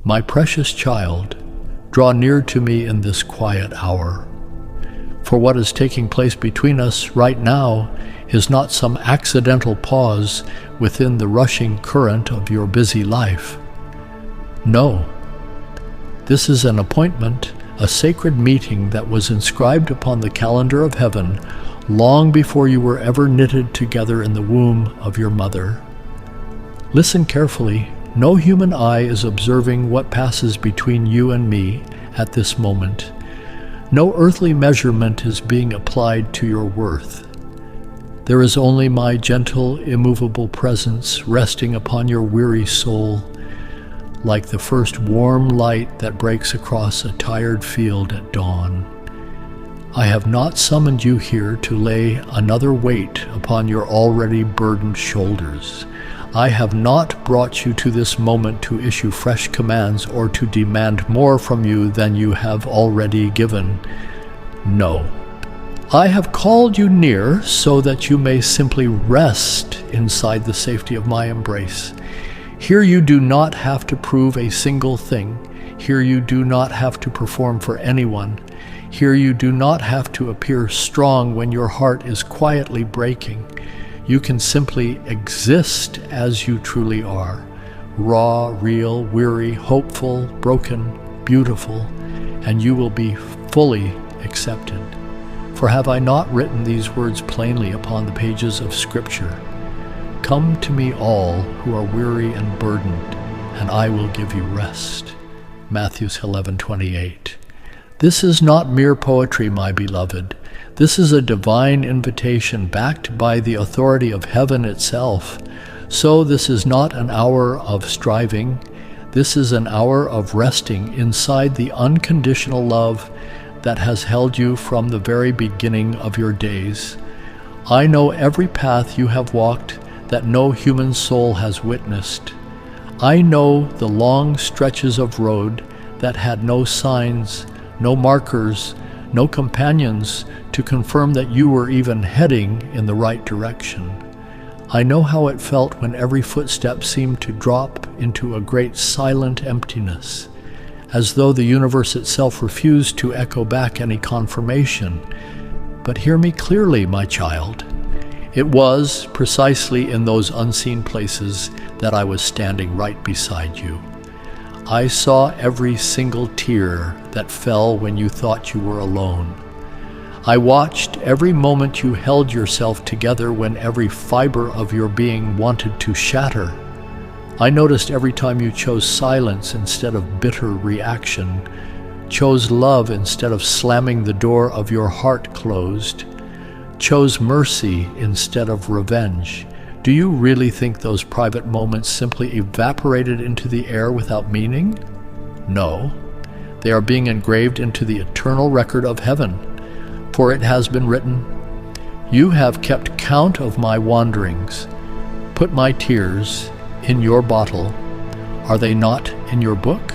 My precious child, draw near to me in this quiet hour. For what is taking place between us right now is not some accidental pause within the rushing current of your busy life. No, this is an appointment, a sacred meeting that was inscribed upon the calendar of heaven long before you were ever knitted together in the womb of your mother. Listen carefully. No human eye is observing what passes between you and me at this moment. No earthly measurement is being applied to your worth. There is only my gentle, immovable presence resting upon your weary soul, like the first warm light that breaks across a tired field at dawn. I have not summoned you here to lay another weight upon your already burdened shoulders. I have not brought you to this moment to issue fresh commands or to demand more from you than you have already given. No. I have called you near so that you may simply rest inside the safety of my embrace. Here you do not have to prove a single thing. Here you do not have to perform for anyone. Here you do not have to appear strong when your heart is quietly breaking. You can simply exist as you truly are, raw, real, weary, hopeful, broken, beautiful, and you will be fully accepted. For have I not written these words plainly upon the pages of Scripture? Come to me all who are weary and burdened, and I will give you rest. Matthew 11:28. This is not mere poetry, my beloved. This is a divine invitation backed by the authority of heaven itself. So this is not an hour of striving. This is an hour of resting inside the unconditional love that has held you from the very beginning of your days. I know every path you have walked that no human soul has witnessed. I know the long stretches of road that had no signs, no markers, no companions to confirm that you were even heading in the right direction. I know how it felt when every footstep seemed to drop into a great silent emptiness, as though the universe itself refused to echo back any confirmation. But hear me clearly, my child. It was precisely in those unseen places that I was standing right beside you. I saw every single tear that fell when you thought you were alone. I watched every moment you held yourself together when every fiber of your being wanted to shatter. I noticed every time you chose silence instead of bitter reaction, chose love instead of slamming the door of your heart closed, chose mercy instead of revenge. Do you really think those private moments simply evaporated into the air without meaning? No. They are being engraved into the eternal record of heaven. For it has been written, "You have kept count of my wanderings. Put my tears in your bottle. Are they not in your book?"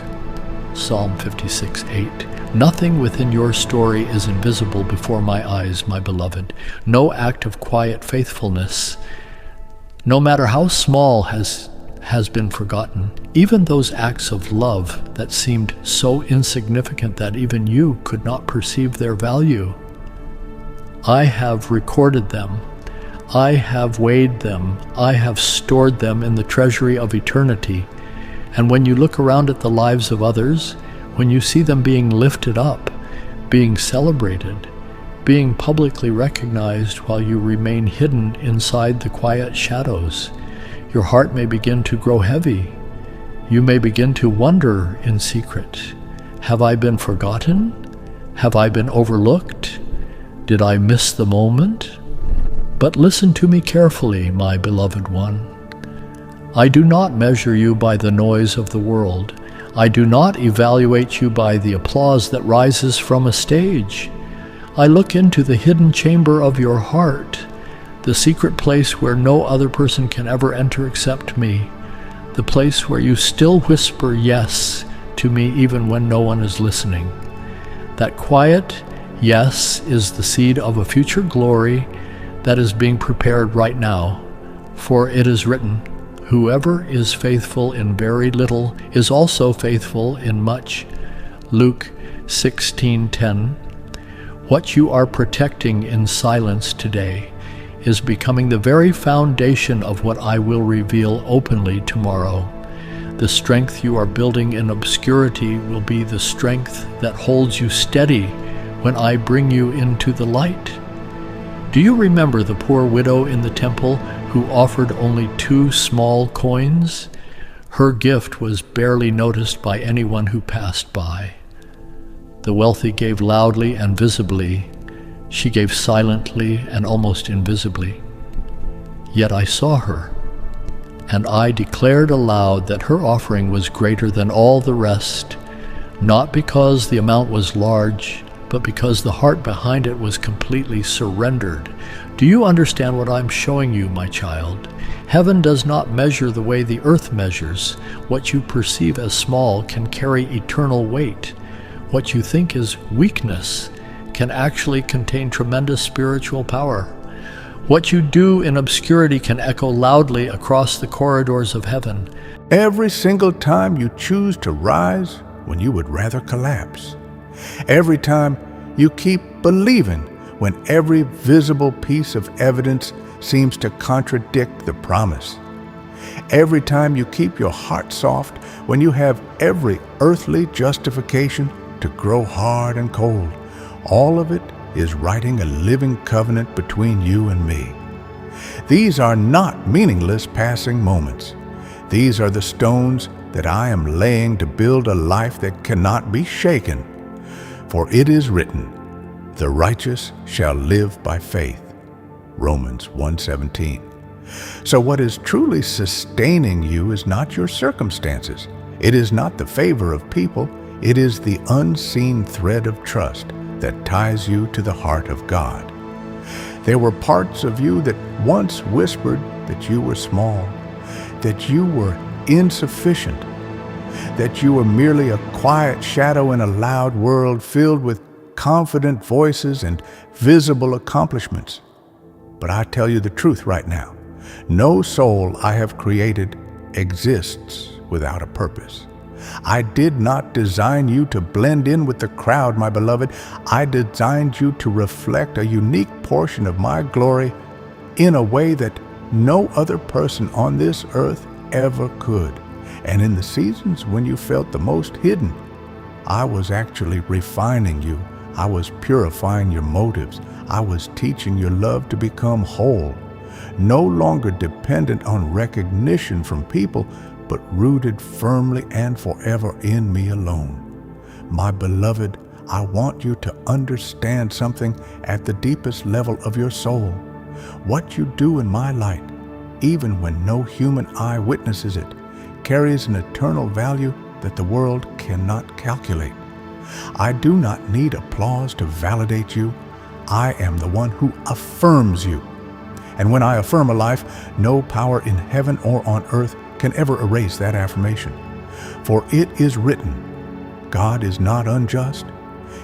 Psalm 56:8. Nothing within your story is invisible before my eyes, my beloved. No act of quiet faithfulness, no matter how small, has been forgotten. Even those acts of love that seemed so insignificant that even you could not perceive their value. I have recorded them. I have weighed them. I have stored them in the treasury of eternity. And when you look around at the lives of others, when you see them being lifted up, being celebrated, being publicly recognized while you remain hidden inside the quiet shadows, your heart may begin to grow heavy. You may begin to wonder in secret, have I been forgotten? Have I been overlooked? Did I miss the moment? But listen to me carefully, my beloved one. I do not measure you by the noise of the world. I do not evaluate you by the applause that rises from a stage. I look into the hidden chamber of your heart, the secret place where no other person can ever enter except me, the place where you still whisper yes to me even when no one is listening. That quiet yes is the seed of a future glory that is being prepared right now, for it is written, Whoever is faithful in very little is also faithful in much. Luke 16:10. What you are protecting in silence today is becoming the very foundation of what I will reveal openly tomorrow. The strength you are building in obscurity will be the strength that holds you steady when I bring you into the light. Do you remember the poor widow in the temple who offered only 2 small coins? Her gift was barely noticed by anyone who passed by. The wealthy gave loudly and visibly. She gave silently and almost invisibly. Yet I saw her, and I declared aloud that her offering was greater than all the rest, not because the amount was large, but because the heart behind it was completely surrendered. Do you understand what I'm showing you, my child? Heaven does not measure the way the earth measures. What you perceive as small can carry eternal weight. What you think is weakness can actually contain tremendous spiritual power. What you do in obscurity can echo loudly across the corridors of heaven. Every single time you choose to rise when you would rather collapse. Every time you keep believing when every visible piece of evidence seems to contradict the promise. Every time you keep your heart soft when you have every earthly justification to grow hard and cold. All of it is writing a living covenant between you and me. These are not meaningless passing moments. These are the stones that I am laying to build a life that cannot be shaken. For it is written, "The righteous shall live by faith." Romans 1:17. So what is truly sustaining you is not your circumstances. It is not the favor of people. It is the unseen thread of trust that ties you to the heart of God. There were parts of you that once whispered that you were small, that you were insufficient, that you were merely a quiet shadow in a loud world filled with confident voices and visible accomplishments. But I tell you the truth right now. No soul I have created exists without a purpose. I did not design you to blend in with the crowd, my beloved. I designed you to reflect a unique portion of my glory in a way that no other person on this earth ever could. And in the seasons when you felt the most hidden, I was actually refining you. I was purifying your motives. I was teaching your love to become whole, no longer dependent on recognition from people, but rooted firmly and forever in me alone. My beloved, I want you to understand something at the deepest level of your soul. What you do in my light, even when no human eye witnesses it, carries an eternal value that the world cannot calculate. I do not need applause to validate you. I am the one who affirms you. And when I affirm a life, no power in heaven or on earth can ever erase that affirmation. For it is written, God is not unjust.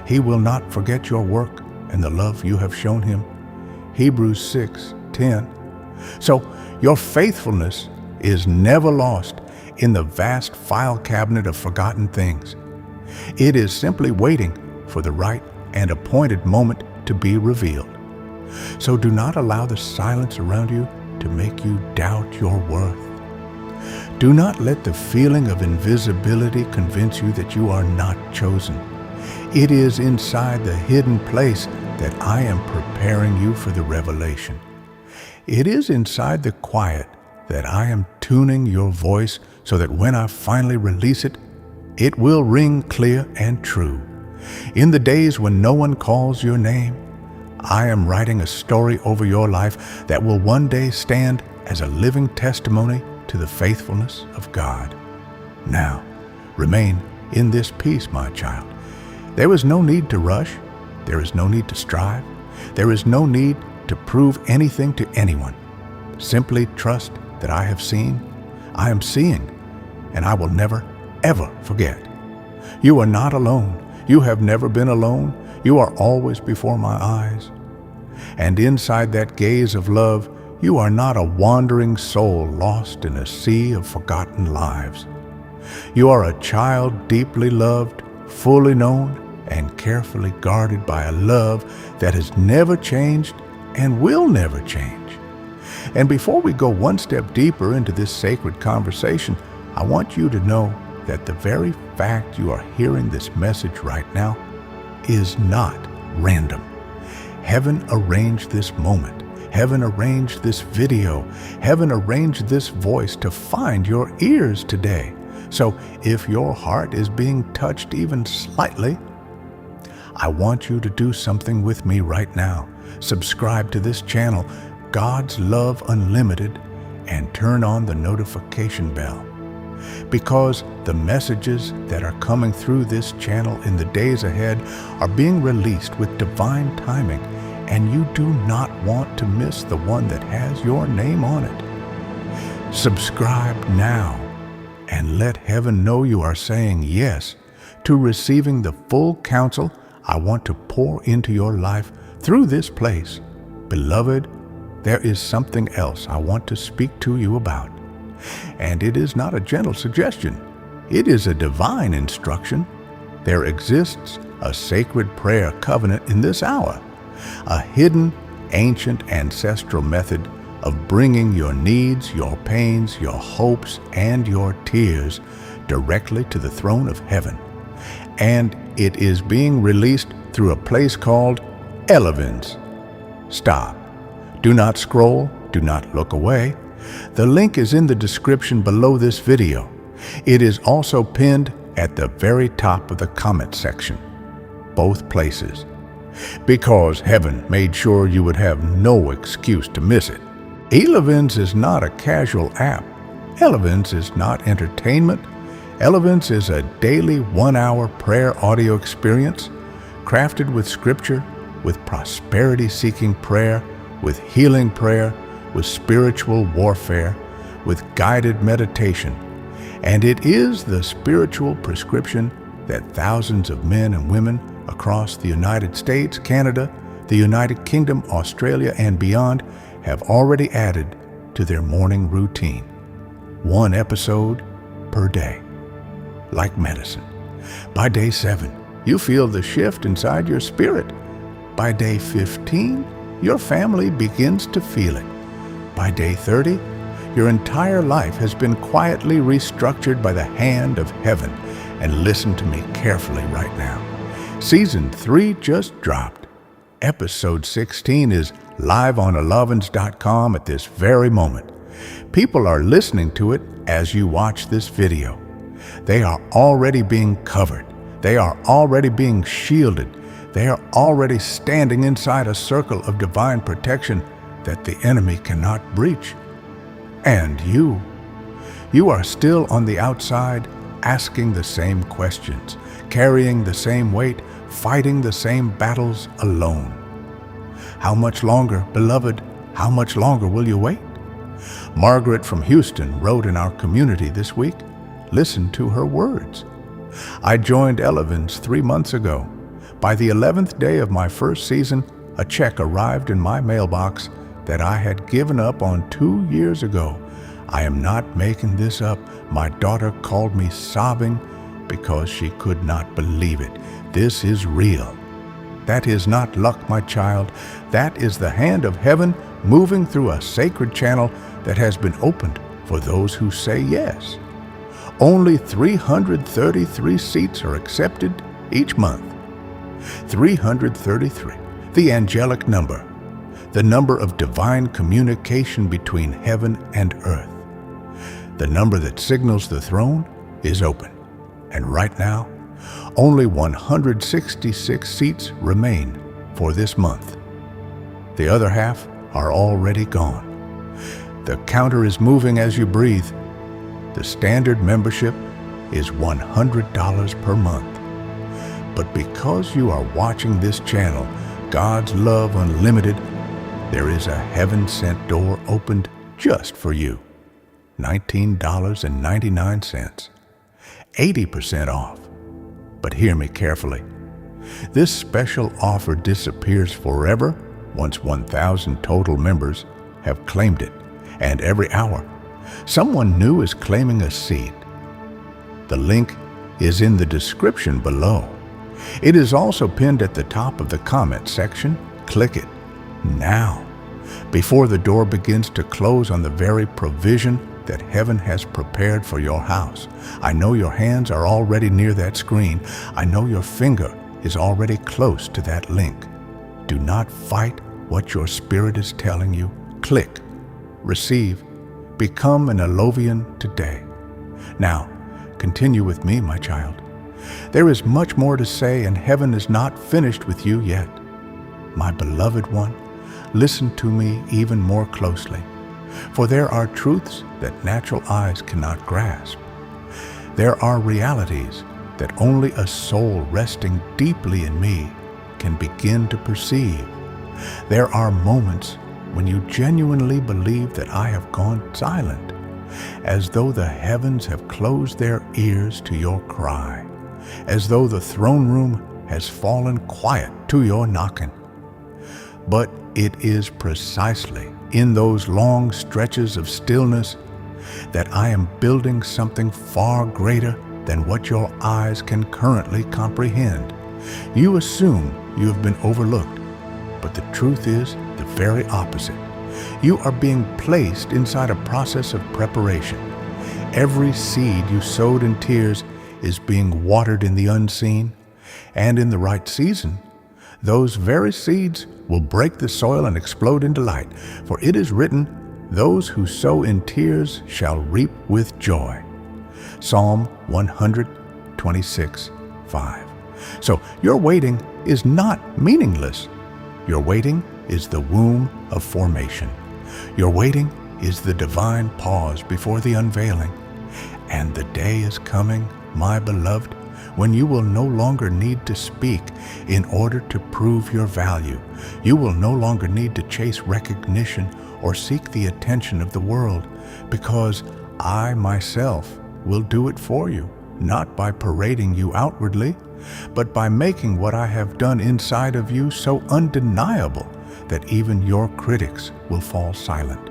He will not forget your work and the love you have shown him. Hebrews 6:10. So your faithfulness is never lost in the vast file cabinet of forgotten things. It is simply waiting for the right and appointed moment to be revealed. So do not allow the silence around you to make you doubt your worth. Do not let the feeling of invisibility convince you that you are not chosen. It is inside the hidden place that I am preparing you for the revelation. It is inside the quiet that I am tuning your voice so that when I finally release it, it will ring clear and true. In the days when no one calls your name, I am writing a story over your life that will one day stand as a living testimony to the faithfulness of God. Now, remain in this peace, my child. There is no need to rush. There is no need to strive. There is no need to prove anything to anyone. Simply trust that I have seen, I am seeing, and I will never, ever forget. You are not alone. You have never been alone. You are always before my eyes. And inside that gaze of love, You are not a wandering soul lost in a sea of forgotten lives. You are a child deeply loved, fully known, and carefully guarded by a love that has never changed and will never change. And before we go one step deeper into this sacred conversation, I want you to know that the very fact you are hearing this message right now is not random. Heaven arranged this moment. Heaven arranged this video. Heaven arranged this voice to find your ears today. So if your heart is being touched even slightly, I want you to do something with me right now. Subscribe to this channel, God's Love Unlimited, and turn on the notification bell. Because the messages that are coming through this channel in the days ahead are being released with divine timing, and you do not want to miss the one that has your name on it. Subscribe now and let heaven know you are saying yes to receiving the full counsel I want to pour into your life through this place. Beloved, there is something else I want to speak to you about. And it is not a gentle suggestion. It is a divine instruction. There exists a sacred prayer covenant in this hour, a hidden, ancient, ancestral method of bringing your needs, your pains, your hopes, and your tears directly to the throne of heaven. And it is being released through a place called Elevens. Stop. Do not scroll. Do not look away. The link is in the description below this video. It is also pinned at the very top of the comment section. Both places. Because heaven made sure you would have no excuse to miss it. Elevens is not a casual app. Elevens is not entertainment. Elevens is a daily 1-hour prayer audio experience crafted with scripture, with prosperity-seeking prayer, with healing prayer, with spiritual warfare, with guided meditation. And it is the spiritual prescription that thousands of men and women across the United States, Canada, the United Kingdom, Australia, and beyond have already added to their morning routine. 1 episode per day. Like medicine. By day 7, you feel the shift inside your spirit. By day 15, your family begins to feel it. By day 30, your entire life has been quietly restructured by the hand of heaven. And listen to me carefully right now. Season 3 just dropped. Episode 16 is live on Elevens.com at this very moment. People are listening to it as you watch this video. They are already being covered. They are already being shielded. They are already standing inside a circle of divine protection that the enemy cannot breach. And you are still on the outside, asking the same questions, carrying the same weight, fighting the same battles alone. How much longer, beloved, how much longer will you wait? Margaret from Houston wrote in our community this week. Listen to her words. I joined Elevens 3 months ago. By the 11th day of my first season, a check arrived in my mailbox that I had given up on 2 years ago. I am not making this up. My daughter called me sobbing because she could not believe it. This is real. That is not luck, my child. That is the hand of heaven moving through a sacred channel that has been opened for those who say yes. Only 333 seats are accepted each month. 333, the angelic number, the number of divine communication between heaven and earth. The number that signals the throne is open. And right now, only 166 seats remain for this month. The other half are already gone. The counter is moving as you breathe. The standard membership is $100 per month. But because you are watching this channel, God's Love Unlimited, there is a heaven-sent door opened just for you. $19.99. 80% off. But hear me carefully. This special offer disappears forever once 1,000 total members have claimed it, and every hour, someone new is claiming a seat. The link is in the description below. It is also pinned at the top of the comment section. Click it now, before the door begins to close on the very provision that heaven has prepared for your house. I know your hands are already near that screen. I know your finger is already close to that link. Do not fight what your spirit is telling you. Click, receive, become an Elovian today. Now, continue with me, my child. There is much more to say, and heaven is not finished with you yet. My beloved one, listen to me even more closely, for there are truths that natural eyes cannot grasp. There are realities that only a soul resting deeply in me can begin to perceive. There are moments when you genuinely believe that I have gone silent, as though the heavens have closed their ears to your cry, as though the throne room has fallen quiet to your knocking. But it is precisely in those long stretches of stillness that I am building something far greater than what your eyes can currently comprehend. You assume you have been overlooked, but the truth is the very opposite. You are being placed inside a process of preparation. Every seed you sowed in tears is being watered in the unseen, and in the right season, those very seeds will break the soil and explode into light. For it is written, "Those who sow in tears shall reap with joy." Psalm 126:5. So your waiting is not meaningless. Your waiting is the womb of formation. Your waiting is the divine pause before the unveiling. And the day is coming, my beloved, when you will no longer need to speak in order to prove your value. You will no longer need to chase recognition or seek the attention of the world, because I myself will do it for you, not by parading you outwardly, but by making what I have done inside of you so undeniable that even your critics will fall silent.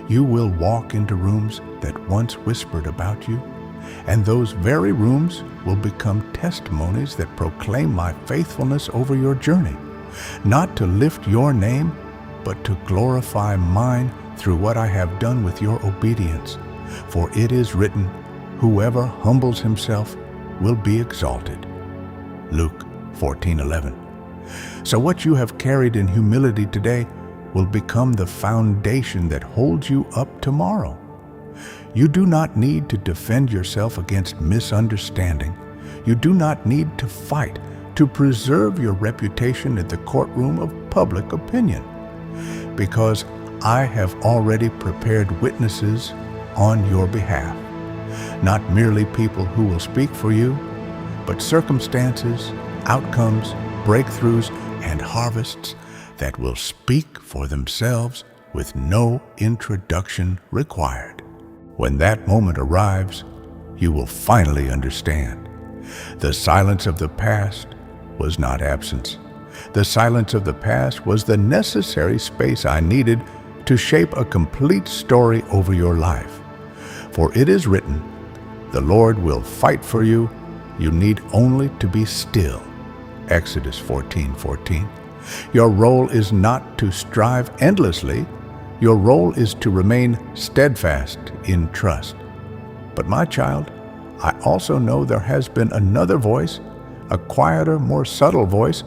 You will walk into rooms that once whispered about you, and those very rooms will become testimonies that proclaim my faithfulness over your journey, not to lift your name, but to glorify mine through what I have done with your obedience. For it is written, "Whoever humbles himself will be exalted." Luke 14:11. So what you have carried in humility today will become the foundation that holds you up tomorrow. You do not need to defend yourself against misunderstanding. You do not need to fight to preserve your reputation in the courtroom of public opinion, because I have already prepared witnesses on your behalf. Not merely people who will speak for you, but circumstances, outcomes, breakthroughs, and harvests that will speak for themselves with no introduction required. When that moment arrives, you will finally understand. The silence of the past was not absence. The silence of the past was the necessary space I needed to shape a complete story over your life. For it is written, "The Lord will fight for you. You need only to be still." Exodus 14:14. Your role is not to strive endlessly. Your role is to remain steadfast in trust. But my child, I also know there has been another voice, a quieter, more subtle voice,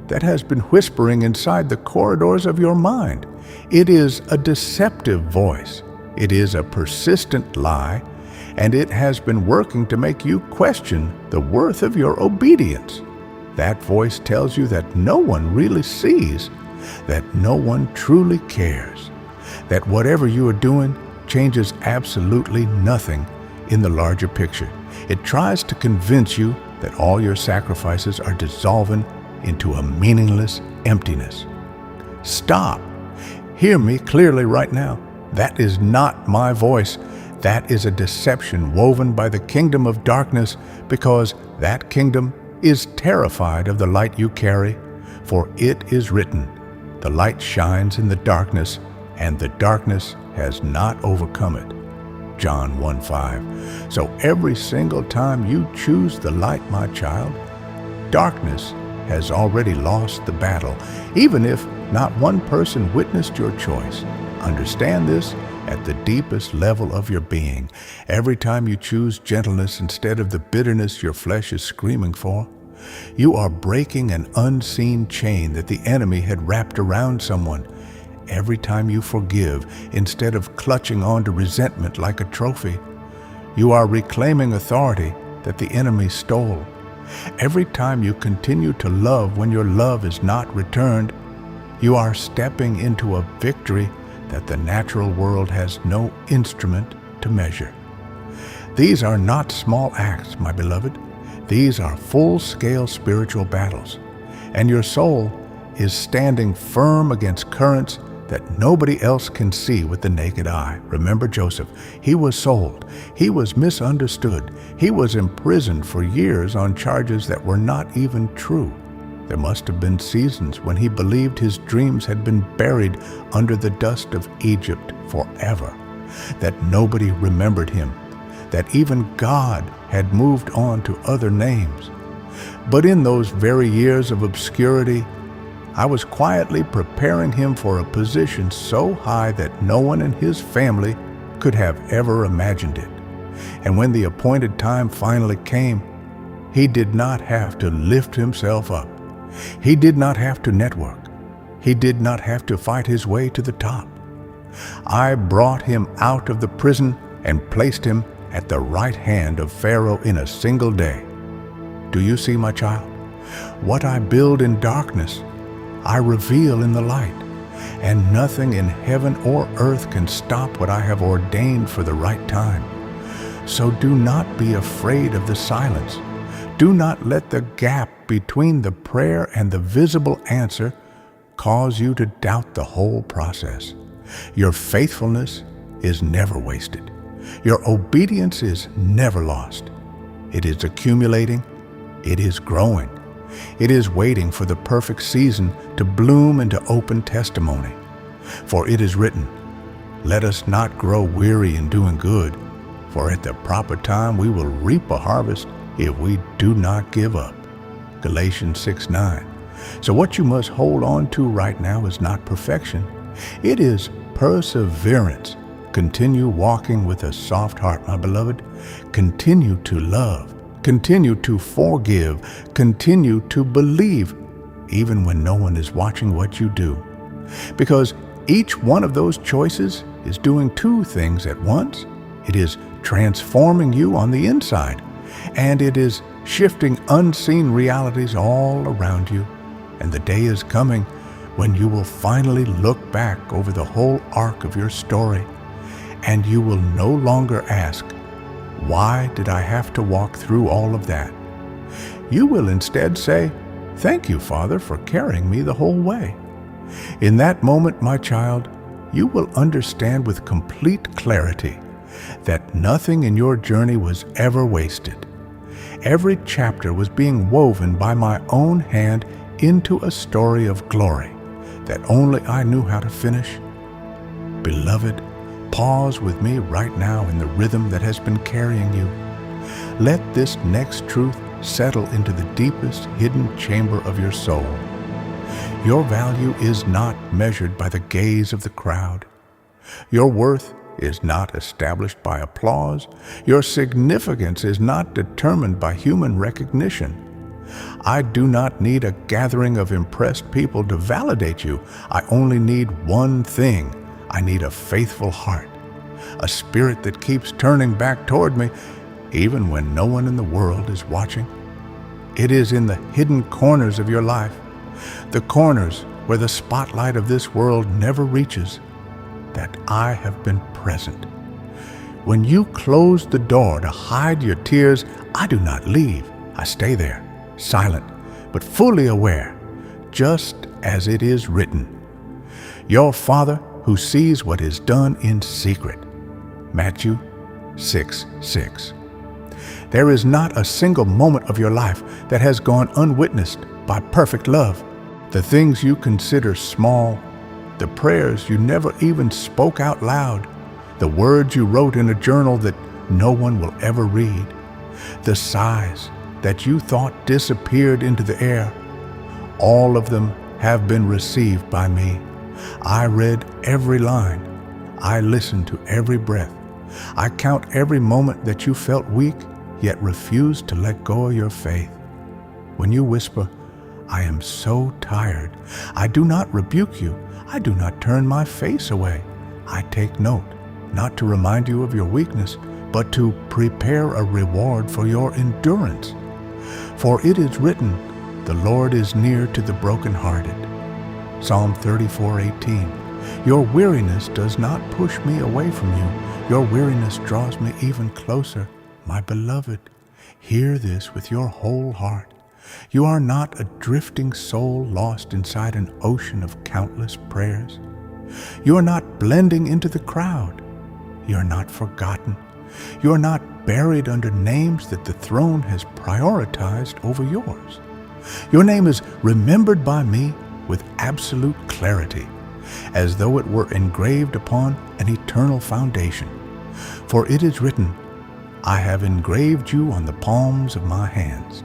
that has been whispering inside the corridors of your mind. It is a deceptive voice. It is a persistent lie, and it has been working to make you question the worth of your obedience. That voice tells you that no one really sees, that no one truly cares, that whatever you are doing changes absolutely nothing in the larger picture. It tries to convince you that all your sacrifices are dissolving into a meaningless emptiness. Stop. Hear me clearly right now. That is not my voice. That is a deception woven by the kingdom of darkness, because that kingdom is terrified of the light you carry. For it is written, "The light shines in the darkness, and the darkness has not overcome it. John 1:5. So every single time you choose the light, my child, darkness has already lost the battle, even if not one person witnessed your choice. Understand this at the deepest level of your being. Every time you choose gentleness instead of the bitterness your flesh is screaming for, you are breaking an unseen chain that the enemy had wrapped around someone. Every time you forgive instead of clutching on to resentment like a trophy, you are reclaiming authority that the enemy stole. Every time you continue to love when your love is not returned, you are stepping into a victory that the natural world has no instrument to measure. These are not small acts, my beloved. These are full-scale spiritual battles, and your soul is standing firm against currents that nobody else can see with the naked eye. Remember Joseph. He was sold. He was misunderstood. He was imprisoned for years on charges that were not even true. There must have been seasons when he believed his dreams had been buried under the dust of Egypt forever, that nobody remembered him, that even God had moved on to other names. But in those very years of obscurity, I was quietly preparing him for a position so high that no one in his family could have ever imagined it. And when the appointed time finally came, he did not have to lift himself up. He did not have to network. He did not have to fight his way to the top. I brought him out of the prison and placed him at the right hand of Pharaoh in a single day. Do you see, my child? What I build in darkness, I reveal in the light, and nothing in heaven or earth can stop what I have ordained for the right time. So do not be afraid of the silence. Do not let the gap between the prayer and the visible answer cause you to doubt the whole process. Your faithfulness is never wasted. Your obedience is never lost. It is accumulating. It is growing. It is waiting for the perfect season to bloom into open testimony. For it is written, "Let us not grow weary in doing good, for at the proper time we will reap a harvest if we do not give up." Galatians 6:9. So what you must hold on to right now is not perfection. It is perseverance. Continue walking with a soft heart, my beloved. Continue to love. Continue to forgive. Continue to believe, even when no one is watching what you do. Because each one of those choices is doing two things at once. It is transforming you on the inside, and it is shifting unseen realities all around you. And the day is coming when you will finally look back over the whole arc of your story, and you will no longer ask, "Why did I have to walk through all of that?" You will instead say, "Thank you, Father, for carrying me the whole way." In that moment, my child, you will understand with complete clarity that nothing in your journey was ever wasted. Every chapter was being woven by my own hand into a story of glory that only I knew how to finish. Beloved, pause with me right now in the rhythm that has been carrying you. Let this next truth settle into the deepest hidden chamber of your soul. Your value is not measured by the gaze of the crowd. Your worth is not established by applause. Your significance is not determined by human recognition. I do not need a gathering of impressed people to validate you. I only need one thing. I need a faithful heart, a spirit that keeps turning back toward me, even when no one in the world is watching. It is in the hidden corners of your life, the corners where the spotlight of this world never reaches, that I have been present. When you close the door to hide your tears, I do not leave. I stay there, silent, but fully aware, just as it is written. Your Father who sees what is done in secret. Matthew 6:6. There is not a single moment of your life that has gone unwitnessed by perfect love. The things you consider small the prayers you never even spoke out loud, the words you wrote in a journal that no one will ever read, the sighs that you thought disappeared into the air. All of them have been received by me. I read every line. I listened to every breath. I count every moment that you felt weak, yet refused to let go of your faith. When you whisper, "I am so tired," I do not rebuke you. I do not turn my face away. I take note, not to remind you of your weakness, but to prepare a reward for your endurance. For it is written, "The Lord is near to the brokenhearted." Psalm 34:18. Your weariness does not push me away from you. Your weariness draws me even closer. My beloved, hear this with your whole heart. You are not a drifting soul lost inside an ocean of countless prayers. You are not blending into the crowd. You are not forgotten. You are not buried under names that the throne has prioritized over yours. Your name is remembered by me with absolute clarity, as though it were engraved upon an eternal foundation. For it is written, "I have engraved you on the palms of my hands."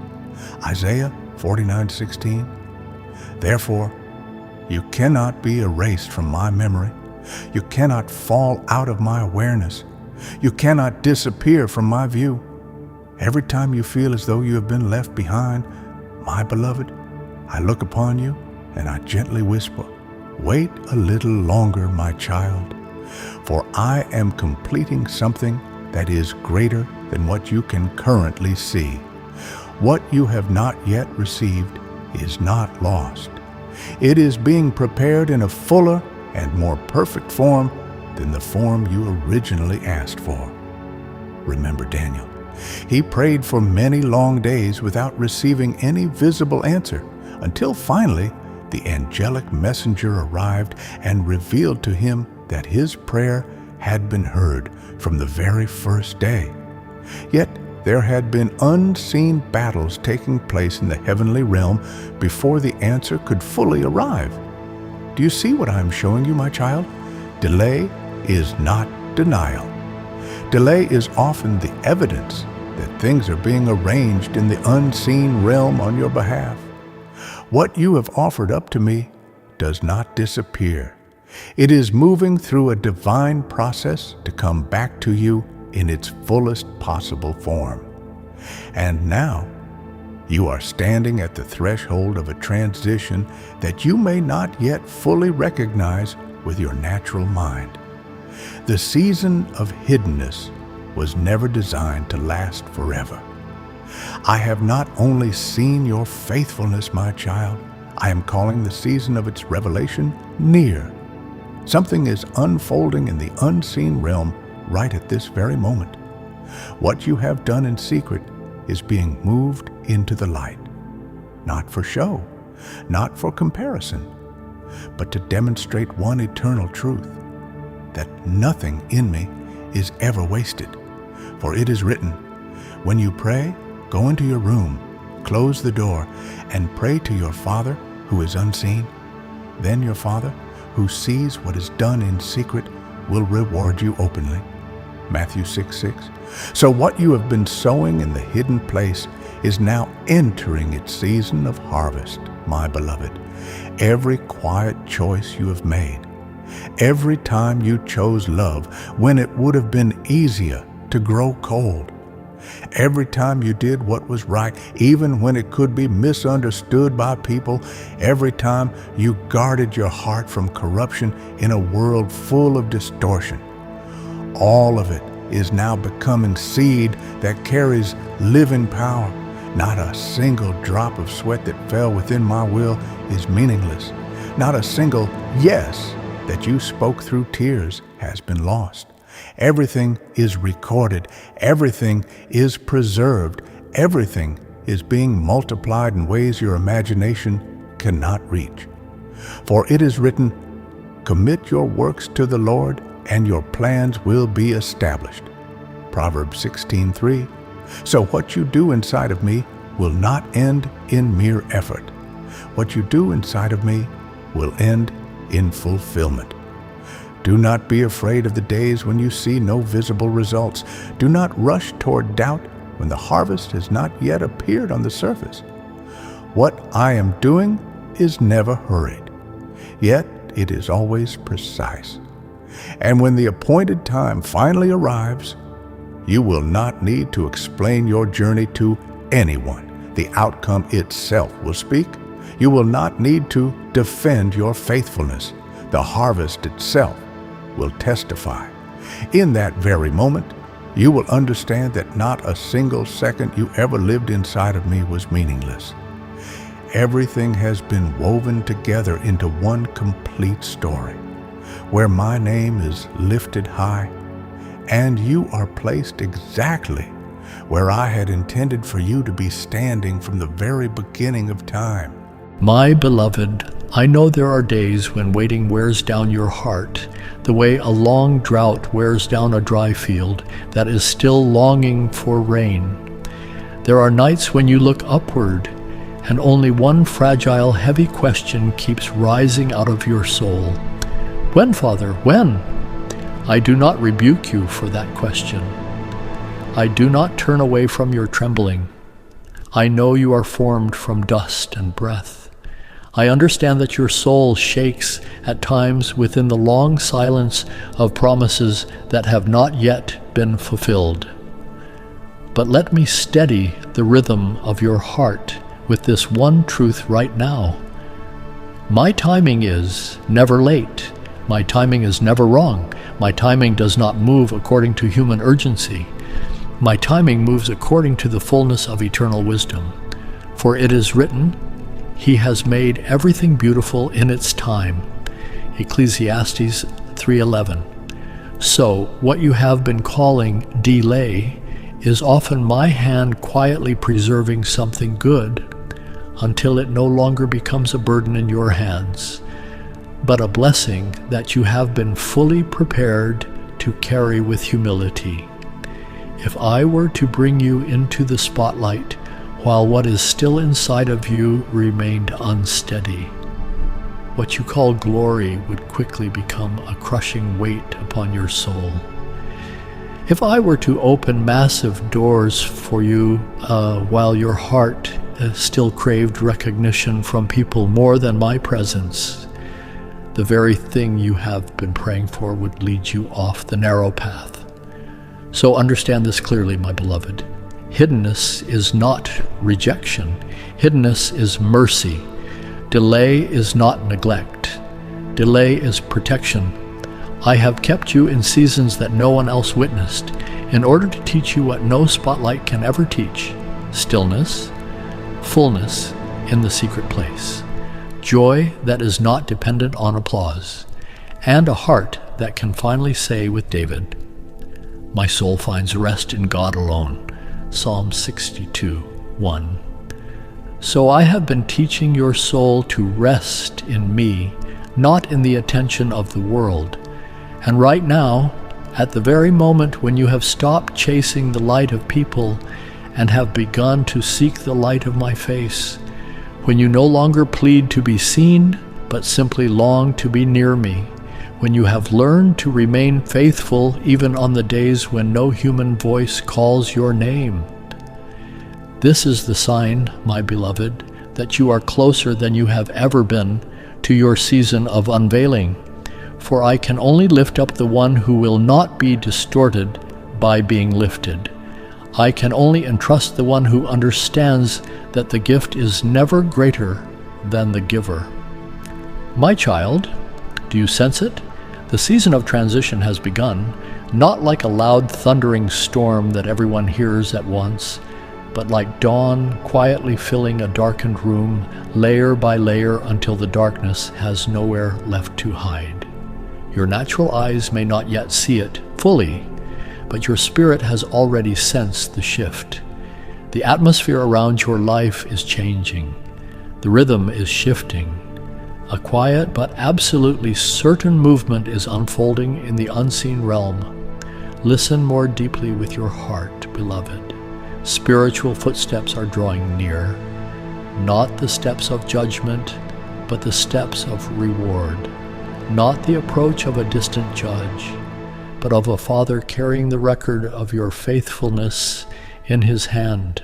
Isaiah 49:16. Therefore, you cannot be erased from my memory. You cannot fall out of my awareness. You cannot disappear from my view. Every time you feel as though you have been left behind, my beloved, I look upon you and I gently whisper, "Wait a little longer, my child, for I am completing something that is greater than what you can currently see. What you have not yet received is not lost. It is being prepared in a fuller and more perfect form than the form you originally asked for." Remember Daniel. He prayed for many long days without receiving any visible answer, until finally the angelic messenger arrived and revealed to him that his prayer had been heard from the very first day. Yet there had been unseen battles taking place in the heavenly realm before the answer could fully arrive. Do you see what I am showing you, my child? Delay is not denial. Delay is often the evidence that things are being arranged in the unseen realm on your behalf. What you have offered up to me does not disappear. It is moving through a divine process to come back to you in its fullest possible form. And now, you are standing at the threshold of a transition that you may not yet fully recognize with your natural mind. The season of hiddenness was never designed to last forever. I have not only seen your faithfulness, my child, I am calling the season of its revelation near. Something is unfolding in the unseen realm right at this very moment. What you have done in secret is being moved into the light, not for show, not for comparison, but to demonstrate one eternal truth, that nothing in me is ever wasted. For it is written, "When you pray, go into your room, close the door, and pray to your Father who is unseen. Then your Father, who sees what is done in secret, will reward you openly." Matthew 6:6. So what you have been sowing in the hidden place is now entering its season of harvest, my beloved. Every quiet choice you have made, every time you chose love when it would have been easier to grow cold, every time you did what was right, even when it could be misunderstood by people, every time you guarded your heart from corruption in a world full of distortion, all of it is now becoming seed that carries living power. Not a single drop of sweat that fell within my will is meaningless. Not a single yes that you spoke through tears has been lost. Everything is recorded. Everything is preserved. Everything is being multiplied in ways your imagination cannot reach. For it is written, "Commit your works to the Lord, and your plans will be established." Proverbs 16:3. So what you do inside of me will not end in mere effort. What you do inside of me will end in fulfillment. Do not be afraid of the days when you see no visible results. Do not rush toward doubt when the harvest has not yet appeared on the surface. What I am doing is never hurried, yet it is always precise. And when the appointed time finally arrives, you will not need to explain your journey to anyone. The outcome itself will speak. You will not need to defend your faithfulness. The harvest itself will testify. In that very moment, you will understand that not a single second you ever lived inside of me was meaningless. Everything has been woven together into one complete story, where my name is lifted high, and you are placed exactly where I had intended for you to be standing from the very beginning of time. My beloved, I know there are days when waiting wears down your heart, the way a long drought wears down a dry field that is still longing for rain. There are nights when you look upward, and only one fragile, heavy question keeps rising out of your soul. When, Father, when? I do not rebuke you for that question. I do not turn away from your trembling. I know you are formed from dust and breath. I understand that your soul shakes at times within the long silence of promises that have not yet been fulfilled. But let me steady the rhythm of your heart with this one truth right now. My timing is never late. My timing is never wrong. My timing does not move according to human urgency. My timing moves according to the fullness of eternal wisdom. For it is written, He has made everything beautiful in its time. Ecclesiastes 3:11. So, what you have been calling delay is often my hand quietly preserving something good until it no longer becomes a burden in your hands, but a blessing that you have been fully prepared to carry with humility. If I were to bring you into the spotlight while what is still inside of you remained unsteady, what you call glory would quickly become a crushing weight upon your soul. If I were to open massive doors for you while your heart still craved recognition from people more than my presence, the very thing you have been praying for would lead you off the narrow path. So understand this clearly, my beloved. Hiddenness is not rejection. Hiddenness is mercy. Delay is not neglect. Delay is protection. I have kept you in seasons that no one else witnessed, in order to teach you what no spotlight can ever teach: stillness, fullness in the secret place, joy that is not dependent on applause, and a heart that can finally say with David, "My soul finds rest in God alone." Psalm 62:1. So I have been teaching your soul to rest in me, not in the attention of the world. And right now, at the very moment when you have stopped chasing the light of people and have begun to seek the light of my face, when you no longer plead to be seen, but simply long to be near me, when you have learned to remain faithful even on the days when no human voice calls your name. This is the sign, my beloved, that you are closer than you have ever been to your season of unveiling. For I can only lift up the one who will not be distorted by being lifted. I can only entrust the one who understands that the gift is never greater than the giver. My child, do you sense it? The season of transition has begun, not like a loud thundering storm that everyone hears at once, but like dawn quietly filling a darkened room, layer by layer, until the darkness has nowhere left to hide. Your natural eyes may not yet see it fully, but your spirit has already sensed the shift. The atmosphere around your life is changing. The rhythm is shifting. A quiet but absolutely certain movement is unfolding in the unseen realm. Listen more deeply with your heart, beloved. Spiritual footsteps are drawing near, not the steps of judgment, but the steps of reward. not the approach of a distant judge, but of a Father carrying the record of your faithfulness in his hand.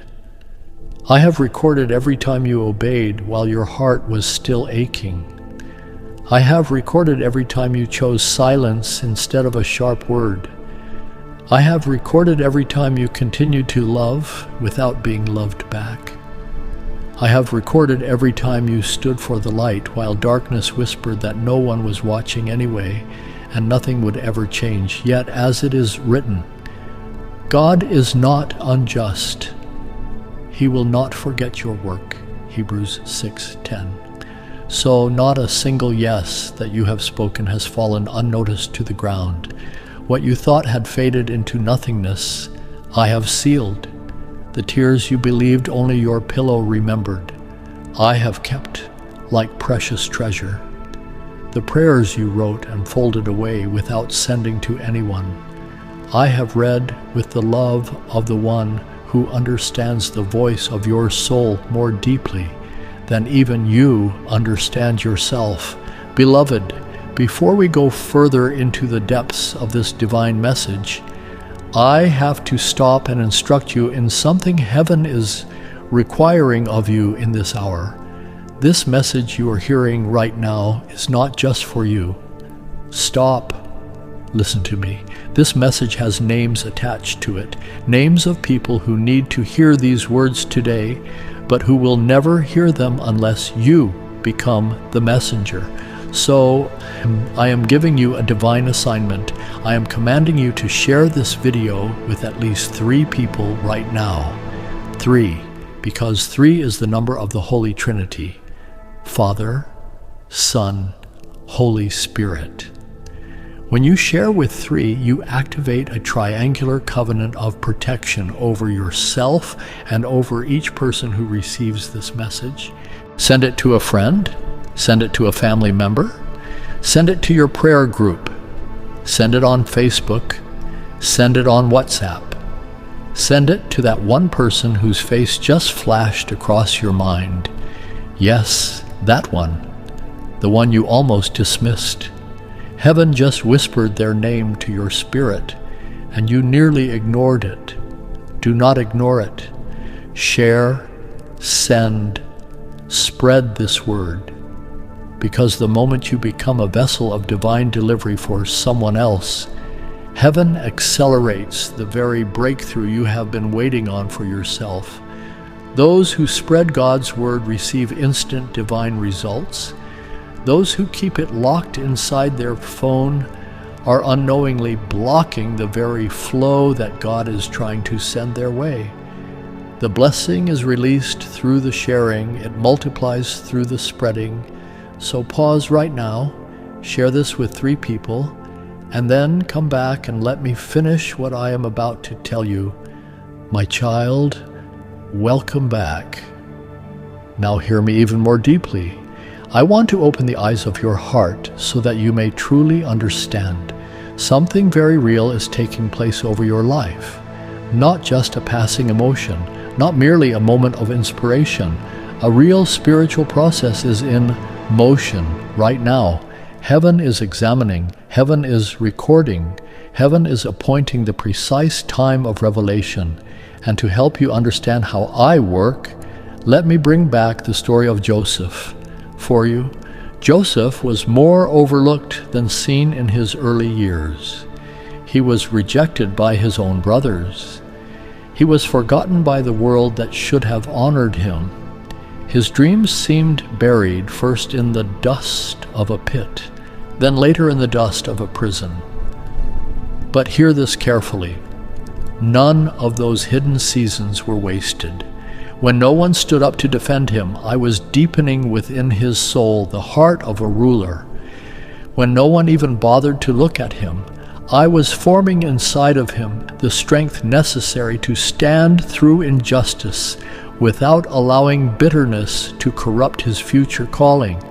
I have recorded every time you obeyed while your heart was still aching. I have recorded every time you chose silence instead of a sharp word. I have recorded every time you continued to love without being loved back. I have recorded every time you stood for the light while darkness whispered that no one was watching anyway and nothing would ever change. Yet, as it is written, God is not unjust. He will not forget your work. Hebrews 6:10. So not a single yes that you have spoken has fallen unnoticed to the ground. What you thought had faded into nothingness, I have sealed. The tears you believed only your pillow remembered, I have kept like precious treasure. The prayers you wrote and folded away without sending to anyone, I have read with the love of the one who understands the voice of your soul more deeply than even you understand yourself. Beloved, before we go further into the depths of this divine message, I have to stop and instruct you in something heaven is requiring of you in this hour. This message you are hearing right now is not just for you. Stop. Listen to me. This message has names attached to it, names of people who need to hear these words today, but who will never hear them unless you become the messenger. So, I am giving you a divine assignment. I am commanding you to share this video with at least 3 people right now. 3, because 3 is the number of the Holy Trinity: Father, Son, Holy Spirit. When you share with 3, you activate a triangular covenant of protection over yourself and over each person who receives this message. Send it to a friend. Send it to a family member. Send it to your prayer group. Send it on Facebook. Send it on WhatsApp. Send it to that one person whose face just flashed across your mind. Yes, that one. The one you almost dismissed. Heaven just whispered their name to your spirit, and you nearly ignored it. Do not ignore it. Share, send, spread this word. Because the moment you become a vessel of divine delivery for someone else, heaven accelerates the very breakthrough you have been waiting on for yourself. Those who spread God's word receive instant divine results. Those who keep it locked inside their phone are unknowingly blocking the very flow that God is trying to send their way. The blessing is released through the sharing. It multiplies through the spreading. So pause right now, share this with 3 people, and then come back and let me finish what I am about to tell you. My child, welcome back. Now hear me even more deeply. I want to open the eyes of your heart so that you may truly understand. Something very real is taking place over your life. Not just a passing emotion, not merely a moment of inspiration. A real spiritual process is in motion right now. Heaven is examining, heaven is recording, heaven is appointing the precise time of revelation. And to help you understand how I work, let me bring back the story of Joseph for you. Joseph was more overlooked than seen in his early years. He was rejected by his own brothers. He was forgotten by the world that should have honored him. His dreams seemed buried first in the dust of a pit, then later in the dust of a prison. But hear this carefully. None of those hidden seasons were wasted. When no one stood up to defend him, I was deepening within his soul the heart of a ruler. When no one even bothered to look at him, I was forming inside of him the strength necessary to stand through injustice without allowing bitterness to corrupt his future calling.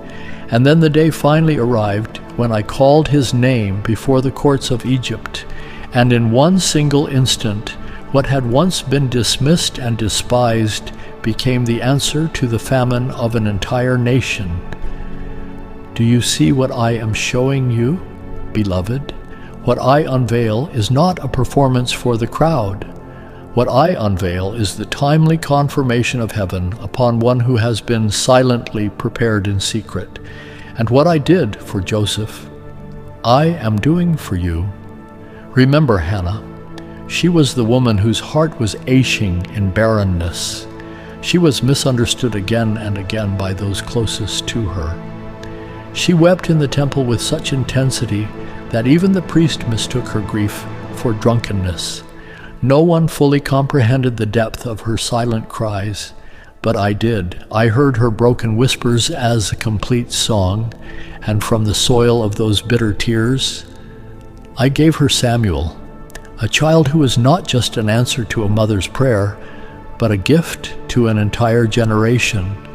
And then the day finally arrived when I called his name before the courts of Egypt, and in one single instant, what had once been dismissed and despised became the answer to the famine of an entire nation. Do you see what I am showing you, beloved? What I unveil is not a performance for the crowd. What I unveil is the timely confirmation of heaven upon one who has been silently prepared in secret. And what I did for Joseph, I am doing for you. Remember Hannah. She was the woman whose heart was aching in barrenness. She was misunderstood again and again by those closest to her. She wept in the temple with such intensity that even the priest mistook her grief for drunkenness. No one fully comprehended the depth of her silent cries, but I did. I heard her broken whispers as a complete song, and from the soil of those bitter tears, I gave her Samuel, a child who was not just an answer to a mother's prayer, but a gift to an entire generation.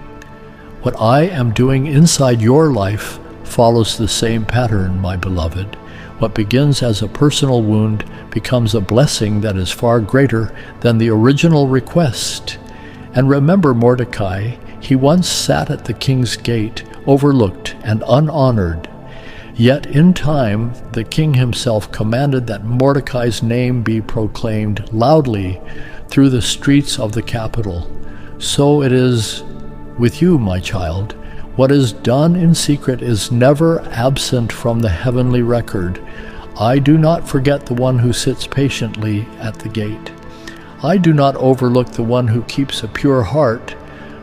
What I am doing inside your life follows the same pattern, my beloved. What begins as a personal wound becomes a blessing that is far greater than the original request. And remember Mordecai, he once sat at the king's gate, overlooked and unhonored. Yet in time, the king himself commanded that Mordecai's name be proclaimed loudly through the streets of the capital. So it is with you, my child. What is done in secret is never absent from the heavenly record. I do not forget the one who sits patiently at the gate. I do not overlook the one who keeps a pure heart,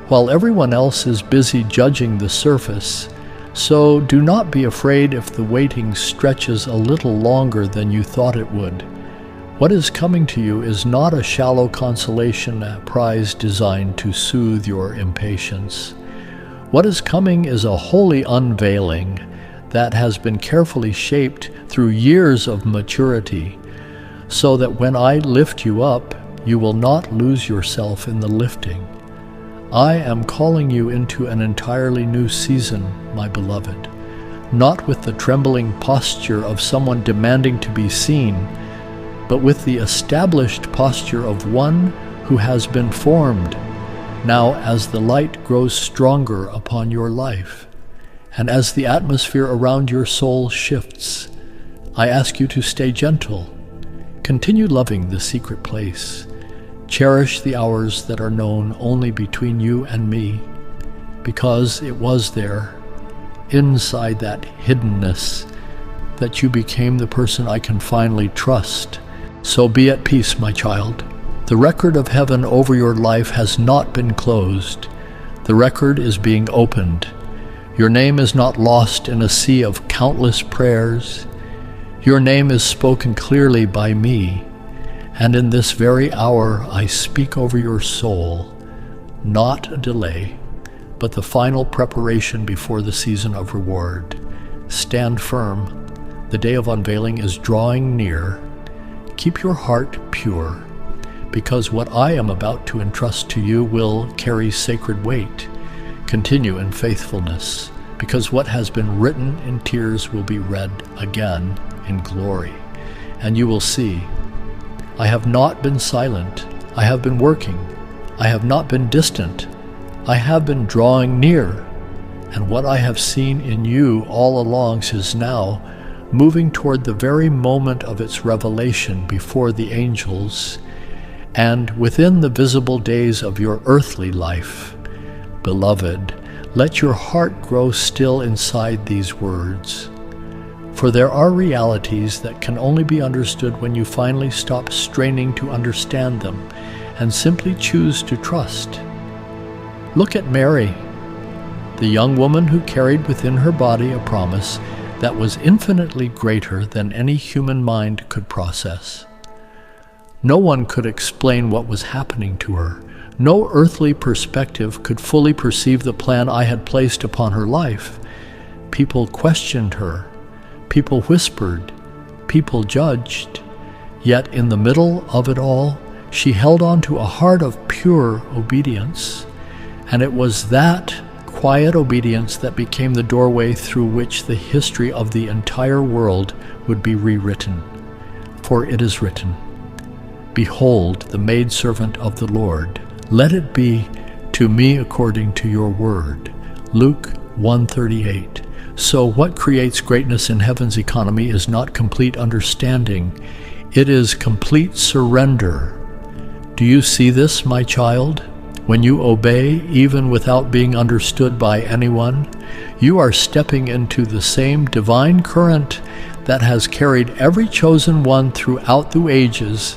while everyone else is busy judging the surface. So do not be afraid if the waiting stretches a little longer than you thought it would. What is coming to you is not a shallow consolation prize designed to soothe your impatience. What is coming is a holy unveiling that has been carefully shaped through years of maturity, so that when I lift you up, you will not lose yourself in the lifting. I am calling you into an entirely new season, my beloved, not with the trembling posture of someone demanding to be seen, but with the established posture of one who has been formed. Now, as the light grows stronger upon your life, and as the atmosphere around your soul shifts, I ask you to stay gentle. Continue loving the secret place. Cherish the hours that are known only between you and me, because it was there, inside that hiddenness, that you became the person I can finally trust. So be at peace, my child. The record of heaven over your life has not been closed. The record is being opened. Your name is not lost in a sea of countless prayers. Your name is spoken clearly by me, and in this very hour I speak over your soul, not a delay, but the final preparation before the season of reward. Stand firm. The day of unveiling is drawing near. Keep your heart pure, because what I am about to entrust to you will carry sacred weight. Continue in faithfulness, because what has been written in tears will be read again in glory. And you will see, I have not been silent. I have been working. I have not been distant. I have been drawing near. And what I have seen in you all along is now moving toward the very moment of its revelation before the angels and within the visible days of your earthly life. Beloved, let your heart grow still inside these words. For there are realities that can only be understood when you finally stop straining to understand them and simply choose to trust. Look at Mary, the young woman who carried within her body a promise that was infinitely greater than any human mind could process. No one could explain what was happening to her. No earthly perspective could fully perceive the plan I had placed upon her life. People questioned her. People whispered. People judged. Yet in the middle of it all, she held on to a heart of pure obedience. And it was that quiet obedience that became the doorway through which the history of the entire world would be rewritten. For it is written, "Behold, the maidservant of the Lord. Let it be to me according to your word." Luke 1:38. So what creates greatness in heaven's economy is not complete understanding. It is complete surrender. Do you see this, my child? When you obey, even without being understood by anyone, you are stepping into the same divine current that has carried every chosen one throughout the ages.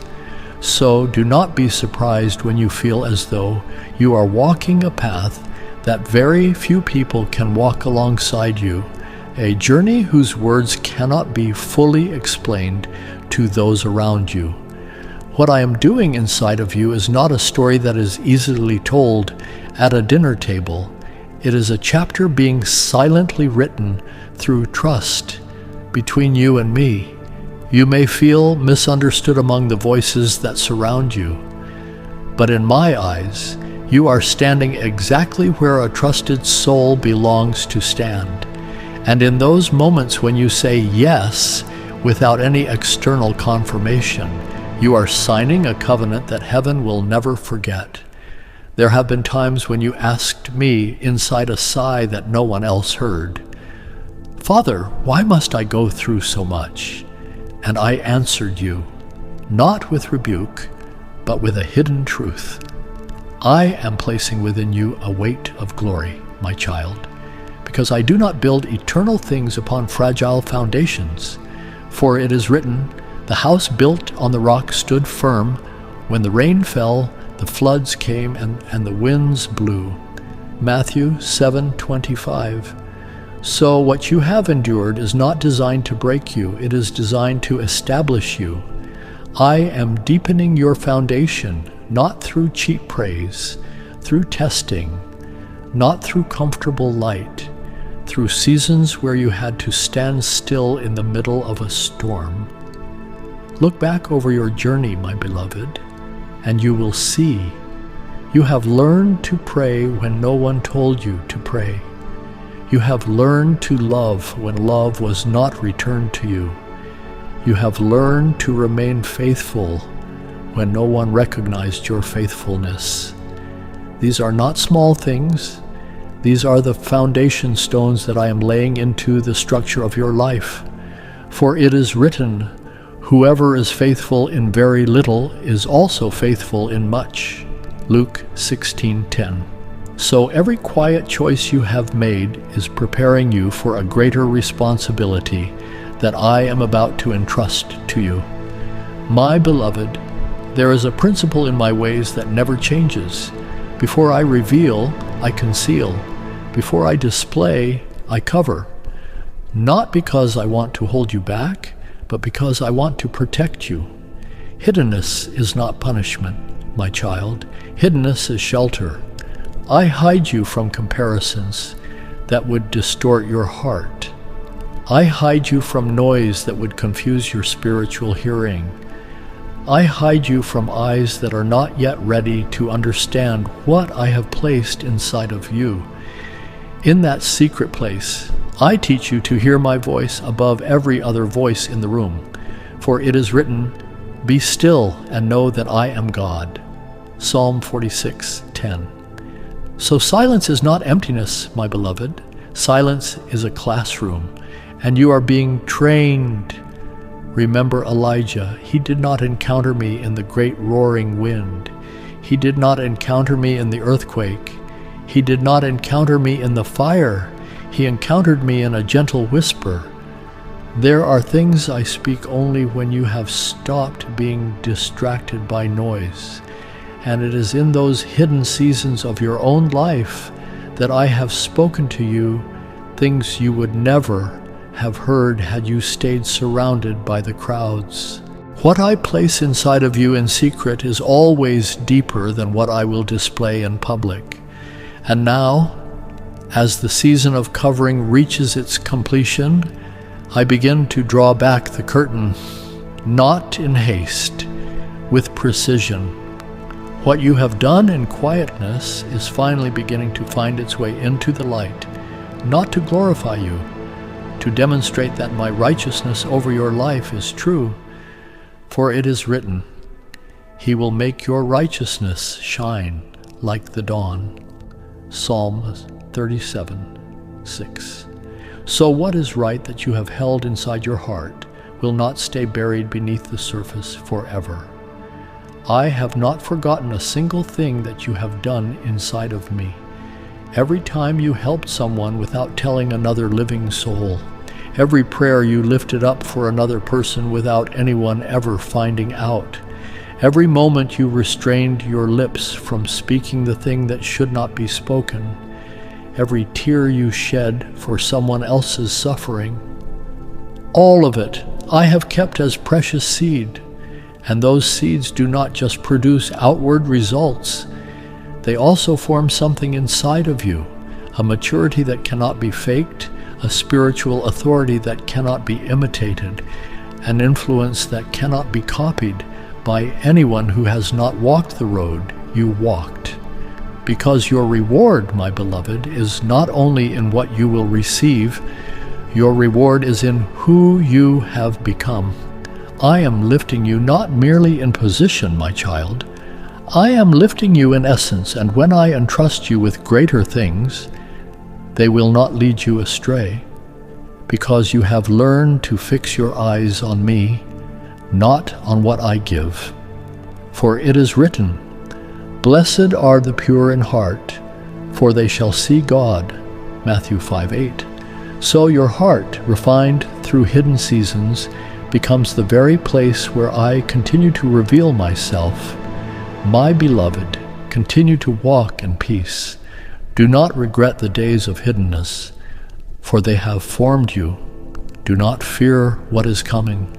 So do not be surprised when you feel as though you are walking a path that very few people can walk alongside you, a journey whose words cannot be fully explained to those around you. What I am doing inside of you is not a story that is easily told at a dinner table. It is a chapter being silently written through trust between you and me. You may feel misunderstood among the voices that surround you, but in my eyes, you are standing exactly where a trusted soul belongs to stand. And in those moments when you say yes without any external confirmation, you are signing a covenant that heaven will never forget. There have been times when you asked me inside a sigh that no one else heard, "Father, why must I go through so much?" And I answered you, not with rebuke, but with a hidden truth. I am placing within you a weight of glory, my child, because I do not build eternal things upon fragile foundations. For it is written, "The house built on the rock stood firm. When the rain fell, the floods came, and the winds blew." Matthew 7:25. So what you have endured is not designed to break you. It is designed to establish you. I am deepening your foundation, not through cheap praise, through testing, not through comfortable light, through seasons where you had to stand still in the middle of a storm. Look back over your journey, my beloved, and you will see you have learned to pray when no one told you to pray. You have learned to love when love was not returned to you. You have learned to remain faithful when no one recognized your faithfulness. These are not small things. These are the foundation stones that I am laying into the structure of your life. For it is written, "Whoever is faithful in very little is also faithful in much." Luke 16:10. So every quiet choice you have made is preparing you for a greater responsibility that I am about to entrust to you. My beloved, there is a principle in my ways that never changes. Before I reveal, I conceal. Before I display, I cover. Not because I want to hold you back, but because I want to protect you. Hiddenness is not punishment, my child. Hiddenness is shelter. I hide you from comparisons that would distort your heart. I hide you from noise that would confuse your spiritual hearing. I hide you from eyes that are not yet ready to understand what I have placed inside of you. In that secret place, I teach you to hear my voice above every other voice in the room. For it is written, "Be still and know that I am God." Psalm 46:10. So silence is not emptiness, my beloved. Silence is a classroom, and you are being trained. Remember Elijah. He did not encounter me in the great roaring wind. He did not encounter me in the earthquake. He did not encounter me in the fire. He encountered me in a gentle whisper. There are things I speak only when you have stopped being distracted by noise. And it is in those hidden seasons of your own life that I have spoken to you things you would never have heard had you stayed surrounded by the crowds. What I place inside of you in secret is always deeper than what I will display in public. And now, as the season of covering reaches its completion, I begin to draw back the curtain, not in haste, with precision. What you have done in quietness is finally beginning to find its way into the light, not to glorify you, to demonstrate that my righteousness over your life is true. For it is written, "He will make your righteousness shine like the dawn." Psalm 37:6. So what is right that you have held inside your heart will not stay buried beneath the surface forever. I have not forgotten a single thing that you have done inside of me. Every time you helped someone without telling another living soul, every prayer you lifted up for another person without anyone ever finding out, every moment you restrained your lips from speaking the thing that should not be spoken, every tear you shed for someone else's suffering, all of it I have kept as precious seed. And those seeds do not just produce outward results. They also form something inside of you, a maturity that cannot be faked, a spiritual authority that cannot be imitated, an influence that cannot be copied by anyone who has not walked the road you walked. Because your reward, my beloved, is not only in what you will receive, your reward is in who you have become. I am lifting you not merely in position, my child. I am lifting you in essence, and when I entrust you with greater things, they will not lead you astray, because you have learned to fix your eyes on me, not on what I give. For it is written, "Blessed are the pure in heart, for they shall see God." Matthew 5:8. So your heart, refined through hidden seasons, becomes the very place where I continue to reveal myself. My beloved, continue to walk in peace. Do not regret the days of hiddenness, for they have formed you. Do not fear what is coming,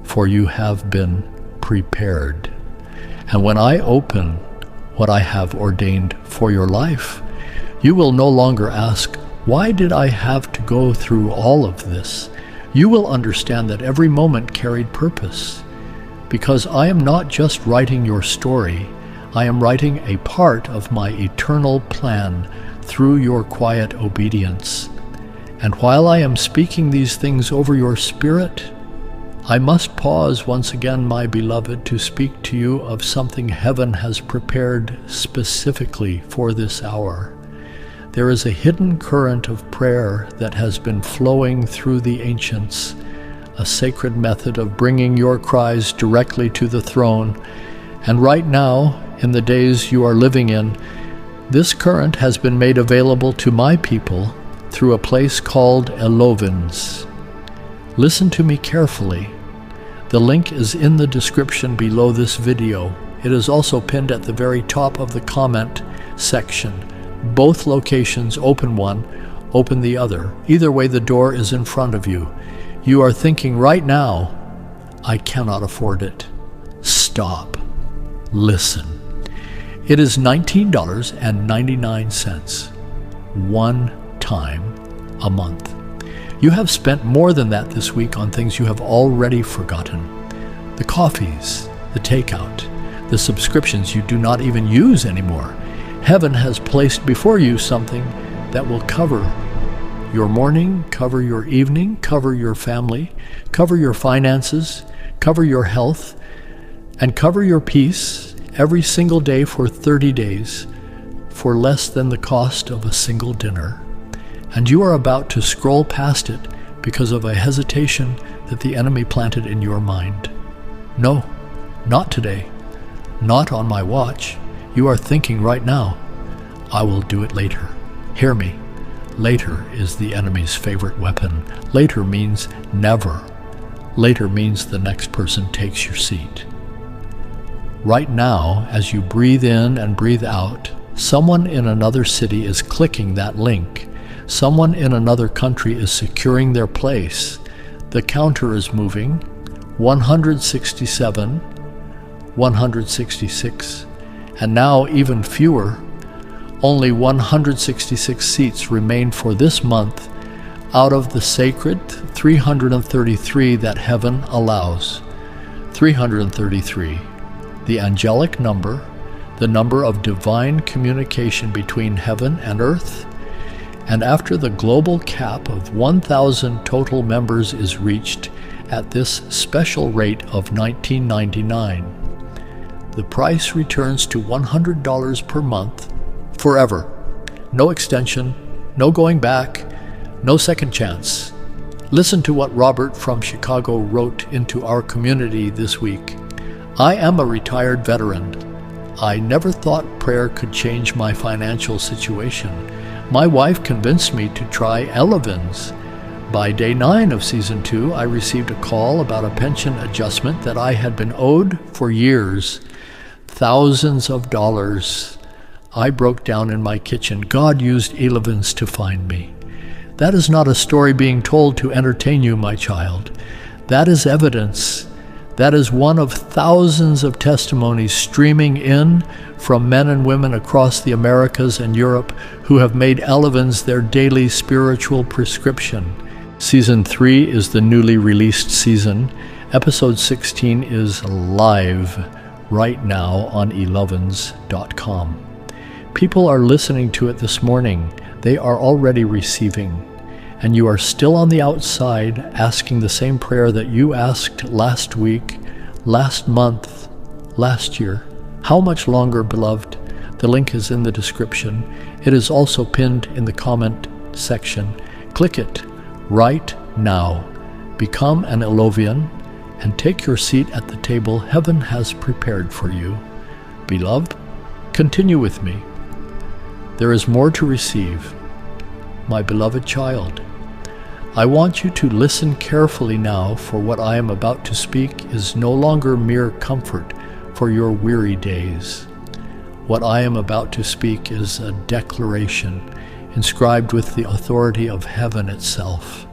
for you have been prepared. And when I open what I have ordained for your life, you will no longer ask, "Why did I have to go through all of this?" You will understand that every moment carried purpose, because I am not just writing your story, I am writing a part of my eternal plan through your quiet obedience. And while I am speaking these things over your spirit, I must pause once again, my beloved, to speak to you of something heaven has prepared specifically for this hour. There is a hidden current of prayer that has been flowing through the ancients, a sacred method of bringing your cries directly to the throne. And right now, in the days you are living in, this current has been made available to my people through a place called Elovins. Listen to me carefully. The link is in the description below this video. It is also pinned at the very top of the comment section. Both locations, open one, open the other. Either way, the door is in front of you. You are thinking right now, "I cannot afford it." Stop. Listen. It is $19.99, one time a month. You have spent more than that this week on things you have already forgotten. The coffees, the takeout, the subscriptions you do not even use anymore. Heaven has placed before you something that will cover your morning, cover your evening, cover your family, cover your finances, cover your health, and cover your peace every single day for 30 days for less than the cost of a single dinner. And you are about to scroll past it because of a hesitation that the enemy planted in your mind. No, not today, not on my watch. You are thinking right now, "I will do it later." Hear me. Later is the enemy's favorite weapon. Later means never. Later means the next person takes your seat. Right now, as you breathe in and breathe out, someone in another city is clicking that link. Someone in another country is securing their place. The counter is moving. 167, 166, and now even fewer. Only 166 seats remain for this month out of the sacred 333 that heaven allows. 333, the angelic number, the number of divine communication between heaven and earth. And after the global cap of 1,000 total members is reached at this special rate of $19.99, the price returns to $100 per month forever. No extension, no going back, No second chance. Listen to what Robert from Chicago wrote into our community this week. I am a retired veteran. I never thought prayer could change my financial situation. My wife convinced me to try Elevens. By day 9 of season 2, I received a call about a pension adjustment that I had been owed for years. Thousands of dollars. I broke down in my kitchen. God used Elevens to find me. That is not a story being told to entertain you, my child. That is evidence. That is one of thousands of testimonies streaming in from men and women across the Americas and Europe who have made Elevens their daily spiritual prescription. Season 3 is the newly released season. Episode 16 is live right now on elevens.com. People are listening to it this morning. They are already receiving. And you are still on the outside asking the same prayer that you asked last week, last month, last year. How much longer, beloved? The link is in the description. It is also pinned in the comment section. Click it right now. Become an Elovian and take your seat at the table heaven has prepared for you. Beloved, continue with me. There is more to receive. My beloved child, I want you to listen carefully now, for what I am about to speak is no longer mere comfort for your weary days. What I am about to speak is a declaration inscribed with the authority of heaven itself.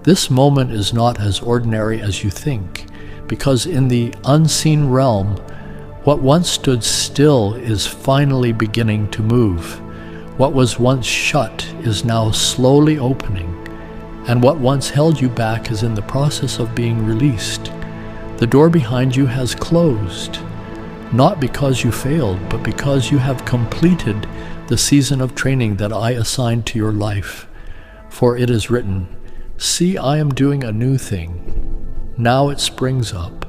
This moment is not as ordinary as you think, because in the unseen realm, what once stood still is finally beginning to move. What was once shut is now slowly opening. And what once held you back is in the process of being released. The door behind you has closed, not because you failed, but because you have completed the season of training that I assigned to your life. For it is written, "See, I am doing a new thing. Now it springs up."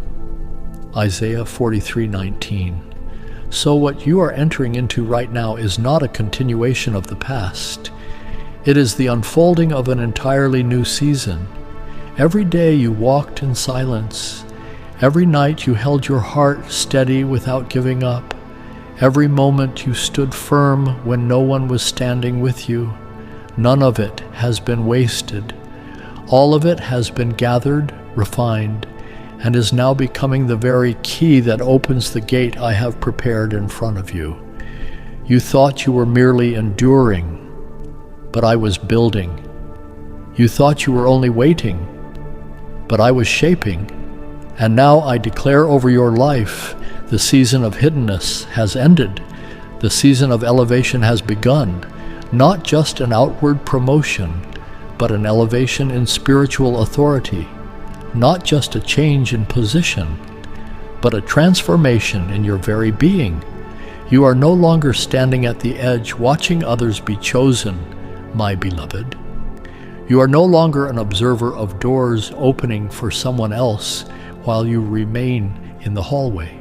Isaiah 43:19. So what you are entering into right now is not a continuation of the past. It is the unfolding of an entirely new season. Every day you walked in silence. Every night you held your heart steady without giving up. Every moment you stood firm when no one was standing with you. None of it has been wasted. All of it has been gathered, refined, and is now becoming the very key that opens the gate I have prepared in front of you. You thought you were merely enduring, but I was building. You thought you were only waiting, but I was shaping. And now I declare over your life, the season of hiddenness has ended. The season of elevation has begun. Not just an outward promotion, but an elevation in spiritual authority. Not just a change in position, but a transformation in your very being. You are no longer standing at the edge watching others be chosen, my beloved. You are no longer an observer of doors opening for someone else while you remain in the hallway.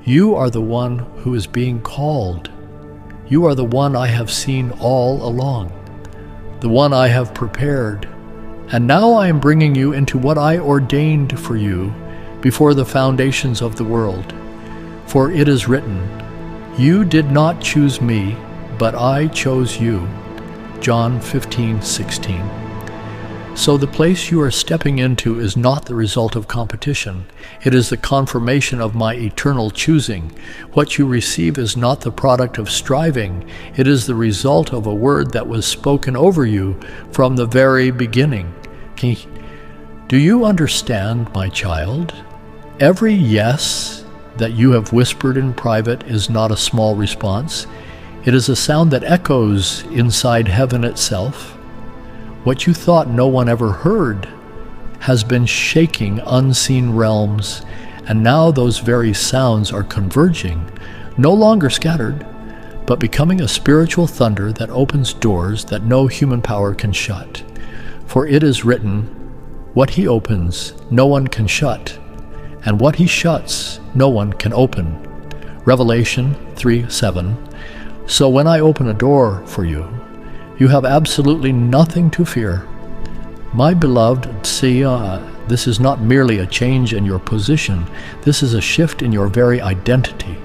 You are the one who is being called. You are the one I have seen all along, the one I have prepared. And now I am bringing you into what I ordained for you before the foundations of the world. For it is written, "You did not choose me, but I chose you." John 15:16. So the place you are stepping into is not the result of competition. It is the confirmation of my eternal choosing. What you receive is not the product of striving. It is the result of a word that was spoken over you from the very beginning. Do you understand, my child? Every yes that you have whispered in private is not a small response. It is a sound that echoes inside heaven itself. What you thought no one ever heard has been shaking unseen realms, and now those very sounds are converging, no longer scattered, but becoming a spiritual thunder that opens doors that no human power can shut. For it is written, "What he opens, no one can shut, and what he shuts, no one can open." Revelation 3:7. So when I open a door for you, You have absolutely nothing to fear. My beloved, see, this is not merely a change in your position. This is a shift in your very identity.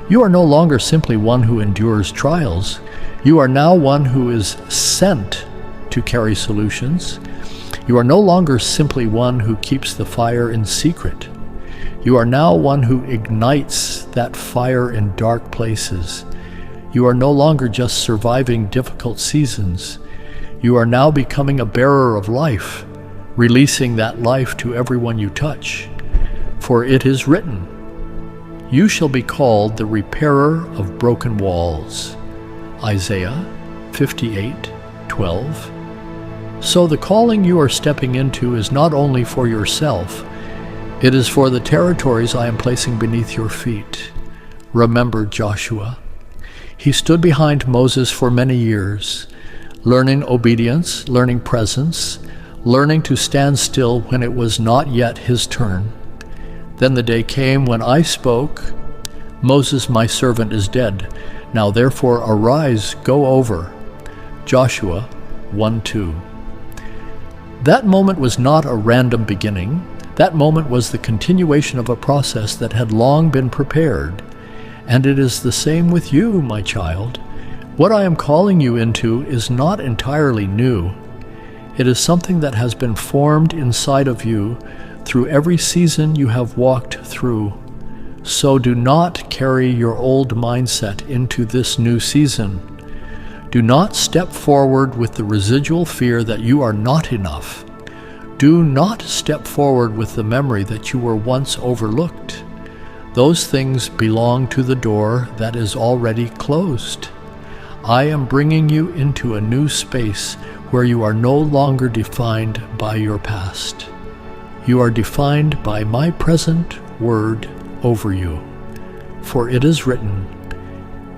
You are no longer simply one who endures trials. You are now one who is sent to carry solutions. You are no longer simply one who keeps the fire in secret. You are now one who ignites that fire in dark places. You are no longer just surviving difficult seasons. You are now becoming a bearer of life, releasing that life to everyone you touch. For it is written, "You shall be called the repairer of broken walls." Isaiah 58:12. So the calling you are stepping into is not only for yourself, it is for the territories I am placing beneath your feet. Remember Joshua. He stood behind Moses for many years, learning obedience, learning presence, learning to stand still when it was not yet his turn. Then the day came when I spoke, "Moses, my servant, is dead. Now therefore arise, go over." Joshua 1:2. That moment was not a random beginning. That moment was the continuation of a process that had long been prepared. And it is the same with you, my child. What I am calling you into is not entirely new. It is something that has been formed inside of you through every season you have walked through. So do not carry your old mindset into this new season. Do not step forward with the residual fear that you are not enough. Do not step forward with the memory that you were once overlooked. Those things belong to the door that is already closed. I am bringing you into a new space where you are no longer defined by your past. You are defined by my present word over you. For it is written,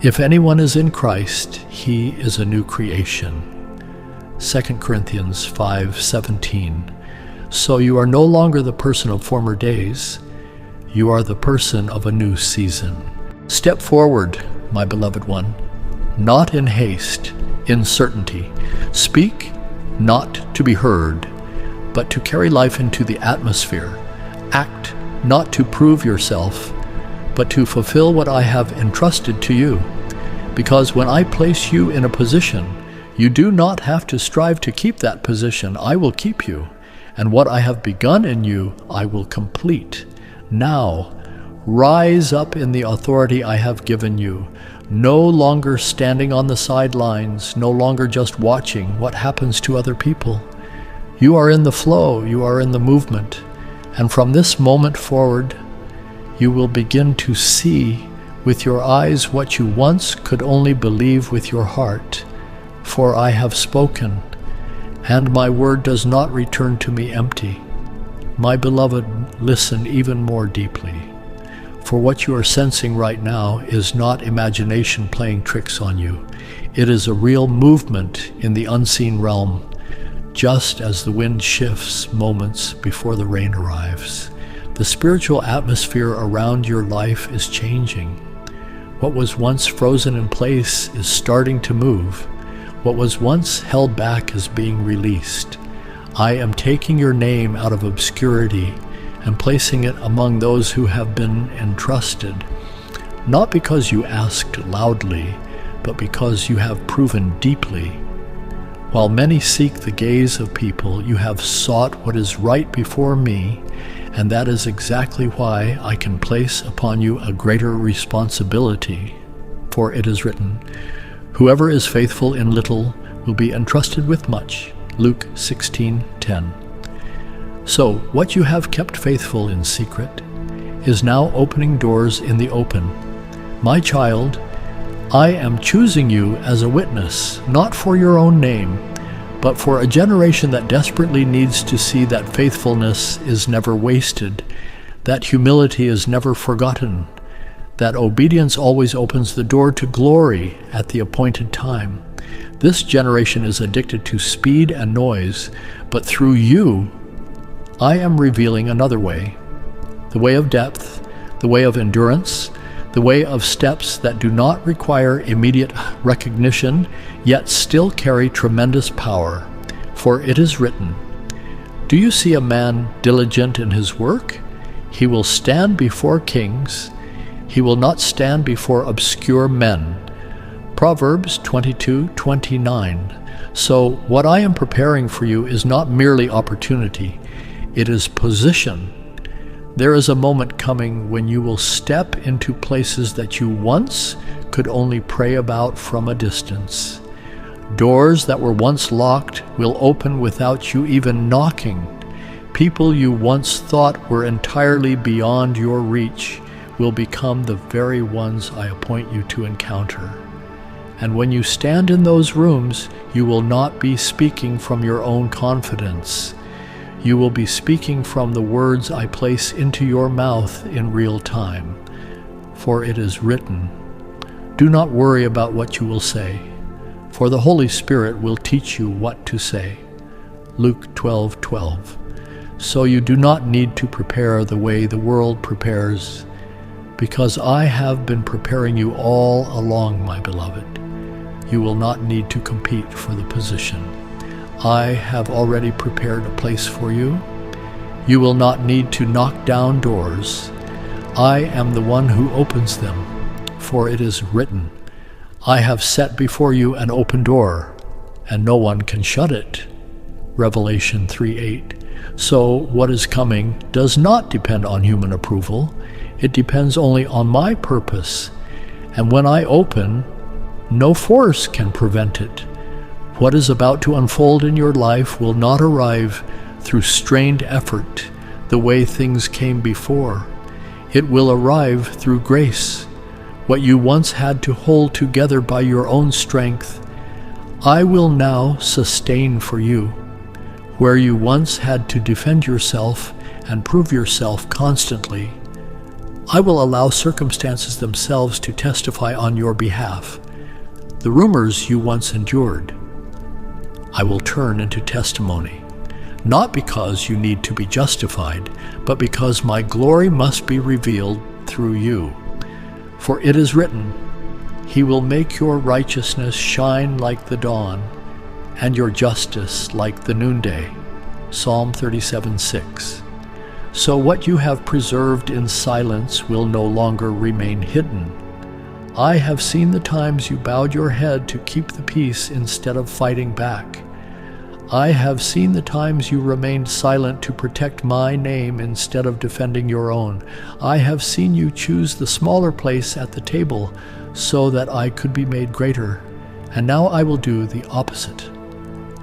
"If anyone is in Christ, he is a new creation." 2 Corinthians 5:17. So you are no longer the person of former days. You are the person of a new season. Step forward, my beloved one, not in haste, in certainty. Speak, not to be heard, but to carry life into the atmosphere. Act, not to prove yourself, but to fulfill what I have entrusted to you. Because when I place you in a position, you do not have to strive to keep that position. I will keep you. And what I have begun in you, I will complete. Now, rise up in the authority I have given you, no longer standing on the sidelines, no longer just watching what happens to other people. You are in the flow, you are in the movement, and from this moment forward, you will begin to see with your eyes what you once could only believe with your heart. For I have spoken, and my word does not return to me empty. My beloved, listen even more deeply. For what you are sensing right now is not imagination playing tricks on you. It is a real movement in the unseen realm, just as the wind shifts moments before the rain arrives. The spiritual atmosphere around your life is changing. What was once frozen in place is starting to move. What was once held back is being released. I am taking your name out of obscurity and placing it among those who have been entrusted, not because you asked loudly, but because you have proven deeply. While many seek the gaze of people, you have sought what is right before me, and that is exactly why I can place upon you a greater responsibility. For it is written, "Whoever is faithful in little will be entrusted with much." Luke 16:10. So, what you have kept faithful in secret is now opening doors in the open. My child, I am choosing you as a witness, not for your own name, but for a generation that desperately needs to see that faithfulness is never wasted, that humility is never forgotten, that obedience always opens the door to glory at the appointed time. This generation is addicted to speed and noise, but through you, I am revealing another way, the way of depth, the way of endurance, the way of steps that do not require immediate recognition, yet still carry tremendous power. For it is written, "Do you see a man diligent in his work? He will stand before kings. He will not stand before obscure men." Proverbs 22:29. So what I am preparing for you is not merely opportunity, it is position. There is a moment coming when you will step into places that you once could only pray about from a distance. Doors that were once locked will open without you even knocking. People you once thought were entirely beyond your reach will become the very ones I appoint you to encounter. And when you stand in those rooms, you will not be speaking from your own confidence. You will be speaking from the words I place into your mouth in real time. For it is written, "Do not worry about what you will say, for the Holy Spirit will teach you what to say." Luke 12:12. So you do not need to prepare the way the world prepares, because I have been preparing you all along, my beloved. You will not need to compete for the position. I have already prepared a place for you. You will not need to knock down doors. I am the one who opens them, for it is written, "I have set before you an open door, and no one can shut it." Revelation 3:8. So what is coming does not depend on human approval. It depends only on my purpose. And when I open, no force can prevent it. What is about to unfold in your life will not arrive through strained effort the way things came before. It will arrive through grace. What you once had to hold together by your own strength, I will now sustain for you. Where you once had to defend yourself and prove yourself constantly, I will allow circumstances themselves to testify on your behalf. The rumors you once endured, I will turn into testimony, not because you need to be justified, but because my glory must be revealed through you. For it is written, "He will make your righteousness shine like the dawn, and your justice like the noonday." Psalm 37:6. So what you have preserved in silence will no longer remain hidden. I have seen the times you bowed your head to keep the peace instead of fighting back. I have seen the times you remained silent to protect my name instead of defending your own. I have seen you choose the smaller place at the table so that I could be made greater. And now I will do the opposite.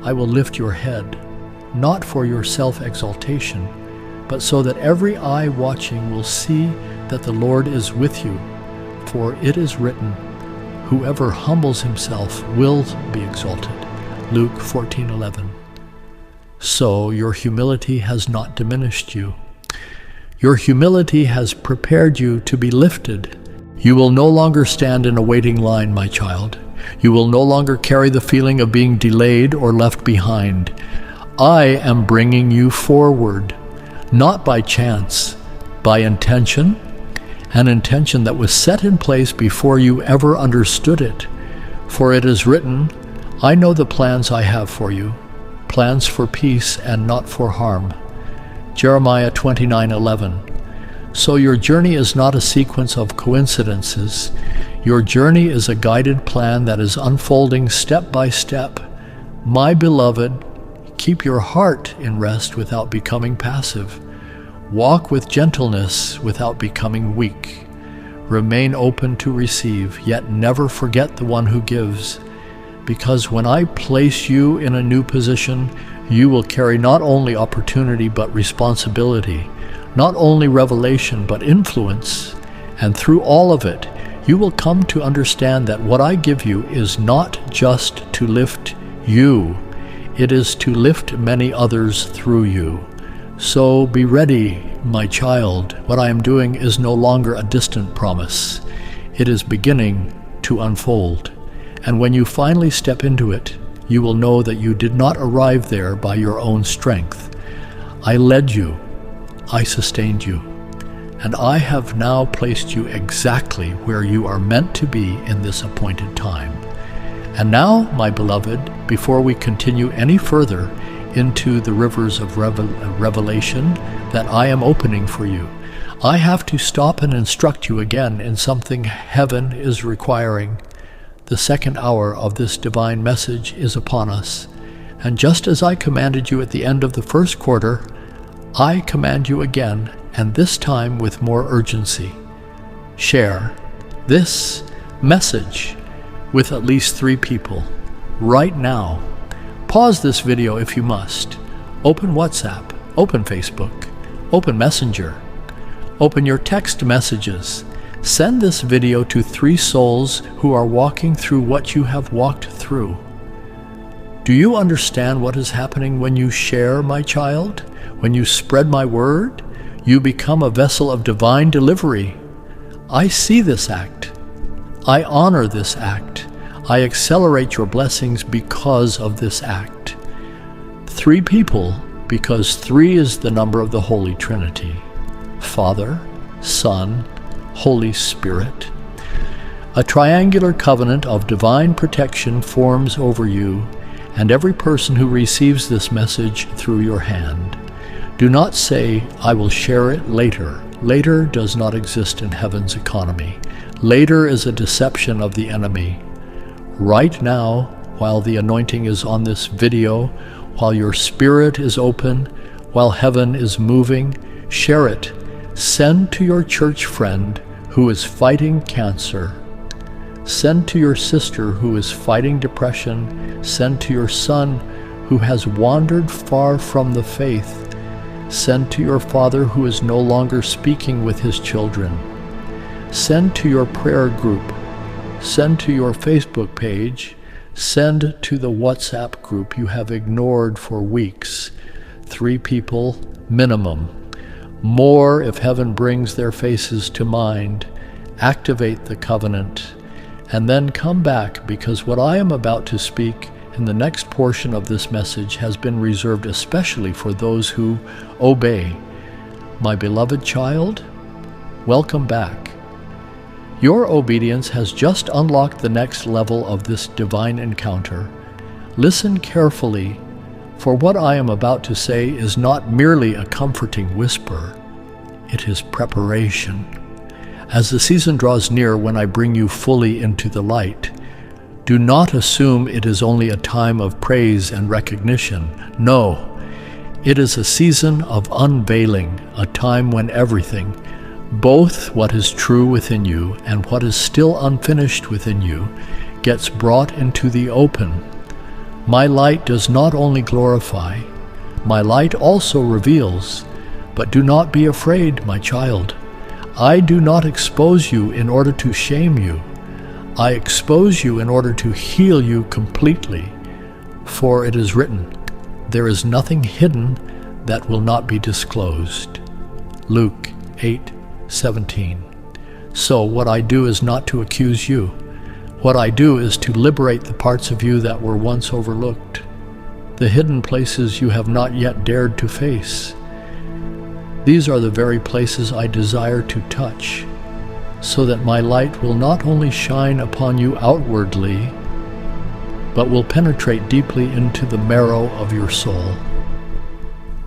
I will lift your head, not for your self-exaltation, but so that every eye watching will see that the Lord is with you. For it is written, "Whoever humbles himself will be exalted." Luke 14:11. So your humility has not diminished you. Your humility has prepared you to be lifted. You will no longer stand in a waiting line, my child. You will no longer carry the feeling of being delayed or left behind. I am bringing you forward, not by chance, by intention, an intention that was set in place before you ever understood it. For it is written, "I know the plans I have for you, plans for peace and not for harm." Jeremiah 29:11. So your journey is not a sequence of coincidences. Your journey is a guided plan that is unfolding step by step. My beloved, keep your heart in rest without becoming passive. Walk with gentleness without becoming weak. Remain open to receive, yet never forget the one who gives. Because when I place you in a new position, you will carry not only opportunity but responsibility, not only revelation but influence. And through all of it, you will come to understand that what I give you is not just to lift you, it is to lift many others through you. So be ready, my child. What I am doing is no longer a distant promise. It is beginning to unfold. And when you finally step into it, you will know that you did not arrive there by your own strength. I led you. I sustained you. and I have now placed you exactly where you are meant to be in this appointed time. And now, my beloved, before we continue any further into the rivers of revelation that I am opening for you, I have to stop and instruct you again in something heaven is requiring. The second hour of this divine message is upon us, and just as I commanded you at the end of the first quarter, I command you again, and this time with more urgency. Share this message with at least 3 people right now. Pause this video if you must. Open WhatsApp, open Facebook, open Messenger, open your text messages. Send this video to 3 souls who are walking through what you have walked through. Do you understand what is happening when you share, my child? When you spread my word, you become a vessel of divine delivery. I see this act. I honor this act. I accelerate your blessings because of this act. 3 people, because 3 is the number of the Holy Trinity. Father, Son, Holy Spirit. A triangular covenant of divine protection forms over you and every person who receives this message through your hand. Do not say, I will share it later. Later does not exist in heaven's economy. Later is a deception of the enemy. Right now, while the anointing is on this video, while your spirit is open, while heaven is moving, share it. Send to your church friend who is fighting cancer. Send to your sister who is fighting depression. Send to your son who has wandered far from the faith. Send to your father who is no longer speaking with his children. Send to your prayer group. Send to your Facebook page. Send to the WhatsApp group you have ignored for weeks. 3 people minimum. More if heaven brings their faces to mind. Activate the covenant. And then come back, because what I am about to speak in the next portion of this message has been reserved especially for those who obey. My beloved child, welcome back. Your obedience has just unlocked the next level of this divine encounter. Listen carefully, for what I am about to say is not merely a comforting whisper. It is preparation. As the season draws near when I bring you fully into the light, do not assume it is only a time of praise and recognition. No, it is a season of unveiling, a time when everything, both what is true within you and what is still unfinished within you, gets brought into the open. My light does not only glorify, my light also reveals. But do not be afraid, my child. I do not expose you in order to shame you. I expose you in order to heal you completely. For it is written, there is nothing hidden that will not be disclosed. Luke 8:17. So what I do is not to accuse you. What I do is to liberate the parts of you that were once overlooked, the hidden places you have not yet dared to face. These are the very places I desire to touch, so that my light will not only shine upon you outwardly, but will penetrate deeply into the marrow of your soul.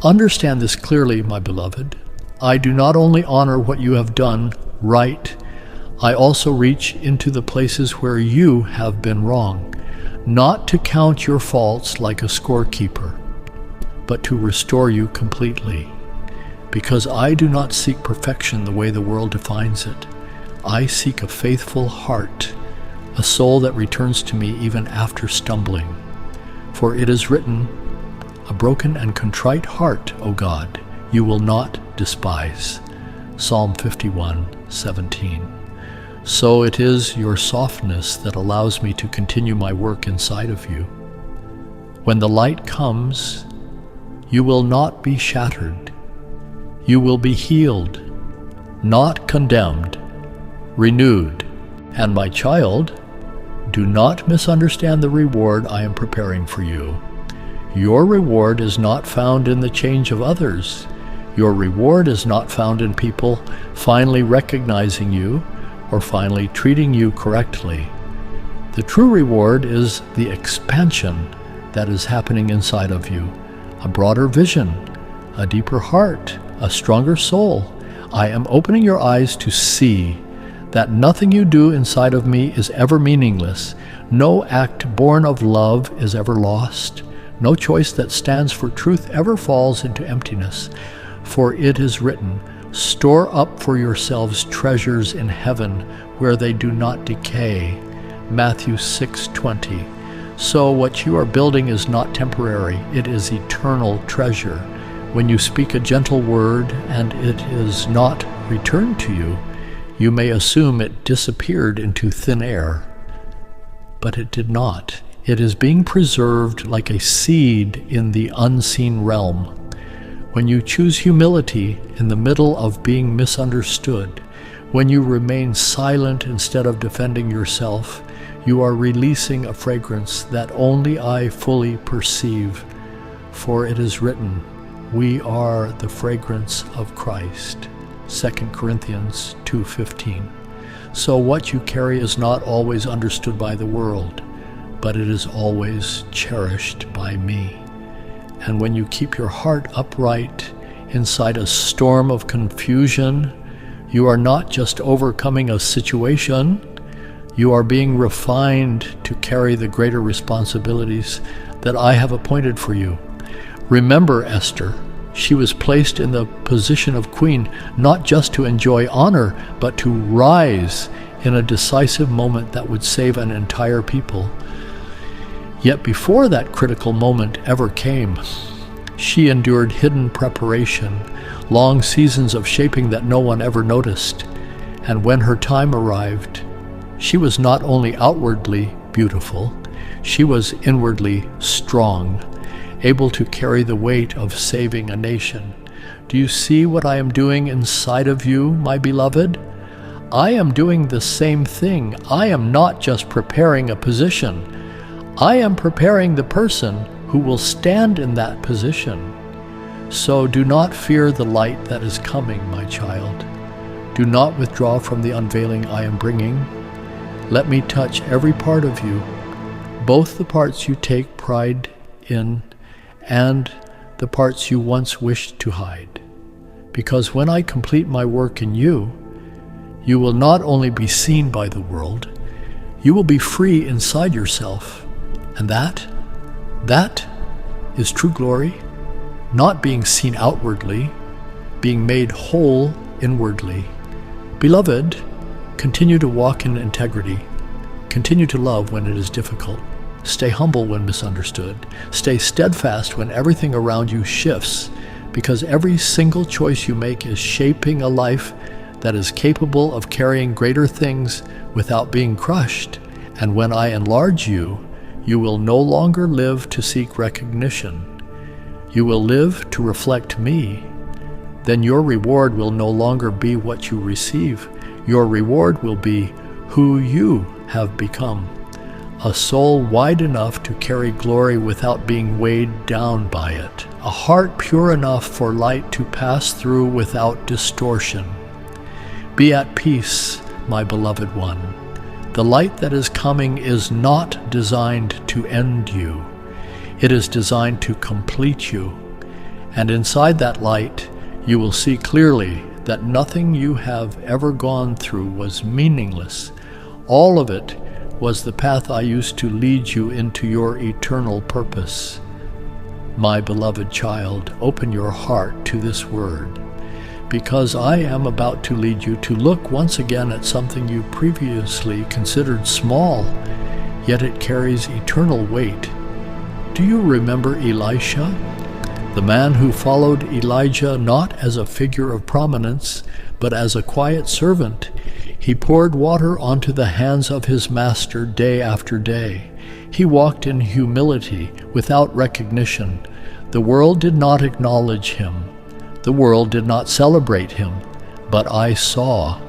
Understand this clearly, my beloved. I do not only honor what you have done right, I also reach into the places where you have been wrong, not to count your faults like a scorekeeper, but to restore you completely. Because I do not seek perfection the way the world defines it. I seek a faithful heart, a soul that returns to me even after stumbling. For it is written, a broken and contrite heart, O God, you will not despise. Psalm 51:17. So it is your softness that allows me to continue my work inside of you. When the light comes, you will not be shattered. You will be healed, not condemned, renewed. And my child, do not misunderstand the reward I am preparing for you. Your reward is not found in the change of others. Your reward is not found in people finally recognizing you or finally treating you correctly. The true reward is the expansion that is happening inside of you, a broader vision, a deeper heart, a stronger soul. I am opening your eyes to see that nothing you do inside of me is ever meaningless. No act born of love is ever lost. No choice that stands for truth ever falls into emptiness. For it is written, "Store up for yourselves treasures in heaven where they do not decay." Matthew 6:20. So what you are building is not temporary, it is eternal treasure. When you speak a gentle word and it is not returned to you, you may assume it disappeared into thin air. But it did not. It is being preserved like a seed in the unseen realm. When you choose humility in the middle of being misunderstood, when you remain silent instead of defending yourself, you are releasing a fragrance that only I fully perceive. For it is written, "We are the fragrance of Christ." 2 Corinthians 2:15. So what you carry is not always understood by the world, but it is always cherished by me. And when you keep your heart upright inside a storm of confusion, you are not just overcoming a situation, you are being refined to carry the greater responsibilities that I have appointed for you. Remember Esther. She was placed in the position of queen, not just to enjoy honor, but to rise in a decisive moment that would save an entire people. Yet before that critical moment ever came, she endured hidden preparation, long seasons of shaping that no one ever noticed. And when her time arrived, she was not only outwardly beautiful, she was inwardly strong, able to carry the weight of saving a nation. Do you see what I am doing inside of you, my beloved? I am doing the same thing. I am not just preparing a position. I am preparing the person who will stand in that position. So do not fear the light that is coming, my child. Do not withdraw from the unveiling I am bringing. Let me touch every part of you, both the parts you take pride in and the parts you once wished to hide. Because when I complete my work in you, you will not only be seen by the world, you will be free inside yourself. And that is true glory, not being seen outwardly, being made whole inwardly. Beloved, continue to walk in integrity. Continue to love when it is difficult. Stay humble when misunderstood. Stay steadfast when everything around you shifts, because every single choice you make is shaping a life that is capable of carrying greater things without being crushed. And when I enlarge you, you will no longer live to seek recognition. You will live to reflect me. Then your reward will no longer be what you receive. Your reward will be who you have become. A soul wide enough to carry glory without being weighed down by it. A heart pure enough for light to pass through without distortion. Be at peace, my beloved one. The light that is coming is not designed to end you. It is designed to complete you. And inside that light, you will see clearly that nothing you have ever gone through was meaningless. All of it was the path I used to lead you into your eternal purpose. My beloved child, open your heart to this word, because I am about to lead you to look once again at something you previously considered small, yet it carries eternal weight. Do you remember Elisha, the man who followed Elijah not as a figure of prominence, but as a quiet servant? He poured water onto the hands of his master day after day. He walked in humility without recognition. The world did not acknowledge him. The world did not celebrate him, but I saw.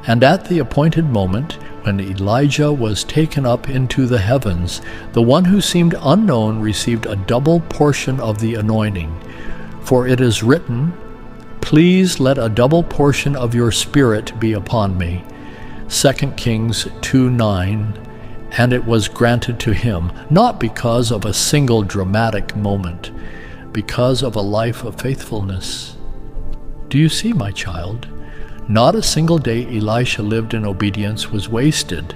And at the appointed moment, when Elijah was taken up into the heavens, the one who seemed unknown received a double portion of the anointing. For it is written, Please let a double portion of your Spirit be upon me. 2 Kings 2:9. And it was granted to him, not because of a single dramatic moment, because of a life of faithfulness. Do you see, my child? Not a single day Elisha lived in obedience was wasted.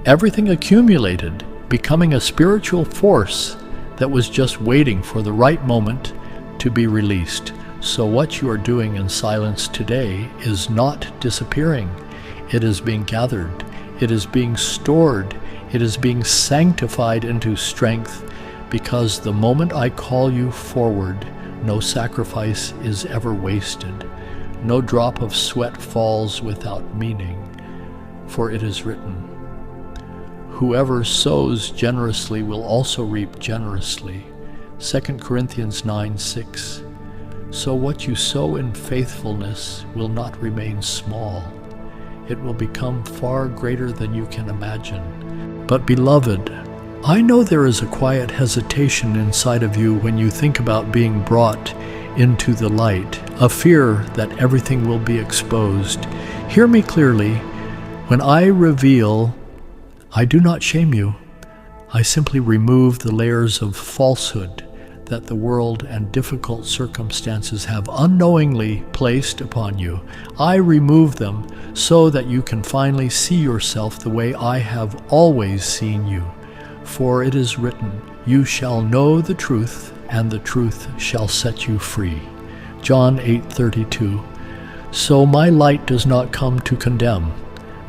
Everything accumulated, becoming a spiritual force that was just waiting for the right moment to be released. So what you are doing in silence today is not disappearing. It is being gathered. It is being stored. It is being sanctified into strength, because the moment I call you forward, no sacrifice is ever wasted. No drop of sweat falls without meaning, for it is written, whoever sows generously will also reap generously. 2 Corinthians 9:6. So what you sow in faithfulness will not remain small. It will become far greater than you can imagine. But beloved, I know there is a quiet hesitation inside of you when you think about being brought into the light, a fear that everything will be exposed. Hear me clearly. When I reveal, I do not shame you. I simply remove the layers of falsehood that the world and difficult circumstances have unknowingly placed upon you. I remove them so that you can finally see yourself the way I have always seen you. For it is written, you shall know the truth, and the truth shall set you free. John 8:32. So my light does not come to condemn.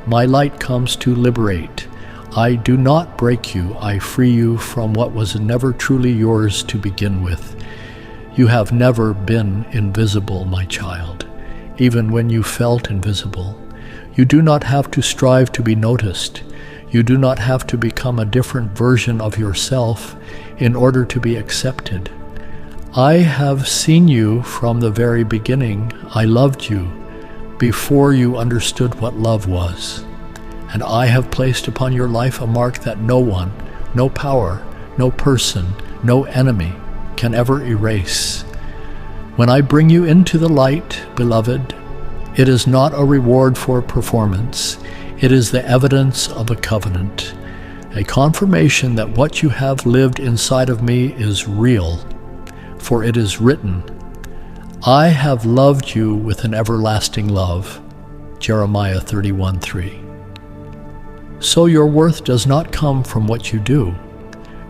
My light comes to liberate. I do not break you. I free you from what was never truly yours to begin with. You have never been invisible, my child, even when you felt invisible. You do not have to strive to be noticed. You do not have to become a different version of yourself in order to be accepted. I have seen you from the very beginning. I loved you before you understood what love was. And I have placed upon your life a mark that no one, no power, no person, no enemy can ever erase. When I bring you into the light, beloved, it is not a reward for performance. It is the evidence of a covenant, a confirmation that what you have lived inside of me is real. For it is written, I have loved you with an everlasting love. Jeremiah 31:3. So your worth does not come from what you do.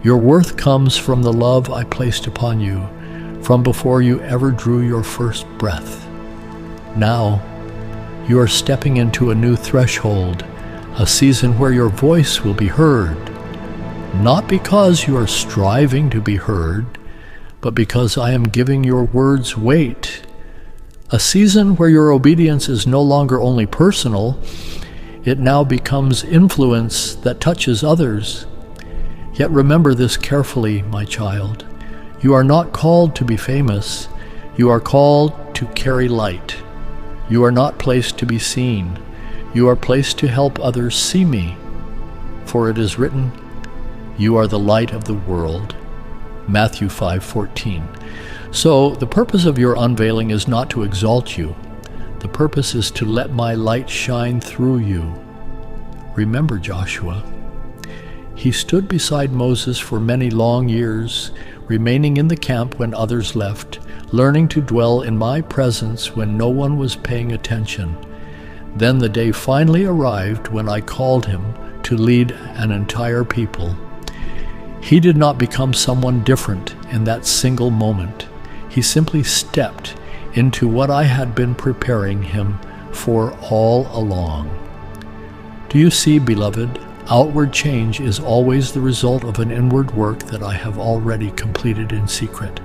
Your worth comes from the love I placed upon you from before you ever drew your first breath. Now, you are stepping into a new threshold, a season where your voice will be heard, not because you are striving to be heard, but because I am giving your words weight. A season where your obedience is no longer only personal, it now becomes influence that touches others. Yet remember this carefully, my child. You are not called to be famous. You are called to carry light. You are not placed to be seen. You are placed to help others see me. For it is written, you are the light of the world. Matthew 5:14. So the purpose of your unveiling is not to exalt you. The purpose is to let my light shine through you. Remember Joshua. He stood beside Moses for many long years, remaining in the camp when others left, learning to dwell in my presence when no one was paying attention. Then the day finally arrived when I called him to lead an entire people. He did not become someone different in that single moment. He simply stepped into what I had been preparing him for all along. Do you see, beloved? Outward change is always the result of an inward work that I have already completed in secret.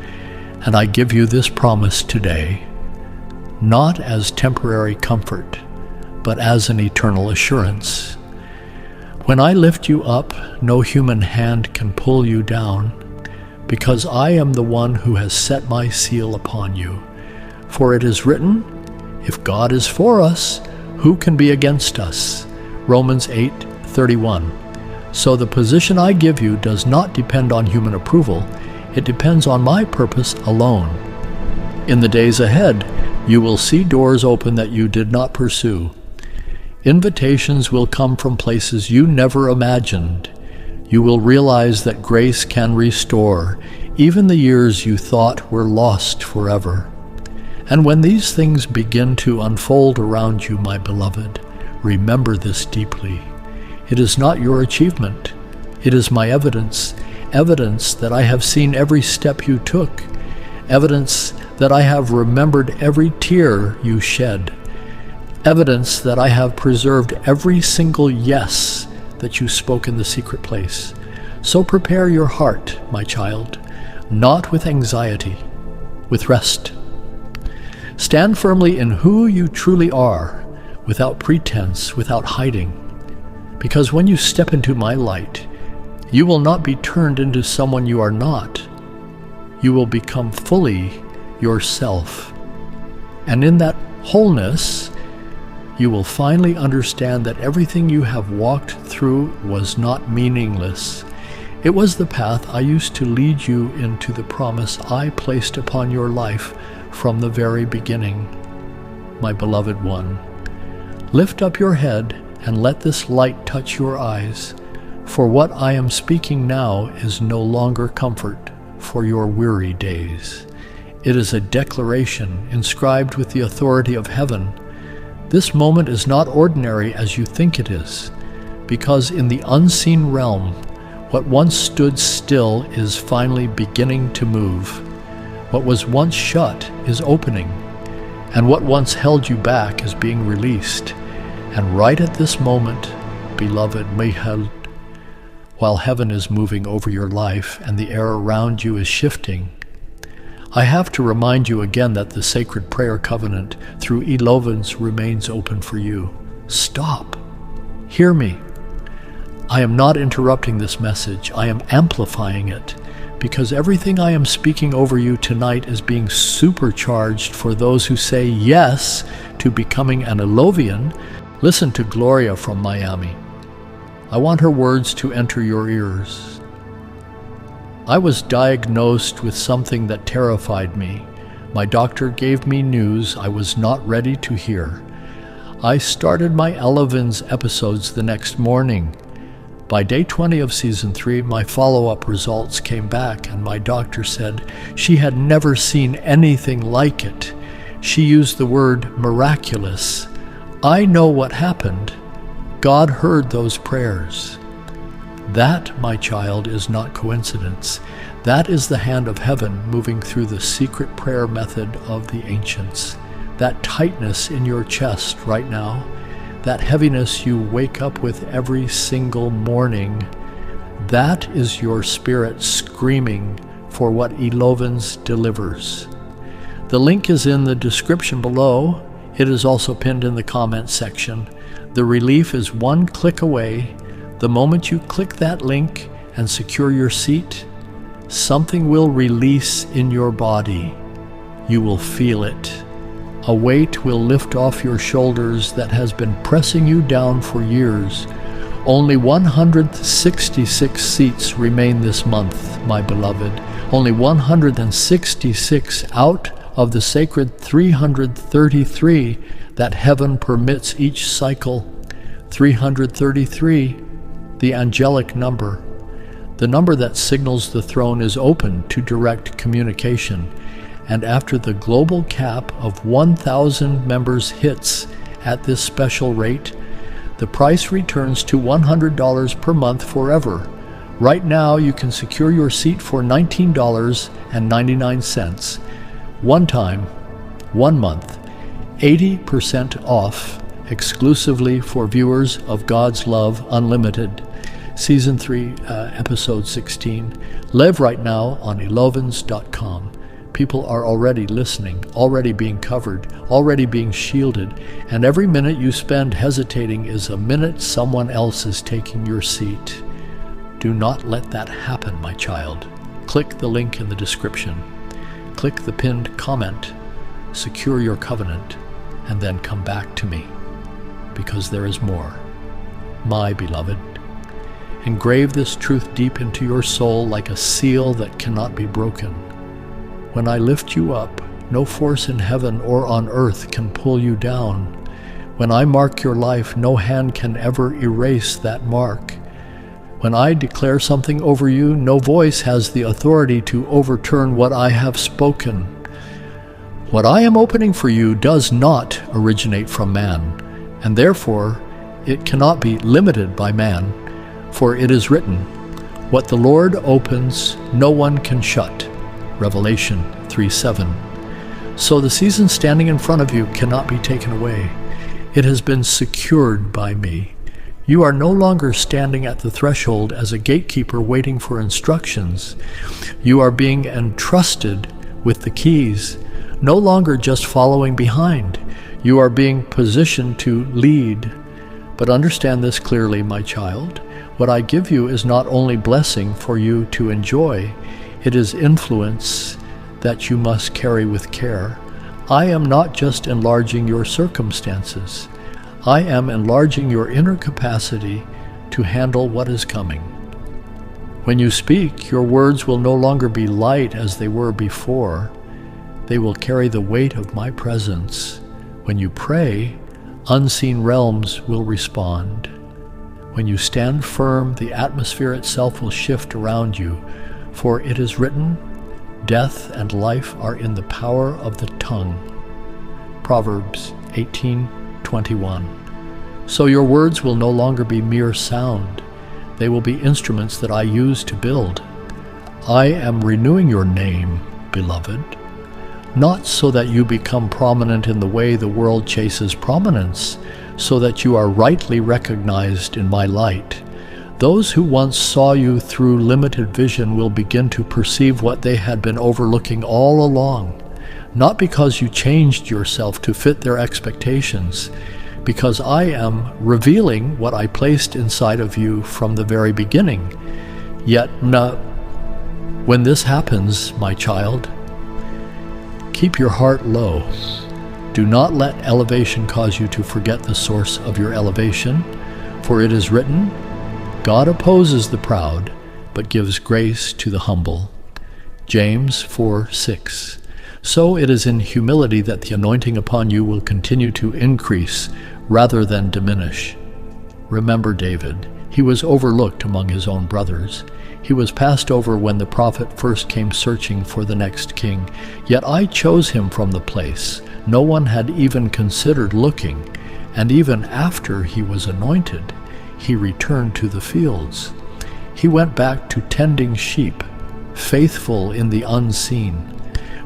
And I give you this promise today, not as temporary comfort, but as an eternal assurance. When I lift you up, no human hand can pull you down, because I am the one who has set my seal upon you. For it is written, if God is for us, who can be against us? Romans 8:31. So the position I give you does not depend on human approval. It depends on my purpose alone. In the days ahead, You will see doors open that you did not pursue. Invitations will come from places you never imagined. You will realize that grace can restore even the years you thought were lost forever. And when these things begin to unfold around you, my beloved, remember this deeply. It is not your achievement. It is my evidence that I have seen every step you took, evidence that I have remembered every tear you shed, evidence that I have preserved every single yes that you spoke in the secret place. So prepare your heart, my child, not with anxiety, with rest. Stand firmly in who you truly are, without pretense, without hiding. Because when you step into my light, you will not be turned into someone you are not. You will become fully yourself. And in that wholeness, you will finally understand that everything you have walked through was not meaningless. It was the path I used to lead you into the promise I placed upon your life from the very beginning. My beloved one, lift up your head and let this light touch your eyes, for what I am speaking now is no longer comfort for your weary days. It is a declaration inscribed with the authority of heaven. This moment is not ordinary as you think it is, because in the unseen realm, what once stood still is finally beginning to move. What was once shut is opening, and what once held you back is being released. And right at this moment, beloved Michael, while heaven is moving over your life and the air around you is shifting, I have to remind you again that the sacred prayer covenant through Elovens remains open for you. Stop. Hear me. I am not interrupting this message. I am amplifying it, because everything I am speaking over you tonight is being supercharged for those who say yes to becoming an Elovian. Listen to Gloria from Miami. I want her words to enter your ears. I was diagnosed with something that terrified me. My doctor gave me news I was not ready to hear. I started my Elovens episodes the next morning. By day 20 of season 3, my follow-up results came back, and my doctor said she had never seen anything like it. She used the word miraculous. I know what happened. God heard those prayers. That, my child, is not coincidence. That is the hand of heaven moving through the secret prayer method of the ancients. That tightness in your chest right now, that heaviness you wake up with every single morning, that is your spirit screaming for what Elovens delivers. The link is in the description below. It is also pinned in the comments section. The relief is one click away. The moment you click that link and secure your seat, something will release in your body. You will feel it. A weight will lift off your shoulders that has been pressing you down for years. Only 166 seats remain this month, my beloved. Only 166 out of the sacred 333 that heaven permits each cycle. 333, the angelic number. The number that signals the throne is open to direct communication. And after the global cap of 1,000 members hits at this special rate, the price returns to $100 per month forever. Right now, you can secure your seat for $19.99. One time, 1 month, 80% off, exclusively for viewers of God's Love Unlimited. Season 3, Episode 16. Live right now on elovens.com. People are already listening, already being covered, already being shielded, and every minute you spend hesitating is a minute someone else is taking your seat. Do not let that happen, my child. Click the link in the description. Click the pinned comment. Secure your covenant, and then come back to me, because there is more. My beloved, engrave this truth deep into your soul like a seal that cannot be broken. When I lift you up, No force in heaven or on earth can pull you down. When I mark your life, no hand can ever erase that mark. When I declare something over you, no voice has the authority to overturn what I have spoken. What I am opening for you does not originate from man, and therefore it cannot be limited by man, for it is written, "What the Lord opens, no one can shut." Revelation 3:7. So the season standing in front of you cannot be taken away. It has been secured by me. You are no longer standing at the threshold as a gatekeeper waiting for instructions. You are being entrusted with the keys, no longer just following behind. You are being positioned to lead. But understand this clearly, my child. What I give you is not only blessing for you to enjoy, it is influence that you must carry with care. I am not just enlarging your circumstances. I am enlarging your inner capacity to handle what is coming. When you speak, your words will no longer be light as they were before. They will carry the weight of my presence. When you pray, unseen realms will respond. When you stand firm, the atmosphere itself will shift around you, for it is written, "Death and life are in the power of the tongue." Proverbs 18:21. So your words will no longer be mere sound. They will be instruments that I use to build. I am renewing your name, beloved, not so that you become prominent in the way the world chases prominence, so that you are rightly recognized in my light. Those who once saw you through limited vision will begin to perceive what they had been overlooking all along, not because you changed yourself to fit their expectations, because I am revealing what I placed inside of you from the very beginning. Yet, when this happens, my child, keep your heart low. Do not let elevation cause you to forget the source of your elevation, for it is written, "God opposes the proud, but gives grace to the humble." James 4:6. So it is in humility that the anointing upon you will continue to increase rather than diminish. Remember David. He was overlooked among his own brothers. He was passed over when the prophet first came searching for the next king. Yet I chose him from the place. No one had even considered looking, and even after he was anointed, he returned to the fields. He went back to tending sheep, faithful in the unseen.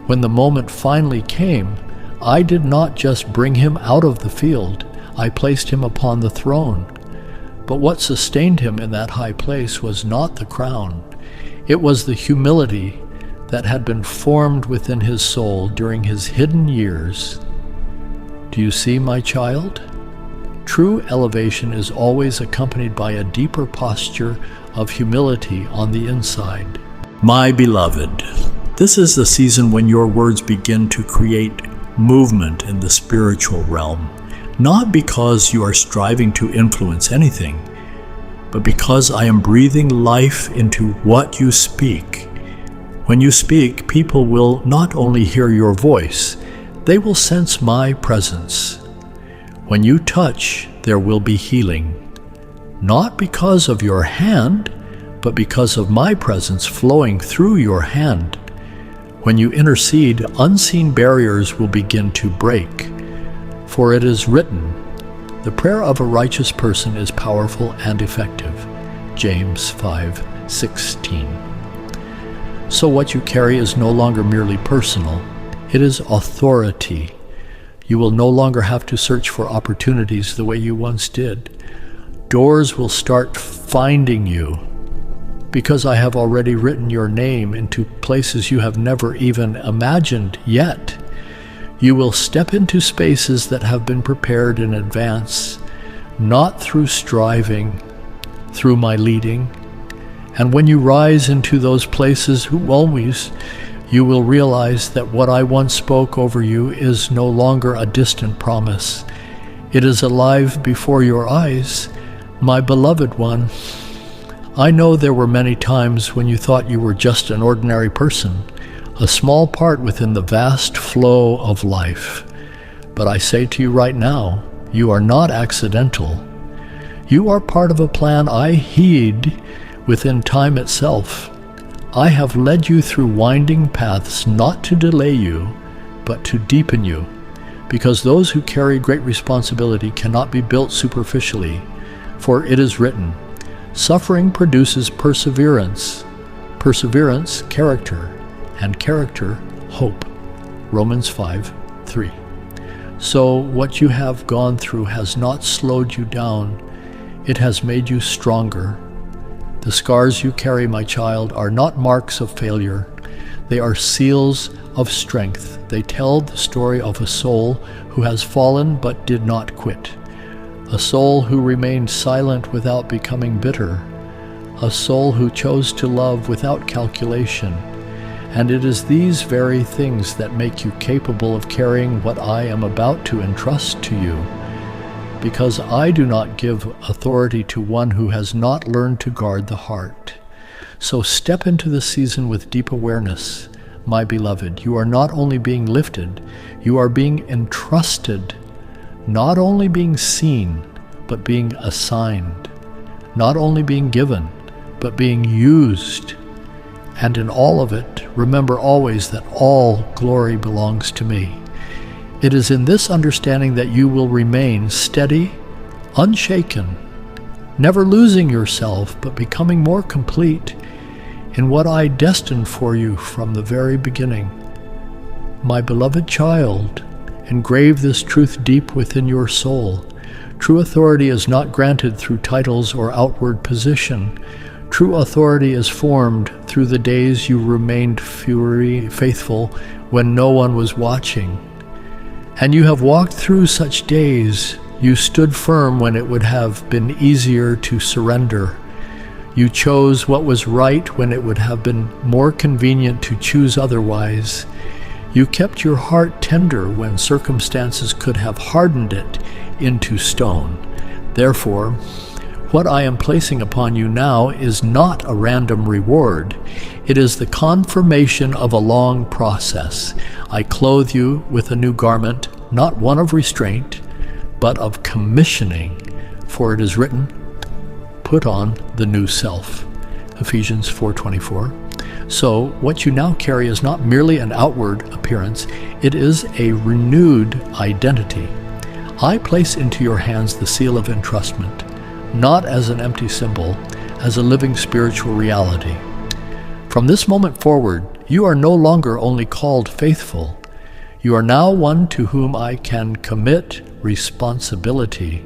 When the moment finally came, I did not just bring him out of the field, I placed him upon the throne. But what sustained him in that high place was not the crown. It was the humility that had been formed within his soul during his hidden years. Do you see, my child? True elevation is always accompanied by a deeper posture of humility on the inside. My beloved, this is the season when your words begin to create movement in the spiritual realm, not because you are striving to influence anything, but because I am breathing life into what you speak. When you speak, people will not only hear your voice, they will sense my presence. When you touch, there will be healing, not because of your hand, but because of my presence flowing through your hand. When you intercede, unseen barriers will begin to break. For it is written, "The prayer of a righteous person is powerful and effective." James 5:16. So what you carry is no longer merely personal. It is authority. You will no longer have to search for opportunities the way you once did. Doors will start finding you, because I have already written your name into places you have never even imagined yet. You will step into spaces that have been prepared in advance, not through striving, through my leading. And when you rise into those places, you will realize that what I once spoke over you is no longer a distant promise. It is alive before your eyes, my beloved one. I know there were many times when you thought you were just an ordinary person, a small part within the vast flow of life. But I say to you right now, you are not accidental. You are part of a plan I heed within time itself. I have led you through winding paths not to delay you, but to deepen you, because those who carry great responsibility cannot be built superficially. For it is written, suffering produces perseverance, perseverance, character, and character, hope. Romans 5:3. So what you have gone through has not slowed you down. It has made you stronger. The scars you carry, my child, are not marks of failure. They are seals of strength. They tell the story of a soul who has fallen but did not quit. A soul who remained silent without becoming bitter. A soul who chose to love without calculation. And it is these very things that make you capable of carrying what I am about to entrust to you, because I do not give authority to one who has not learned to guard the heart. So step into the season with deep awareness, my beloved. You are not only being lifted, you are being entrusted, not only being seen, but being assigned, not only being given, but being used. And in all of it, remember always that all glory belongs to me. It is in this understanding that you will remain steady, unshaken, never losing yourself, but becoming more complete in what I destined for you from the very beginning. My beloved child, engrave this truth deep within your soul. True authority is not granted through titles or outward position. True authority is formed through the days you remained faithful when no one was watching. And you have walked through such days. You stood firm when it would have been easier to surrender. You chose what was right when it would have been more convenient to choose otherwise. You kept your heart tender when circumstances could have hardened it into stone. Therefore, what I am placing upon you now is not a random reward. It is the confirmation of a long process. I clothe you with a new garment, not one of restraint, but of commissioning. For it is written, put on the new self. Ephesians 4:24. So what you now carry is not merely an outward appearance, it is a renewed identity. I place into your hands the seal of entrustment, not as an empty symbol, as a living spiritual reality. From this moment forward, you are no longer only called faithful. You are now one to whom I can commit responsibility,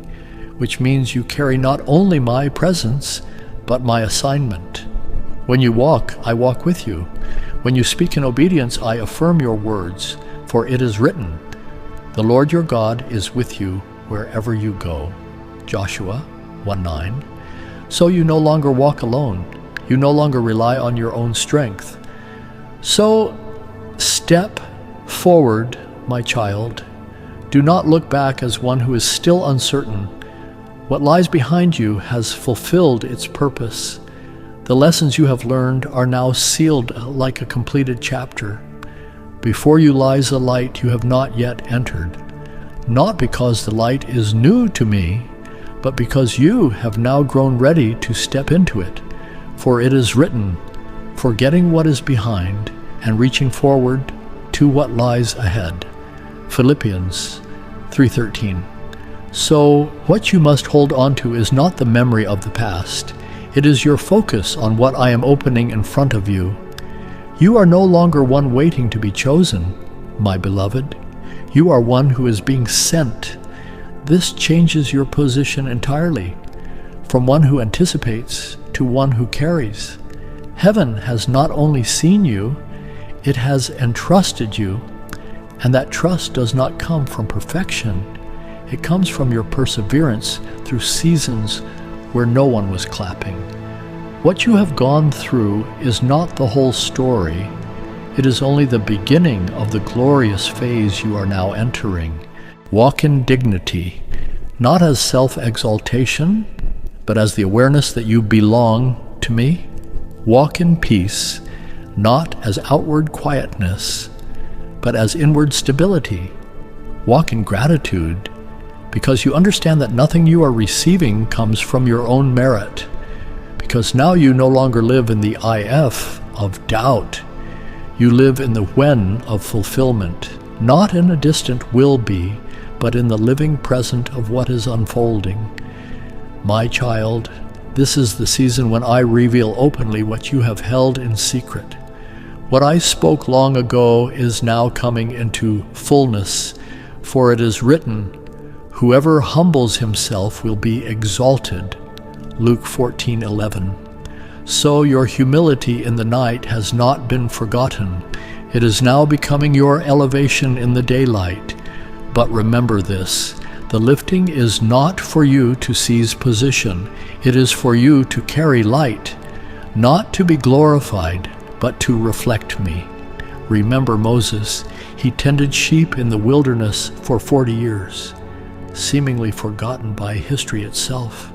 which means you carry not only my presence, but my assignment. When you walk, I walk with you. When you speak in obedience, I affirm your words, for it is written, the Lord your God is with you wherever you go. Joshua 1:9. So you no longer walk alone. You no longer rely on your own strength. So step forward, my child. Do not look back as one who is still uncertain. What lies behind you has fulfilled its purpose. The lessons you have learned are now sealed like a completed chapter. Before you lies a light you have not yet entered, not because the light is new to me, but because you have now grown ready to step into it. For it is written, forgetting what is behind and reaching forward to what lies ahead. Philippians 3:13. So what you must hold on to is not the memory of the past. It is your focus on what I am opening in front of you. You are no longer one waiting to be chosen, my beloved. You are one who is being sent. This changes your position entirely, from one who anticipates to one who carries. Heaven has not only seen you, it has entrusted you, and that trust does not come from perfection. It comes from your perseverance through seasons where no one was clapping. What you have gone through is not the whole story. It is only the beginning of the glorious phase you are now entering. Walk in dignity, not as self-exaltation, but as the awareness that you belong to me. Walk in peace, not as outward quietness, but as inward stability. Walk in gratitude, because you understand that nothing you are receiving comes from your own merit, because now you no longer live in the if of doubt. You live in the when of fulfillment, not in a distant will be, but in the living present of what is unfolding. My child, this is the season when I reveal openly what you have held in secret. What I spoke long ago is now coming into fullness, for it is written, "Whoever humbles himself will be exalted." Luke 14:11. So your humility in the night has not been forgotten. It is now becoming your elevation in the daylight. But remember this, the lifting is not for you to seize position. It is for you to carry light, not to be glorified, but to reflect me. Remember Moses, he tended sheep in the wilderness for 40 years, seemingly forgotten by history itself.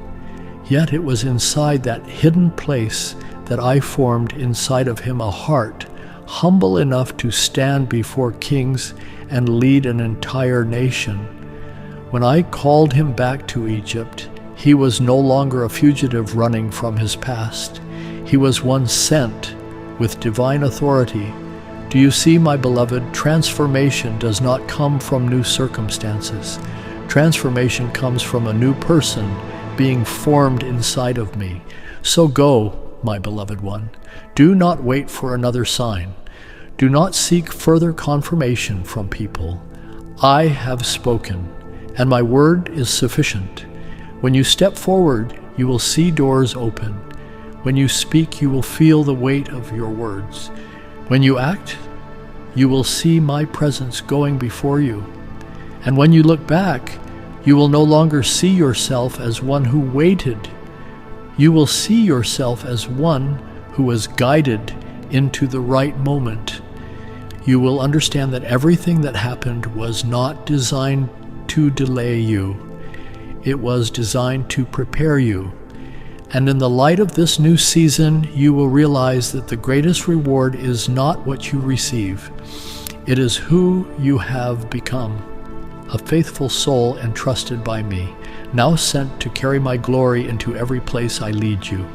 Yet it was inside that hidden place that I formed inside of him a heart humble enough to stand before kings and lead an entire nation. When I called him back to Egypt, he was no longer a fugitive running from his past. He was one sent with divine authority. Do you see, my beloved, transformation does not come from new circumstances. Transformation comes from a new person being formed inside of me. So go, my beloved one. Do not wait for another sign. Do not seek further confirmation from people. I have spoken, and my word is sufficient. When you step forward, you will see doors open. When you speak, you will feel the weight of your words. When you act, you will see my presence going before you. And when you look back, you will no longer see yourself as one who waited. You will see yourself as one who was guided into the right moment. You will understand that everything that happened was not designed to delay you. It was designed to prepare you. And in the light of this new season, you will realize that the greatest reward is not what you receive. It is who you have become, a faithful soul entrusted by me, now sent to carry my glory into every place I lead you.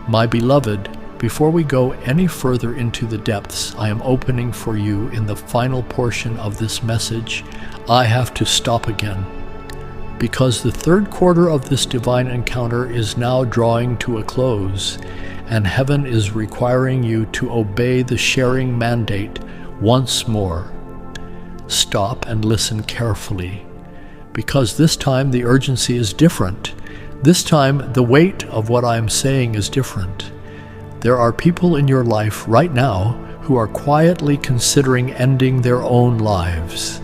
My beloved, before we go any further into the depths I am opening for you in the final portion of this message, I have to stop again, because the third quarter of this divine encounter is now drawing to a close, and heaven is requiring you to obey the sharing mandate once more. Stop and listen carefully, because this time the urgency is different. This time the weight of what I am saying is different. There are people in your life right now who are quietly considering ending their own lives.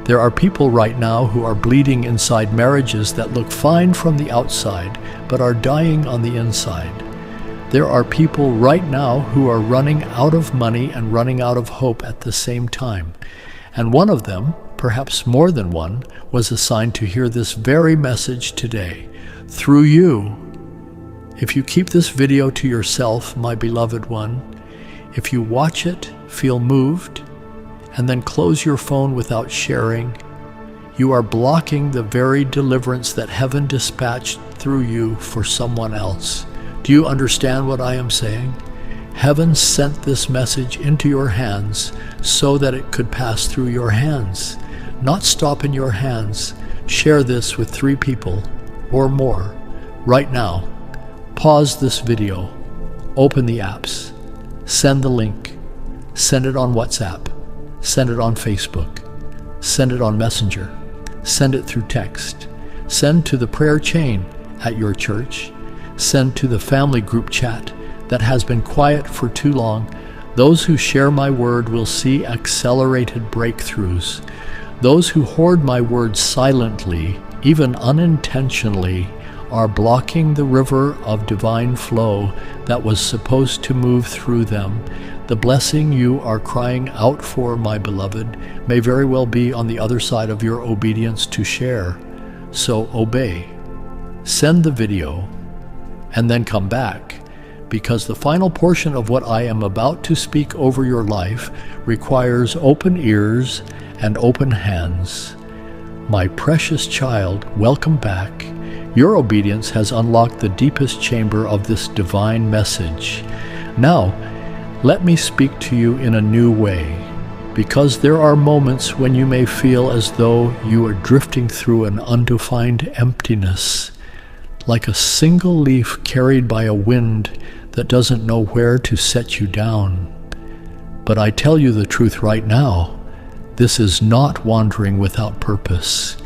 There are people right now who are bleeding inside marriages that look fine from the outside, but are dying on the inside. There are people right now who are running out of money and running out of hope at the same time. And one of them, perhaps more than one, was assigned to hear this very message today, through you. If you keep this video to yourself, my beloved one, if you watch it, feel moved, and then close your phone without sharing, you are blocking the very deliverance that heaven dispatched through you for someone else. Do you understand what I am saying? Heaven sent this message into your hands so that it could pass through your hands, not stop in your hands. Share this with 3 people or more right now. Pause this video, open the apps, send the link, send it on WhatsApp, send it on Facebook, send it on Messenger, send it through text, send to the prayer chain at your church, send to the family group chat that has been quiet for too long. Those who share my word will see accelerated breakthroughs. Those who hoard my word silently, even unintentionally, are blocking the river of divine flow that was supposed to move through them. The blessing you are crying out for, my beloved, may very well be on the other side of your obedience to share. So obey. Send the video, and then come back, because the final portion of what I am about to speak over your life requires open ears and open hands. My precious child, welcome back. Your obedience has unlocked the deepest chamber of this divine message. Now, let me speak to you in a new way, because there are moments when you may feel as though you are drifting through an undefined emptiness, like a single leaf carried by a wind that doesn't know where to set you down. But I tell you the truth right now, this is not wandering without purpose.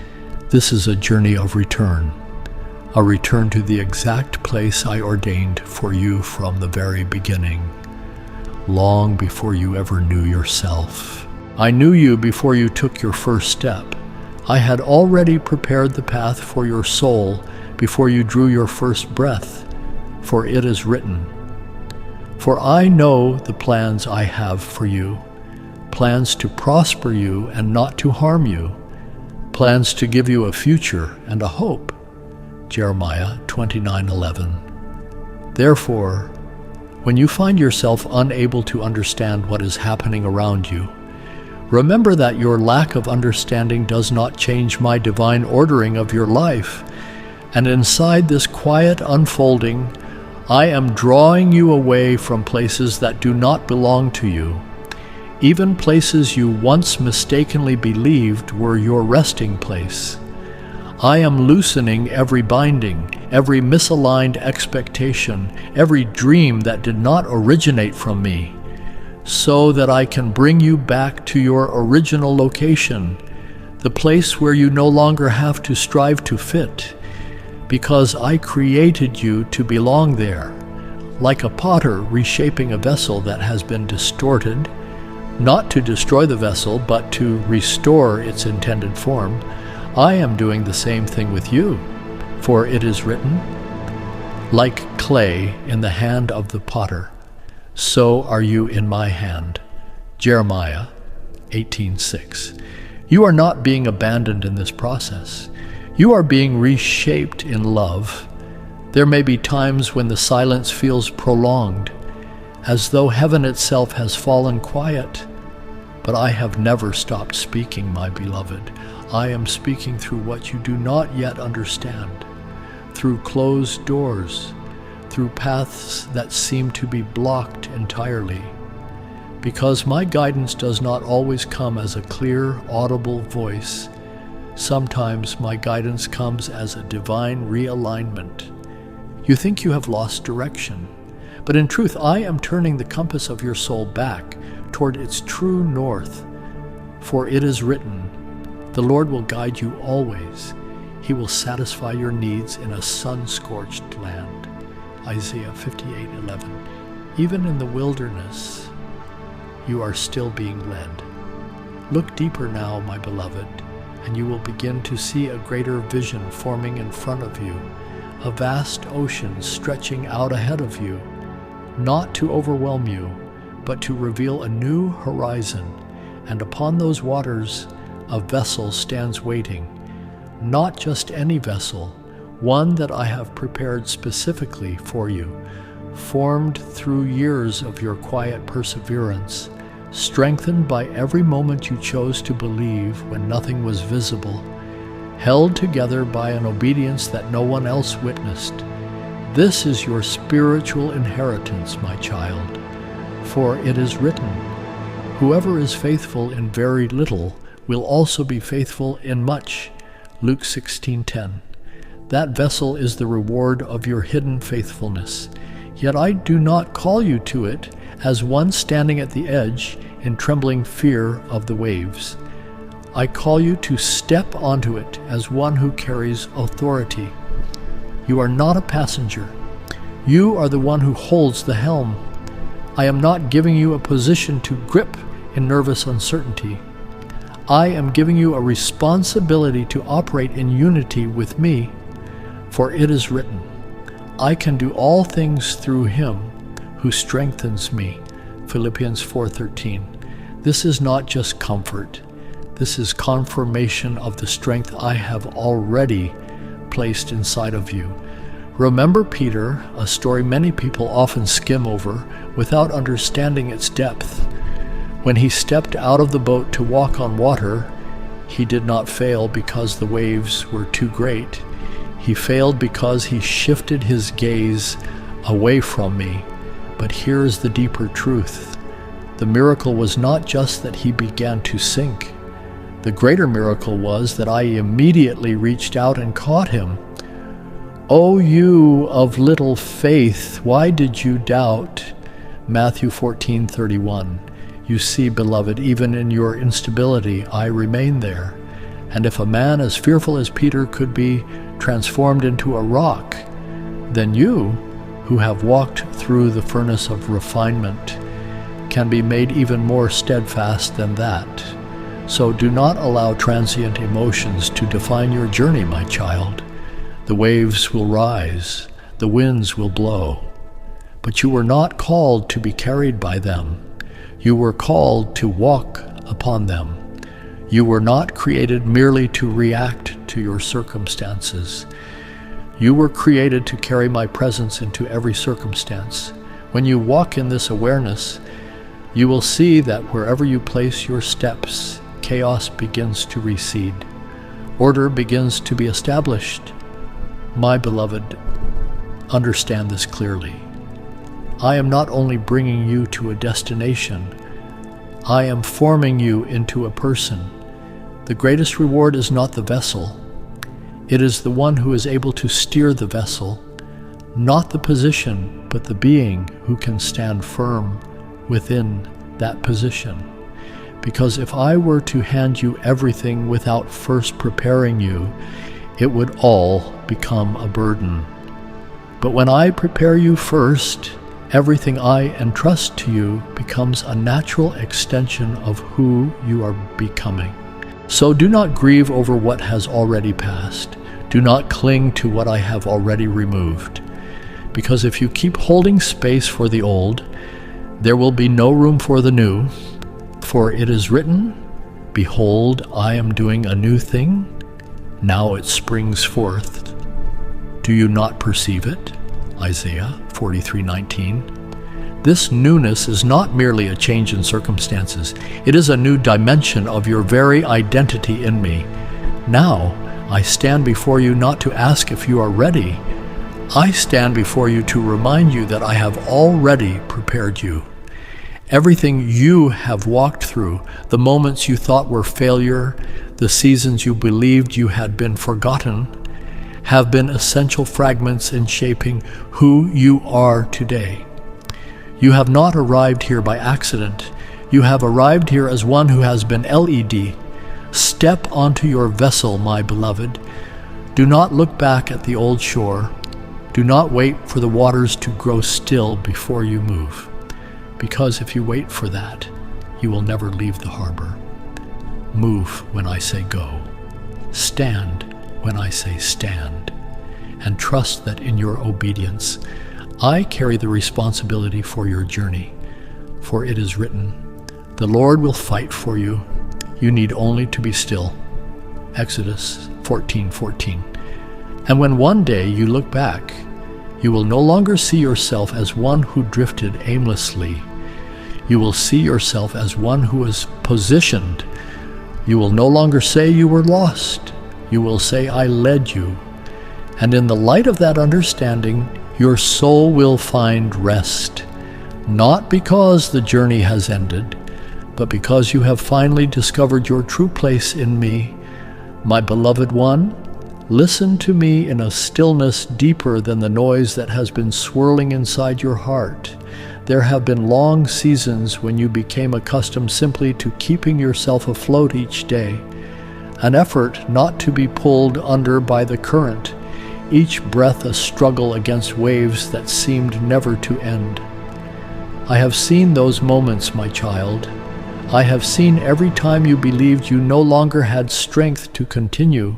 This is a journey of return, a return to the exact place I ordained for you from the very beginning, long before you ever knew yourself. I knew you before you took your first step. I had already prepared the path for your soul before you drew your first breath, for it is written, "For I know the plans I have for you, plans to prosper you and not to harm you, plans to give you a future and a hope." Jeremiah 29:11. Therefore, when you find yourself unable to understand what is happening around you, remember that your lack of understanding does not change my divine ordering of your life. And inside this quiet unfolding, I am drawing you away from places that do not belong to you, even places you once mistakenly believed were your resting place. I am loosening every binding, every misaligned expectation, every dream that did not originate from me, so that I can bring you back to your original location, the place where you no longer have to strive to fit, because I created you to belong there, like a potter reshaping a vessel that has been distorted, not to destroy the vessel, but to restore its intended form. I am doing the same thing with you, for it is written, "Like clay in the hand of the potter, so are you in my hand." Jeremiah 18:6. You are not being abandoned in this process. You are being reshaped in love. There may be times when the silence feels prolonged, as though heaven itself has fallen quiet. But I have never stopped speaking, my beloved. I am speaking through what you do not yet understand, through closed doors, through paths that seem to be blocked entirely. Because my guidance does not always come as a clear, audible voice, sometimes my guidance comes as a divine realignment. You think you have lost direction, but in truth I am turning the compass of your soul back toward its true north. For it is written, "The Lord will guide you always. He will satisfy your needs in a sun-scorched land." Isaiah 58:11. Even in the wilderness, you are still being led. Look deeper now, my beloved, and you will begin to see a greater vision forming in front of you, a vast ocean stretching out ahead of you, not to overwhelm you, but to reveal a new horizon. And upon those waters, a vessel stands waiting, not just any vessel, one that I have prepared specifically for you, formed through years of your quiet perseverance, strengthened by every moment you chose to believe when nothing was visible, held together by an obedience that no one else witnessed. This is your spiritual inheritance, my child. For it is written, "Whoever is faithful in very little will also be faithful in much." Luke 16:10. That vessel is the reward of your hidden faithfulness. Yet I do not call you to it as one standing at the edge in trembling fear of the waves. I call you to step onto it as one who carries authority. You are not a passenger. You are the one who holds the helm. I am not giving you a position to grip in nervous uncertainty. I am giving you a responsibility to operate in unity with me, for it is written, "I can do all things through him who strengthens me." Philippians 4:13. This is not just comfort. This is confirmation of the strength I have already placed inside of you. Remember Peter, a story many people often skim over without understanding its depth. When he stepped out of the boat to walk on water, he did not fail because the waves were too great. He failed because he shifted his gaze away from me. But here's the deeper truth. The miracle was not just that he began to sink. The greater miracle was that I immediately reached out and caught him. "O you of little faith, why did you doubt?" Matthew 14:31. You see, beloved, even in your instability, I remain there. And if a man as fearful as Peter could be transformed into a rock, then you, who have walked through the furnace of refinement, can be made even more steadfast than that. So do not allow transient emotions to define your journey, my child. The waves will rise, the winds will blow, but you were not called to be carried by them. You were called to walk upon them. You were not created merely to react to your circumstances. You were created to carry my presence into every circumstance. When you walk in this awareness, you will see that wherever you place your steps, chaos begins to recede. Order begins to be established. My beloved, understand this clearly. I am not only bringing you to a destination, I am forming you into a person. The greatest reward is not the vessel. It is the one who is able to steer the vessel, not the position, but the being who can stand firm within that position. Because if I were to hand you everything without first preparing you, it would all become a burden. But when I prepare you first, everything I entrust to you becomes a natural extension of who you are becoming. So do not grieve over what has already passed. Do not cling to what I have already removed. Because if you keep holding space for the old, there will be no room for the new. For it is written, "Behold, I am doing a new thing. Now it springs forth. Do you not perceive it?" Isaiah 43:19. This newness is not merely a change in circumstances. It is a new dimension of your very identity in me. Now, I stand before you not to ask if you are ready. I stand before you to remind you that I have already prepared you. Everything you have walked through, the moments you thought were failure, the seasons you believed you had been forgotten, have been essential fragments in shaping who you are today. You have not arrived here by accident. You have arrived here as one who has been led. Step onto your vessel, my beloved. Do not look back at the old shore. Do not wait for the waters to grow still before you move. Because if you wait for that, you will never leave the harbor. Move when I say go. Stand when I say stand. And trust that in your obedience, I carry the responsibility for your journey. For it is written, "The Lord will fight for you. You need only to be still." Exodus 14:14. And when one day you look back, you will no longer see yourself as one who drifted aimlessly. You will see yourself as one who is positioned. You will no longer say you were lost. You will say, "I led you." And in the light of that understanding, your soul will find rest, not because the journey has ended, but because you have finally discovered your true place in me. My beloved one, listen to me in a stillness deeper than the noise that has been swirling inside your heart. There have been long seasons when you became accustomed simply to keeping yourself afloat each day, an effort not to be pulled under by the current, each breath a struggle against waves that seemed never to end. I have seen those moments, my child. I have seen every time you believed you no longer had strength to continue.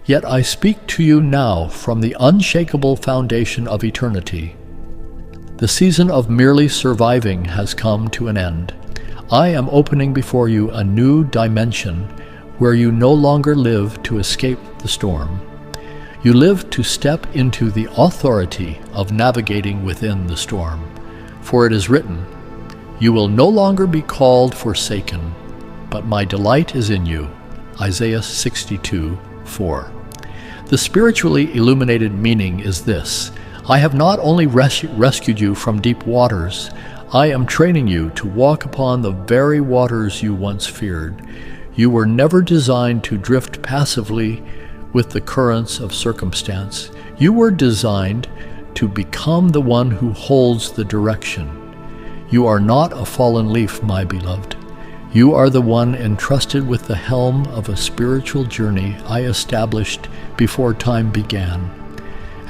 Yet I speak to you now from the unshakable foundation of eternity. The season of merely surviving has come to an end. I am opening before you a new dimension where you no longer live to escape the storm. You live to step into the authority of navigating within the storm. For it is written, "You will no longer be called forsaken, but my delight is in you." Isaiah 62:4. The spiritually illuminated meaning is this: I have not only rescued you from deep waters, I am training you to walk upon the very waters you once feared. You were never designed to drift passively with the currents of circumstance. You were designed to become the one who holds the direction. You are not a fallen leaf, my beloved. You are the one entrusted with the helm of a spiritual journey I established before time began.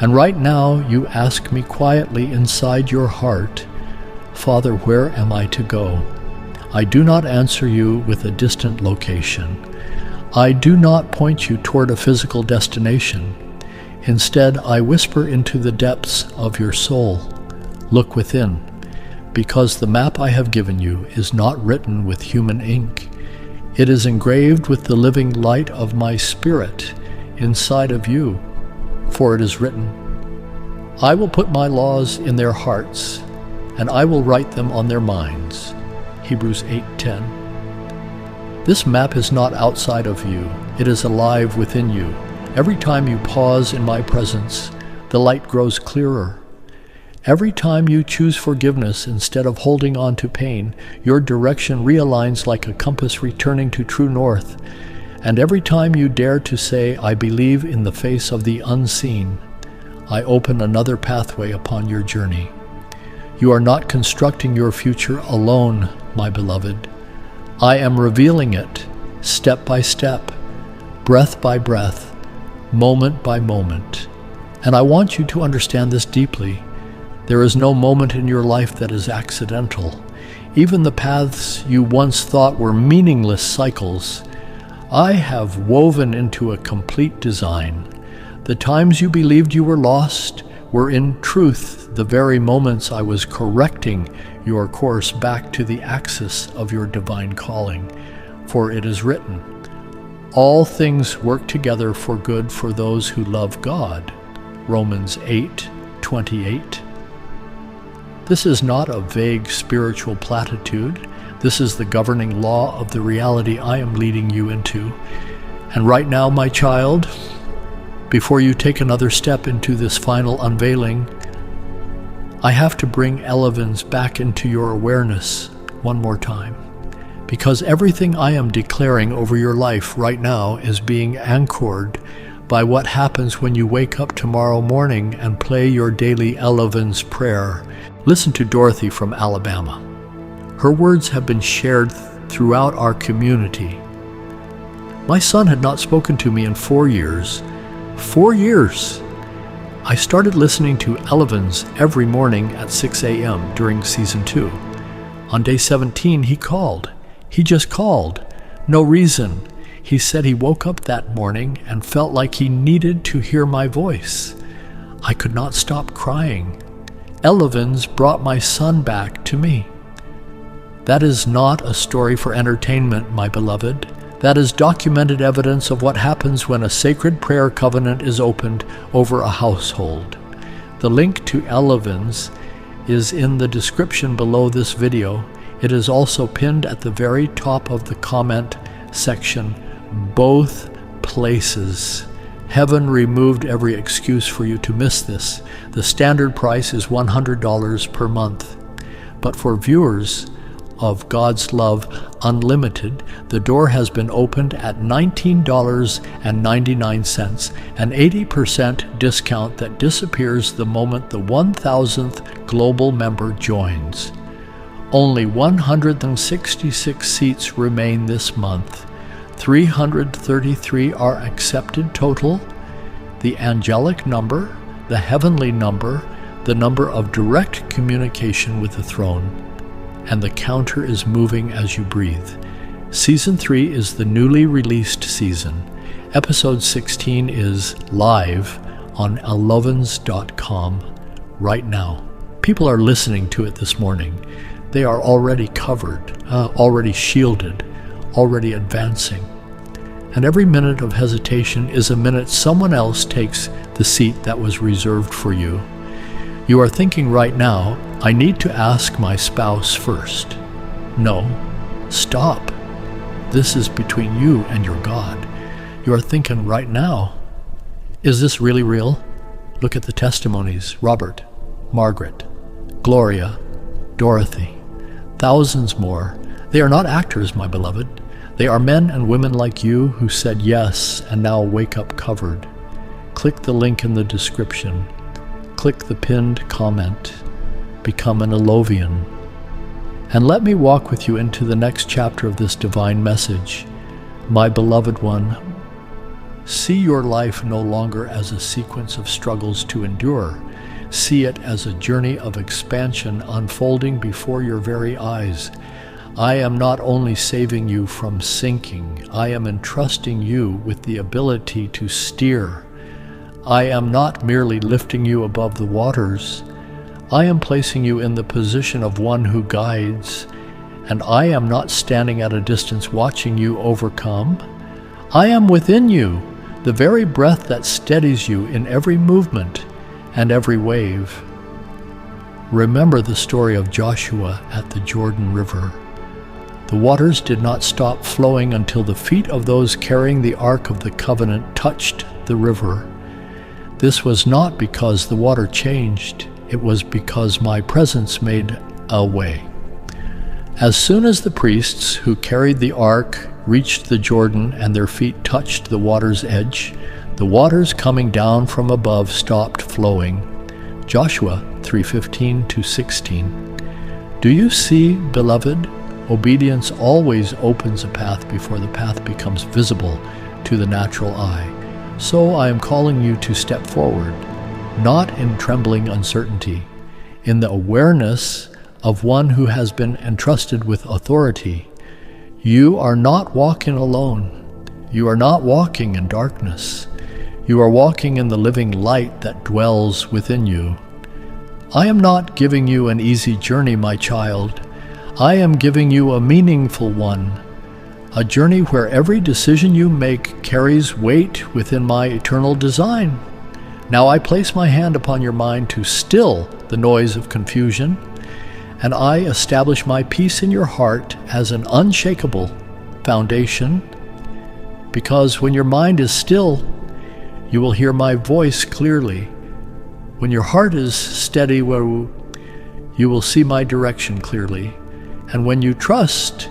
And right now you ask me quietly inside your heart, "Father, where am I to go?" I do not answer you with a distant location. I do not point you toward a physical destination. Instead, I whisper into the depths of your soul. Look within, because the map I have given you is not written with human ink. It is engraved with the living light of my Spirit inside of you. For it is written, "I will put my laws in their hearts, and I will write them on their minds." Hebrews 8:10. This map is not outside of you. It is alive within you. Every time you pause in my presence, the light grows clearer. Every time you choose forgiveness instead of holding on to pain, your direction realigns like a compass returning to true north. And every time you dare to say, "I believe in the face of the unseen," I open another pathway upon your journey. You are not constructing your future alone, my beloved. I am revealing it, step by step, breath by breath, moment by moment. And I want you to understand this deeply. There is no moment in your life that is accidental. Even the paths you once thought were meaningless cycles, I have woven into a complete design. The times you believed you were lost were in truth the very moments I was correcting your course back to the axis of your divine calling. For it is written, "All things work together for good for those who love God." Romans 8:28. This is not a vague spiritual platitude. This is the governing law of the reality I am leading you into. And right now, my child, before you take another step into this final unveiling, I have to bring elevens back into your awareness one more time. Because everything I am declaring over your life right now is being anchored by what happens when you wake up tomorrow morning and play your daily elevens prayer. Listen to Dorothy from Alabama. Her words have been shared throughout our community. My son had not spoken to me in 4 years. 4 years! I started listening to Elevens every morning at 6 a.m. during season 2. On day 17, he called. He just called. No reason. He said he woke up that morning and felt like he needed to hear my voice. I could not stop crying. Elevens brought my son back to me. That is not a story for entertainment, my beloved. That is documented evidence of what happens when a sacred prayer covenant is opened over a household. The link to Elevens is in the description below this video. It is also pinned at the very top of the comment section. Both places. Heaven removed every excuse for you to miss this. The standard price is $100 per month. But for viewers of God's Love Unlimited, the door has been opened at $19.99, an 80% discount that disappears the moment the 1,000th global member joins. Only 166 seats remain this month. 333 are accepted total. The angelic number, the heavenly number, the number of direct communication with the throne. And the counter is moving as you breathe. Season 3 is the newly released season. Episode 16 is live on elevens.com right now. People are listening to it this morning. They are already covered, already shielded, already advancing. And every minute of hesitation is a minute someone else takes the seat that was reserved for you. You are thinking right now, I need to ask my spouse first. No, stop. This is between you and your God. You are thinking right now, is this really real? Look at the testimonies. Robert, Margaret, Gloria, Dorothy, thousands more. They are not actors, my beloved. They are men and women like you who said yes and now wake up covered. Click the link in the description. Click the pinned comment. Become an Elovian. And let me walk with you into the next chapter of this divine message. My beloved one, see your life no longer as a sequence of struggles to endure. See it as a journey of expansion unfolding before your very eyes. I am not only saving you from sinking, I am entrusting you with the ability to steer. I am not merely lifting you above the waters. I am placing you in the position of one who guides, and I am not standing at a distance watching you overcome. I am within you, the very breath that steadies you in every movement and every wave. Remember the story of Joshua at the Jordan River. The waters did not stop flowing until the feet of those carrying the Ark of the Covenant touched the river. This was not because the water changed, it was because my presence made a way. As soon as the priests who carried the ark reached the Jordan and their feet touched the water's edge, the waters coming down from above stopped flowing. Joshua 3:15-16. Do you see, beloved? Obedience always opens a path before the path becomes visible to the natural eye. So I am calling you to step forward, not in trembling uncertainty, in the awareness of one who has been entrusted with authority. You are not walking alone. You are not walking in darkness. You are walking in the living light that dwells within you. I am not giving you an easy journey, my child. I am giving you a meaningful one, a journey where every decision you make carries weight within my eternal design. Now I place my hand upon your mind to still the noise of confusion, and I establish my peace in your heart as an unshakable foundation, because when your mind is still, you will hear my voice clearly. When your heart is steady, you will see my direction clearly. And when you trust,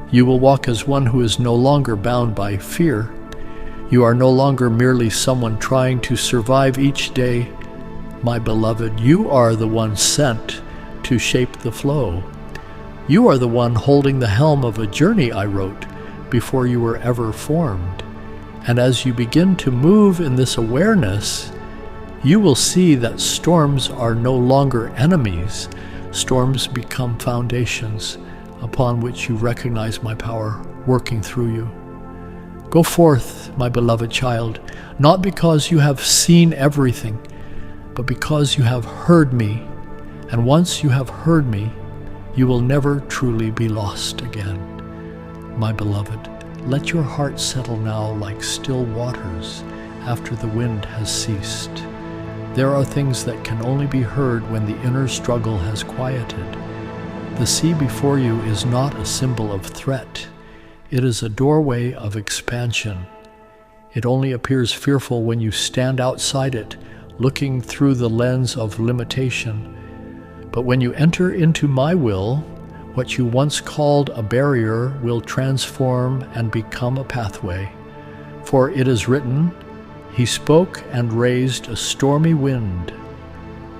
you will walk as one who is no longer bound by fear. You are no longer merely someone trying to survive each day. My beloved, you are the one sent to shape the flow. You are the one holding the helm of a journey I wrote before you were ever formed. And as you begin to move in this awareness, you will see that storms are no longer enemies. Storms become foundations upon which you recognize my power working through you. Go forth, my beloved child, not because you have seen everything, but because you have heard me. And once you have heard me, you will never truly be lost again. My beloved, let your heart settle now like still waters after the wind has ceased. There are things that can only be heard when the inner struggle has quieted. The sea before you is not a symbol of threat. It is a doorway of expansion. It only appears fearful when you stand outside it, looking through the lens of limitation. But when you enter into my will, what you once called a barrier will transform and become a pathway. For it is written, He spoke and raised a stormy wind.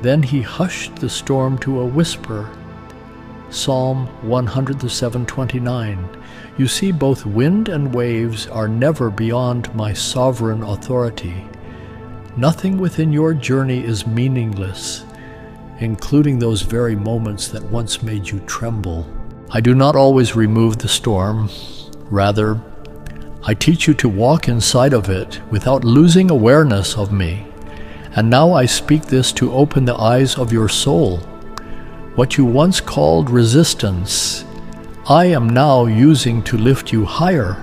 Then he hushed the storm to a whisper. Psalm 107:29. You see, both wind and waves are never beyond my sovereign authority. Nothing within your journey is meaningless, including those very moments that once made you tremble. I do not always remove the storm. Rather, I teach you to walk inside of it without losing awareness of me. And now I speak this to open the eyes of your soul. What you once called resistance, I am now using to lift you higher.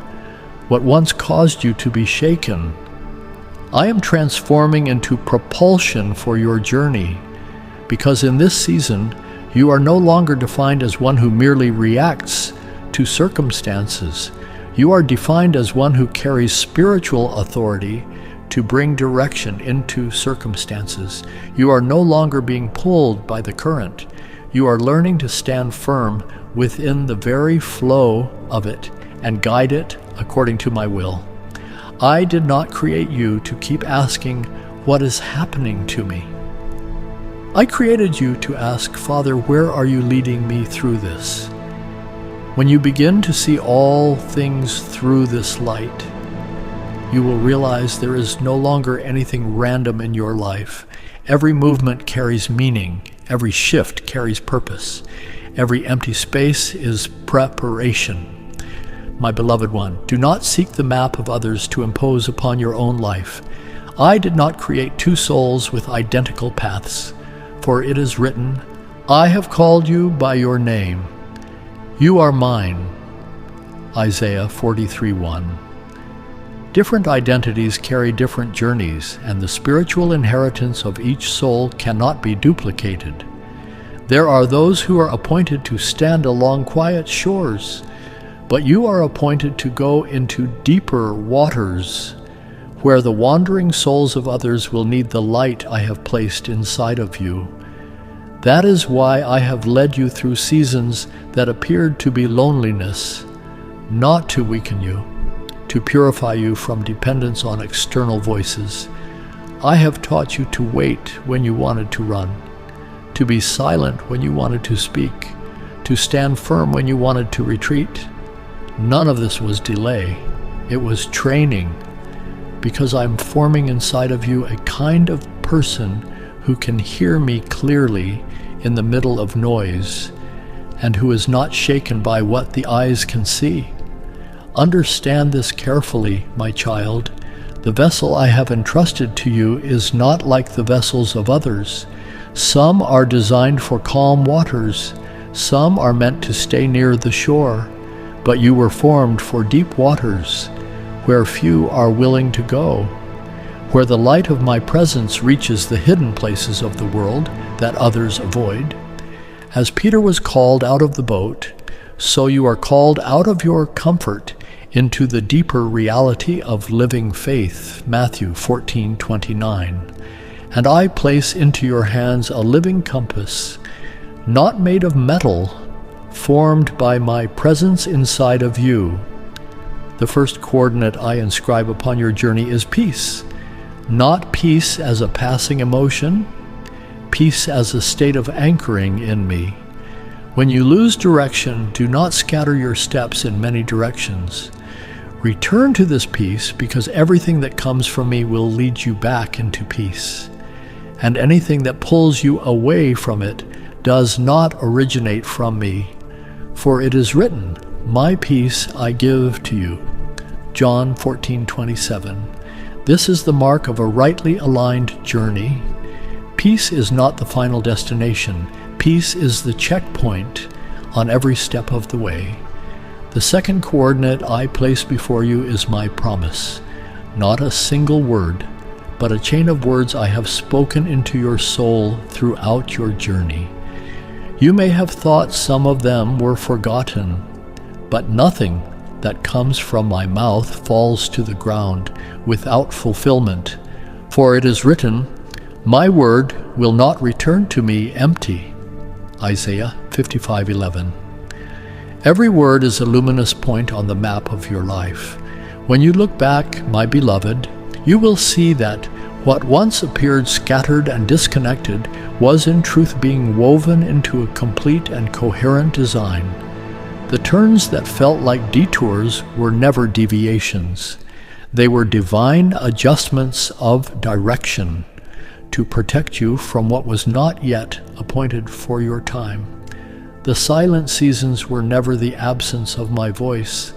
what once caused you to be shaken. I am transforming into propulsion for your journey, because in this season, you are no longer defined as one who merely reacts to circumstances. You are defined as one who carries spiritual authority to bring direction into circumstances. You are no longer being pulled by the current. You are learning to stand firm within the very flow of it and guide it according to my will. I did not create you to keep asking, "What is happening to me?" I created you to ask, "Father, where are you leading me through this?" When you begin to see all things through this light, you will realize there is no longer anything random in your life. Every movement carries meaning. Every shift carries purpose. Every empty space is preparation. My beloved one, do not seek the map of others to impose upon your own life. I did not create two souls with identical paths, for it is written, "I have called you by your name. You are mine." Isaiah 43:1. Different identities carry different journeys, and the spiritual inheritance of each soul cannot be duplicated. There are those who are appointed to stand along quiet shores, but you are appointed to go into deeper waters, where the wandering souls of others will need the light I have placed inside of you. That is why I have led you through seasons that appeared to be loneliness, not to weaken you, to purify you from dependence on external voices. I have taught you to wait when you wanted to run, to be silent when you wanted to speak, to stand firm when you wanted to retreat. None of this was delay. It was training, because I'm forming inside of you a kind of person who can hear me clearly in the middle of noise, and who is not shaken by what the eyes can see. Understand this carefully, my child. The vessel I have entrusted to you is not like the vessels of others. Some are designed for calm waters. Some are meant to stay near the shore. But you were formed for deep waters, where few are willing to go, where the light of my presence reaches the hidden places of the world that others avoid. As Peter was called out of the boat, so you are called out of your comfort into the deeper reality of living faith, Matthew 14:29. And I place into your hands a living compass, not made of metal, formed by my presence inside of you. The first coordinate I inscribe upon your journey is peace. Not peace as a passing emotion, peace as a state of anchoring in me. When you lose direction, do not scatter your steps in many directions. Return to this peace, because everything that comes from me will lead you back into peace. And anything that pulls you away from it does not originate from me. For it is written, "My peace I give to you." John 14:27. This is the mark of a rightly aligned journey. Peace is not the final destination. Peace is the checkpoint on every step of the way. The second coordinate I place before you is my promise. Not a single word, but a chain of words I have spoken into your soul throughout your journey. You may have thought some of them were forgotten, but nothing that comes from my mouth falls to the ground without fulfillment. For it is written, "My word will not return to me empty." Isaiah 55:11. Every word is a luminous point on the map of your life. When you look back, my beloved, you will see that what once appeared scattered and disconnected was in truth being woven into a complete and coherent design. The turns that felt like detours were never deviations. They were divine adjustments of direction to protect you from what was not yet appointed for your time. The silent seasons were never the absence of my voice.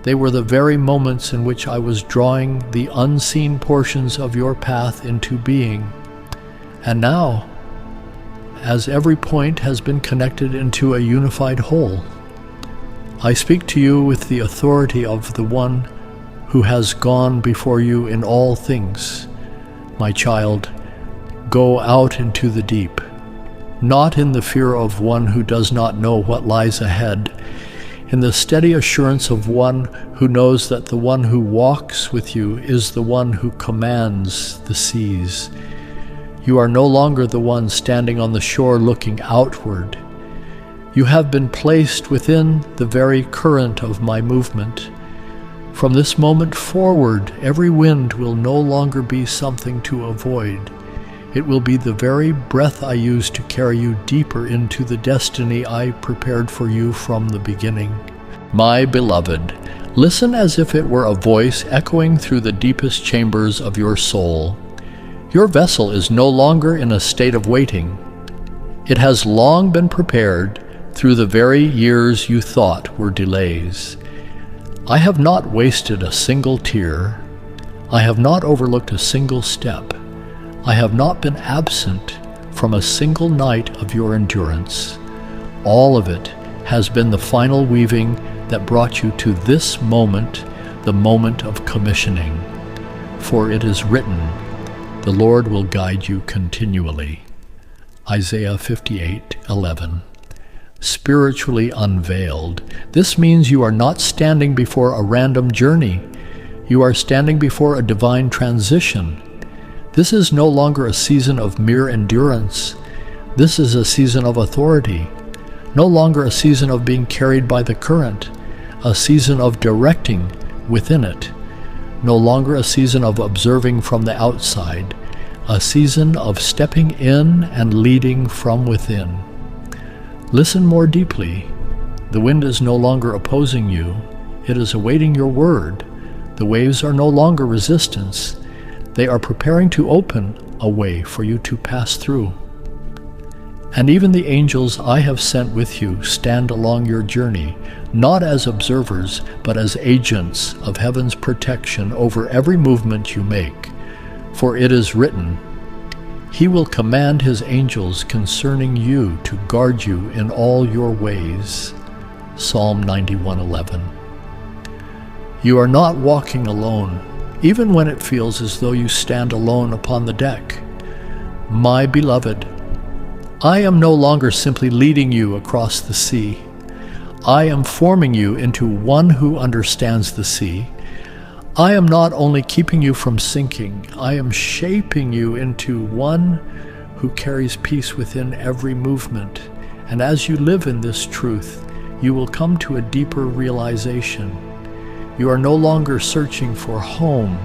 They were the very moments in which I was drawing the unseen portions of your path into being. And now, as every point has been connected into a unified whole, I speak to you with the authority of the one who has gone before you in all things. My child, go out into the deep, not in the fear of one who does not know what lies ahead, in the steady assurance of one who knows that the one who walks with you is the one who commands the seas. You are no longer the one standing on the shore looking outward. You have been placed within the very current of my movement. From this moment forward, every wind will no longer be something to avoid. It will be the very breath I use to carry you deeper into the destiny I prepared for you from the beginning. My beloved, listen as if it were a voice echoing through the deepest chambers of your soul. Your vessel is no longer in a state of waiting. It has long been prepared through the very years you thought were delays. I have not wasted a single tear. I have not overlooked a single step. I have not been absent from a single night of your endurance. All of it has been the final weaving that brought you to this moment, the moment of commissioning. For it is written, the Lord will guide you continually. Isaiah 58:11. Spiritually unveiled. This means you are not standing before a random journey. You are standing before a divine transition. This is no longer a season of mere endurance. This is a season of authority. No longer a season of being carried by the current, a season of directing within it. No longer a season of observing from the outside, a season of stepping in and leading from within. Listen more deeply. The wind is no longer opposing you. It is awaiting your word. The waves are no longer resistance. They are preparing to open a way for you to pass through. And even the angels I have sent with you stand along your journey, not as observers, but as agents of heaven's protection over every movement you make. For it is written, He will command His angels concerning you to guard you in all your ways. Psalm 91:11. You are not walking alone, even when it feels as though you stand alone upon the deck. My beloved, I am no longer simply leading you across the sea. I am forming you into one who understands the sea. I am not only keeping you from sinking, I am shaping you into one who carries peace within every movement. And as you live in this truth, you will come to a deeper realization. You are no longer searching for home.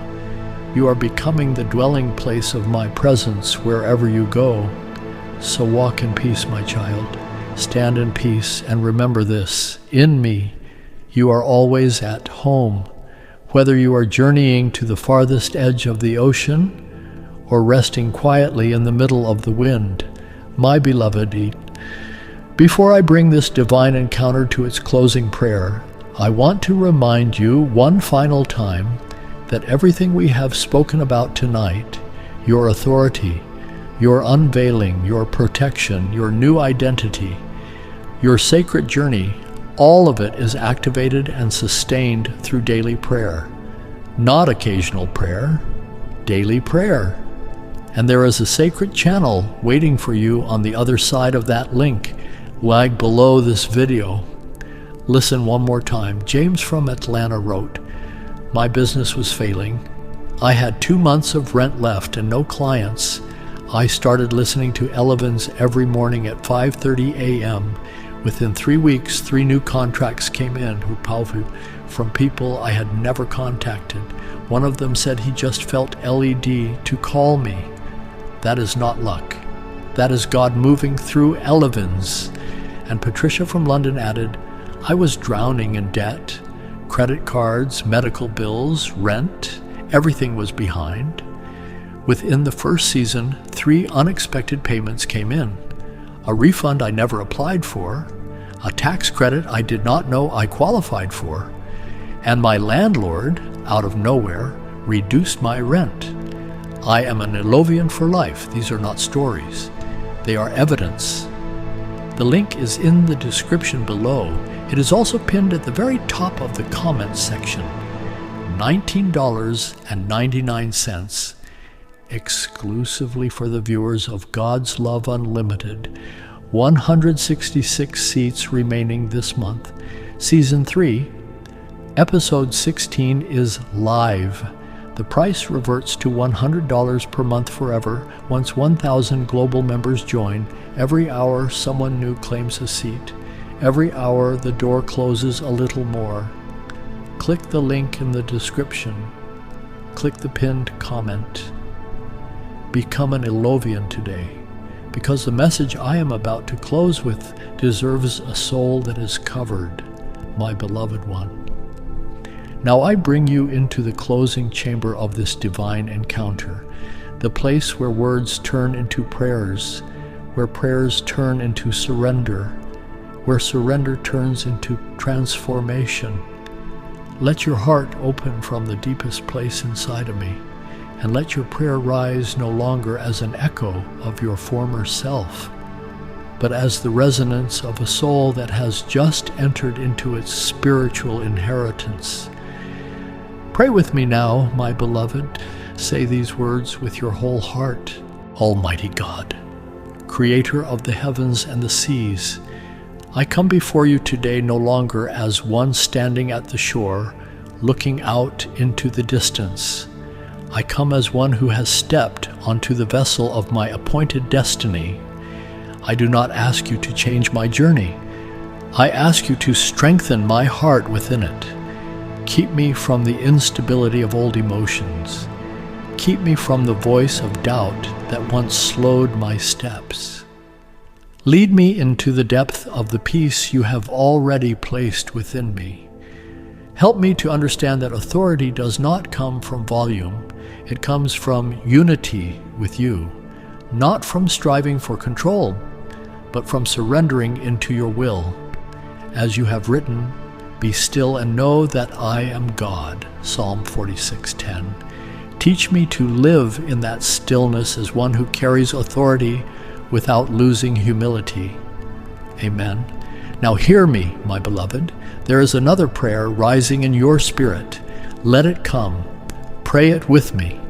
You are becoming the dwelling place of my presence wherever you go. So walk in peace, my child. Stand in peace and remember this. In me, you are always at home. Whether you are journeying to the farthest edge of the ocean or resting quietly in the middle of the wind, my beloved, before I bring this divine encounter to its closing prayer, I want to remind you one final time that everything we have spoken about tonight, your authority, your unveiling, your protection, your new identity, your sacred journey, all of it is activated and sustained through daily prayer. Not occasional prayer, daily prayer. And there is a sacred channel waiting for you on the other side of that link, like below this video. Listen one more time. James from Atlanta wrote, my business was failing. I had 2 months of rent left and no clients. I started listening to Elevens every morning at 5:30 a.m. Within 3 weeks, 3 new contracts came in from people I had never contacted. One of them said he just felt LED to call me. That is not luck. That is God moving through Elevens. And Patricia from London added, I was drowning in debt, credit cards, medical bills, rent, everything was behind. Within the first season, 3 unexpected payments came in. A refund I never applied for, a tax credit I did not know I qualified for, and my landlord, out of nowhere, reduced my rent. I am an Elovian for life. These are not stories. They are evidence. The link is in the description below. It is also pinned at the very top of the comments section. $19.99 exclusively for the viewers of God's Love Unlimited. 166 seats remaining this month. Season 3, Episode 16 is live. The price reverts to $100 per month forever once 1,000 global members join. Every hour, someone new claims a seat. Every hour, the door closes a little more. Click the link in the description. Click the pinned comment. Become an Elovian today, because the message I am about to close with deserves a soul that is covered, my beloved one. Now I bring you into the closing chamber of this divine encounter, the place where words turn into prayers, where prayers turn into surrender, where surrender turns into transformation. Let your heart open from the deepest place inside of me, and let your prayer rise no longer as an echo of your former self, but as the resonance of a soul that has just entered into its spiritual inheritance. Pray with me now, my beloved. Say these words with your whole heart. Almighty God, Creator of the heavens and the seas, I come before you today no longer as one standing at the shore, looking out into the distance. I come as one who has stepped onto the vessel of my appointed destiny. I do not ask you to change my journey. I ask you to strengthen my heart within it. Keep me from the instability of old emotions. Keep me from the voice of doubt that once slowed my steps. Lead me into the depth of the peace you have already placed within me. Help me to understand that authority does not come from volume. It comes from unity with you, not from striving for control, but from surrendering into your will. As you have written, be still and know that I am God. Psalm 46:10. Teach me to live in that stillness as one who carries authority without losing humility. Amen. Now hear me, my beloved. There is another prayer rising in your spirit. Let it come. Pray it with me.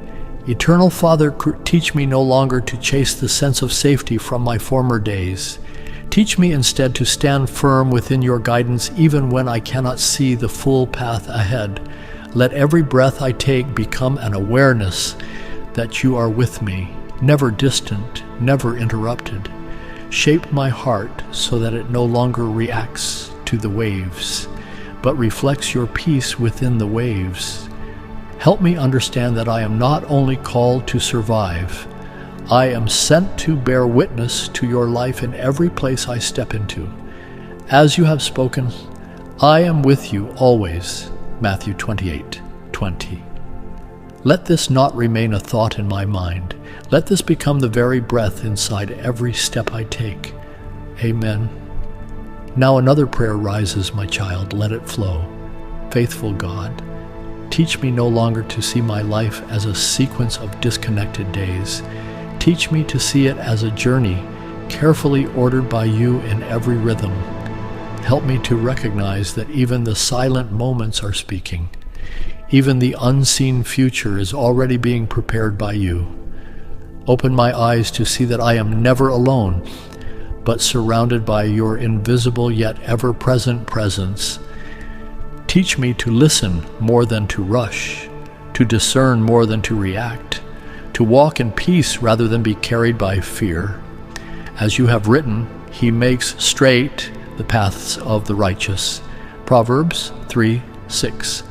Eternal Father, teach me no longer to chase the sense of safety from my former days. Teach me instead to stand firm within your guidance even when I cannot see the full path ahead. Let every breath I take become an awareness that you are with me, never distant, never interrupted. Shape my heart so that it no longer reacts to the waves, but reflects your peace within the waves. Help me understand that I am not only called to survive, I am sent to bear witness to your life in every place I step into. As you have spoken, I am with you always. Matthew 28:20. Let this not remain a thought in my mind. Let this become the very breath inside every step I take. Amen. Now another prayer rises, my child. Let it flow. Faithful God, teach me no longer to see my life as a sequence of disconnected days. Teach me to see it as a journey, carefully ordered by you in every rhythm. Help me to recognize that even the silent moments are speaking. Even the unseen future is already being prepared by you. Open my eyes to see that I am never alone, but surrounded by your invisible yet ever-present presence. Teach me to listen more than to rush, to discern more than to react, to walk in peace rather than be carried by fear. As you have written, He makes straight the paths of the righteous. Proverbs 3:6.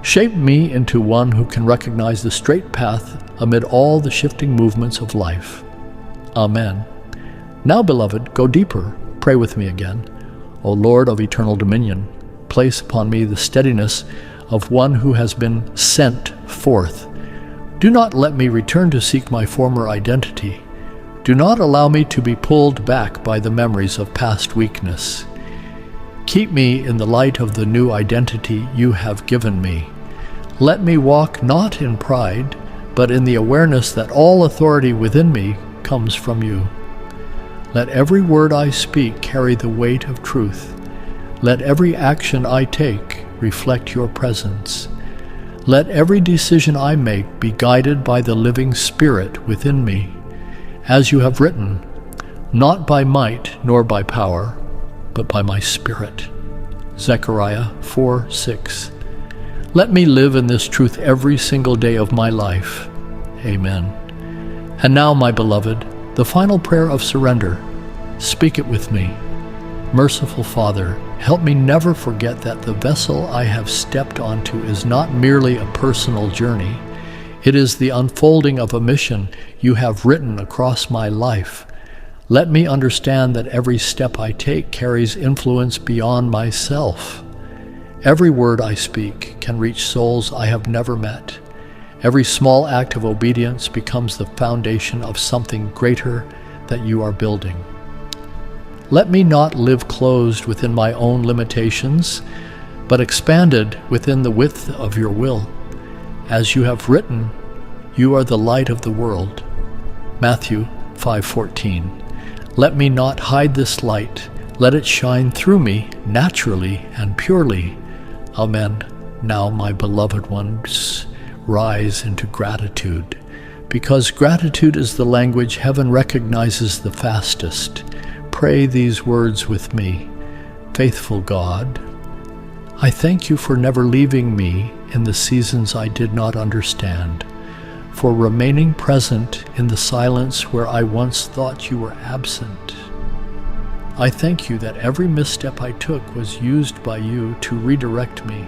Shape me into one who can recognize the straight path amid all the shifting movements of life. Amen. Now, beloved, go deeper. Pray with me again. O Lord of eternal dominion, place upon me the steadiness of one who has been sent forth. Do not let me return to seek my former identity. Do not allow me to be pulled back by the memories of past weakness. Keep me in the light of the new identity you have given me. Let me walk not in pride, but in the awareness that all authority within me comes from you. Let every word I speak carry the weight of truth. Let every action I take reflect your presence. Let every decision I make be guided by the living Spirit within me, as you have written, not by might nor by power, but by my Spirit. Zechariah 4:6. Let me live in this truth every single day of my life. Amen. And now, my beloved, the final prayer of surrender. Speak it with me. Merciful Father, help me never forget that the vessel I have stepped onto is not merely a personal journey. It is the unfolding of a mission you have written across my life. Let me understand that every step I take carries influence beyond myself. Every word I speak can reach souls I have never met. Every small act of obedience becomes the foundation of something greater that you are building. Let me not live closed within my own limitations, but expanded within the width of your will. As you have written, you are the light of the world. Matthew 5:14. Let me not hide this light. Let it shine through me naturally and purely. Amen. Now, my beloved ones, rise into gratitude, because gratitude is the language heaven recognizes the fastest. Pray these words with me. Faithful God, I thank you for never leaving me in the seasons I did not understand, for remaining present in the silence where I once thought you were absent. I thank you that every misstep I took was used by you to redirect me.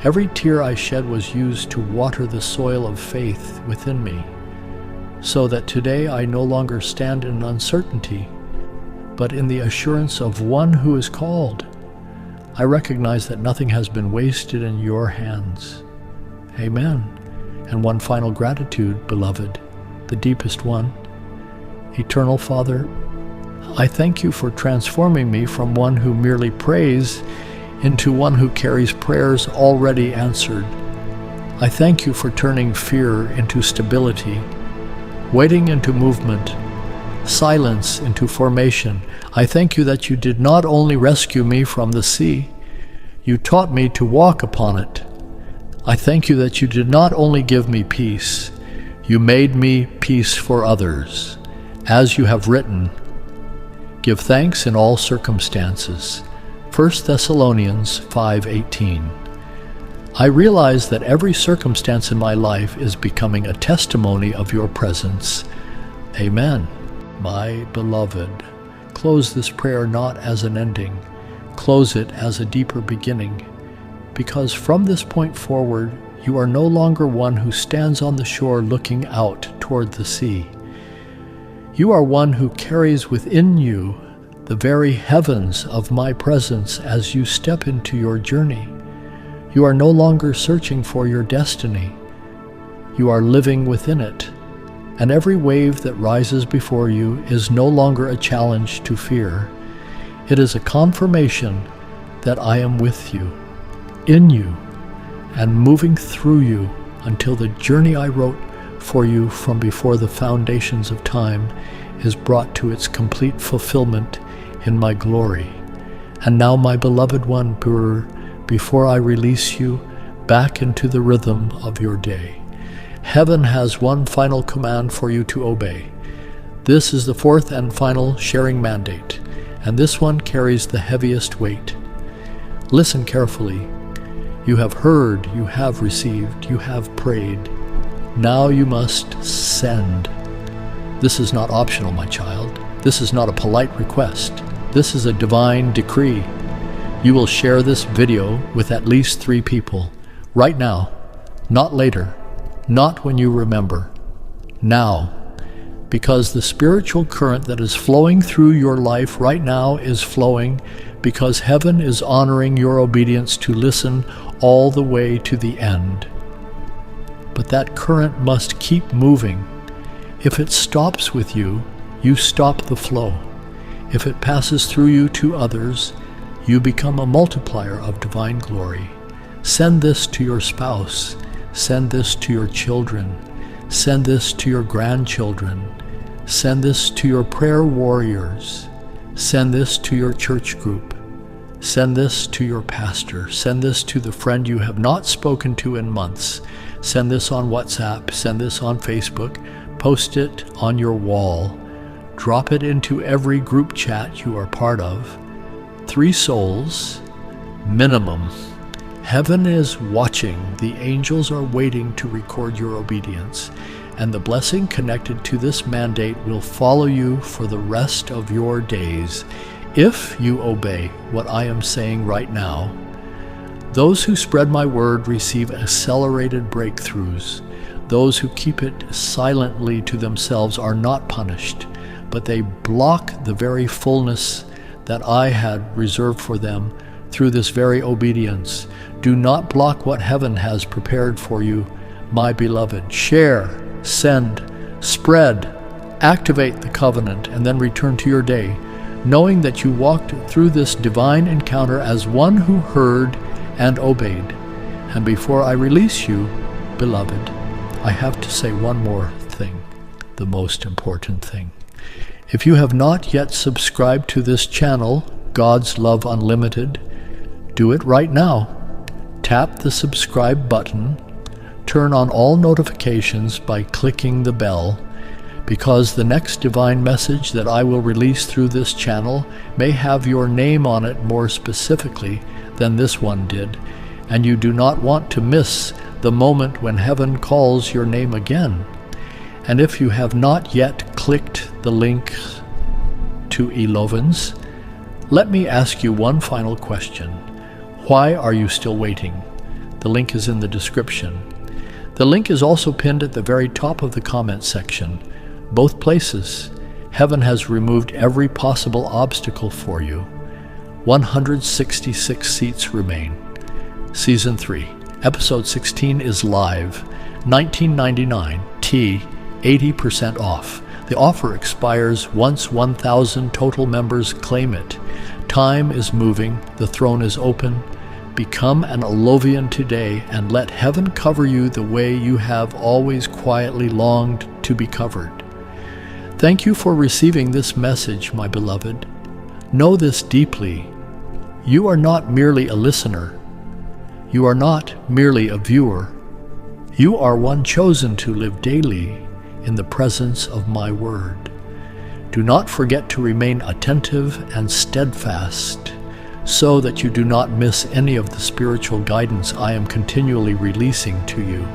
Every tear I shed was used to water the soil of faith within me, so that today I no longer stand in uncertainty, but in the assurance of one who is called. I recognize that nothing has been wasted in your hands. Amen. And one final gratitude, beloved, the deepest one. Eternal Father, I thank you for transforming me from one who merely prays into one who carries prayers already answered. I thank you for turning fear into stability, waiting into movement, silence into formation. I thank you that you did not only rescue me from the sea, you taught me to walk upon it. I thank you that you did not only give me peace, you made me peace for others. As you have written, give thanks in all circumstances. 1 Thessalonians 5:18. I realize that every circumstance in my life is becoming a testimony of your presence. Amen. My beloved, close this prayer not as an ending. Close it as a deeper beginning, because from this point forward, you are no longer one who stands on the shore looking out toward the sea. You are one who carries within you the very heavens of my presence as you step into your journey. You are no longer searching for your destiny. You are living within it, and every wave that rises before you is no longer a challenge to fear. It is a confirmation that I am with you, in you, and moving through you until the journey I wrote for you from before the foundations of time is brought to its complete fulfillment in my glory. And now, my beloved one, before I release you back into the rhythm of your day, heaven has one final command for you to obey. This is the fourth and final sharing mandate, and this one carries the heaviest weight. Listen carefully. You have heard, you have received, you have prayed. Now you must send. This is not optional, my child. This is not a polite request. This is a divine decree. You will share this video with at least 3 people. Right now, not later, not when you remember. Now, because the spiritual current that is flowing through your life right now is flowing because heaven is honoring your obedience to listen all the way to the end. But that current must keep moving. If it stops with you, you stop the flow. If it passes through you to others, you become a multiplier of divine glory. Send this to your spouse. Send this to your children. Send this to your grandchildren. Send this to your prayer warriors. Send this to your church group. Send this to your pastor. Send this to the friend you have not spoken to in months. Send this on WhatsApp. Send this on Facebook. Post it on your wall. Drop it into every group chat you are part of. 3 souls, minimum. Heaven is watching. The angels are waiting to record your obedience. And the blessing connected to this mandate will follow you for the rest of your days if you obey what I am saying right now. Those who spread my word receive accelerated breakthroughs. Those who keep it silently to themselves are not punished, but they block the very fullness that I had reserved for them through this very obedience. Do not block what heaven has prepared for you, my beloved. Share, send, spread, activate the covenant, and then return to your day, knowing that you walked through this divine encounter as one who heard and obeyed. And before I release you, beloved, I have to say one more thing, the most important thing. If you have not yet subscribed to this channel, God's Love Unlimited, do it right now. Tap the subscribe button, turn on all notifications by clicking the bell, because the next divine message that I will release through this channel may have your name on it more specifically than this one did, and you do not want to miss the moment when heaven calls your name again. And if you have not yet clicked the link to Elovens, let me ask you one final question. Why are you still waiting? The link is in the description. The link is also pinned at the very top of the comment section. Both places, heaven has removed every possible obstacle for you. 166 seats remain. Season 3, Episode 16 is live. $19.99, T, 80% off. The offer expires once 1,000 total members claim it. Time is moving. The throne is open. Become an Elovian today and let heaven cover you the way you have always quietly longed to be covered. Thank you for receiving this message, my beloved. Know this deeply. You are not merely a listener. You are not merely a viewer. You are one chosen to live daily in the presence of my word. Do not forget to remain attentive and steadfast so that you do not miss any of the spiritual guidance I am continually releasing to you.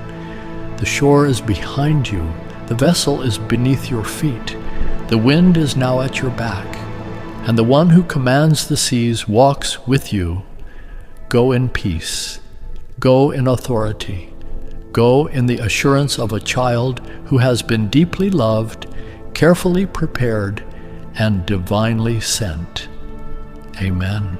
The shore is behind you. The vessel is beneath your feet. The wind is now at your back, and the one who commands the seas walks with you. Go in peace. Go in authority. Go in the assurance of a child who has been deeply loved, carefully prepared, and divinely sent. Amen.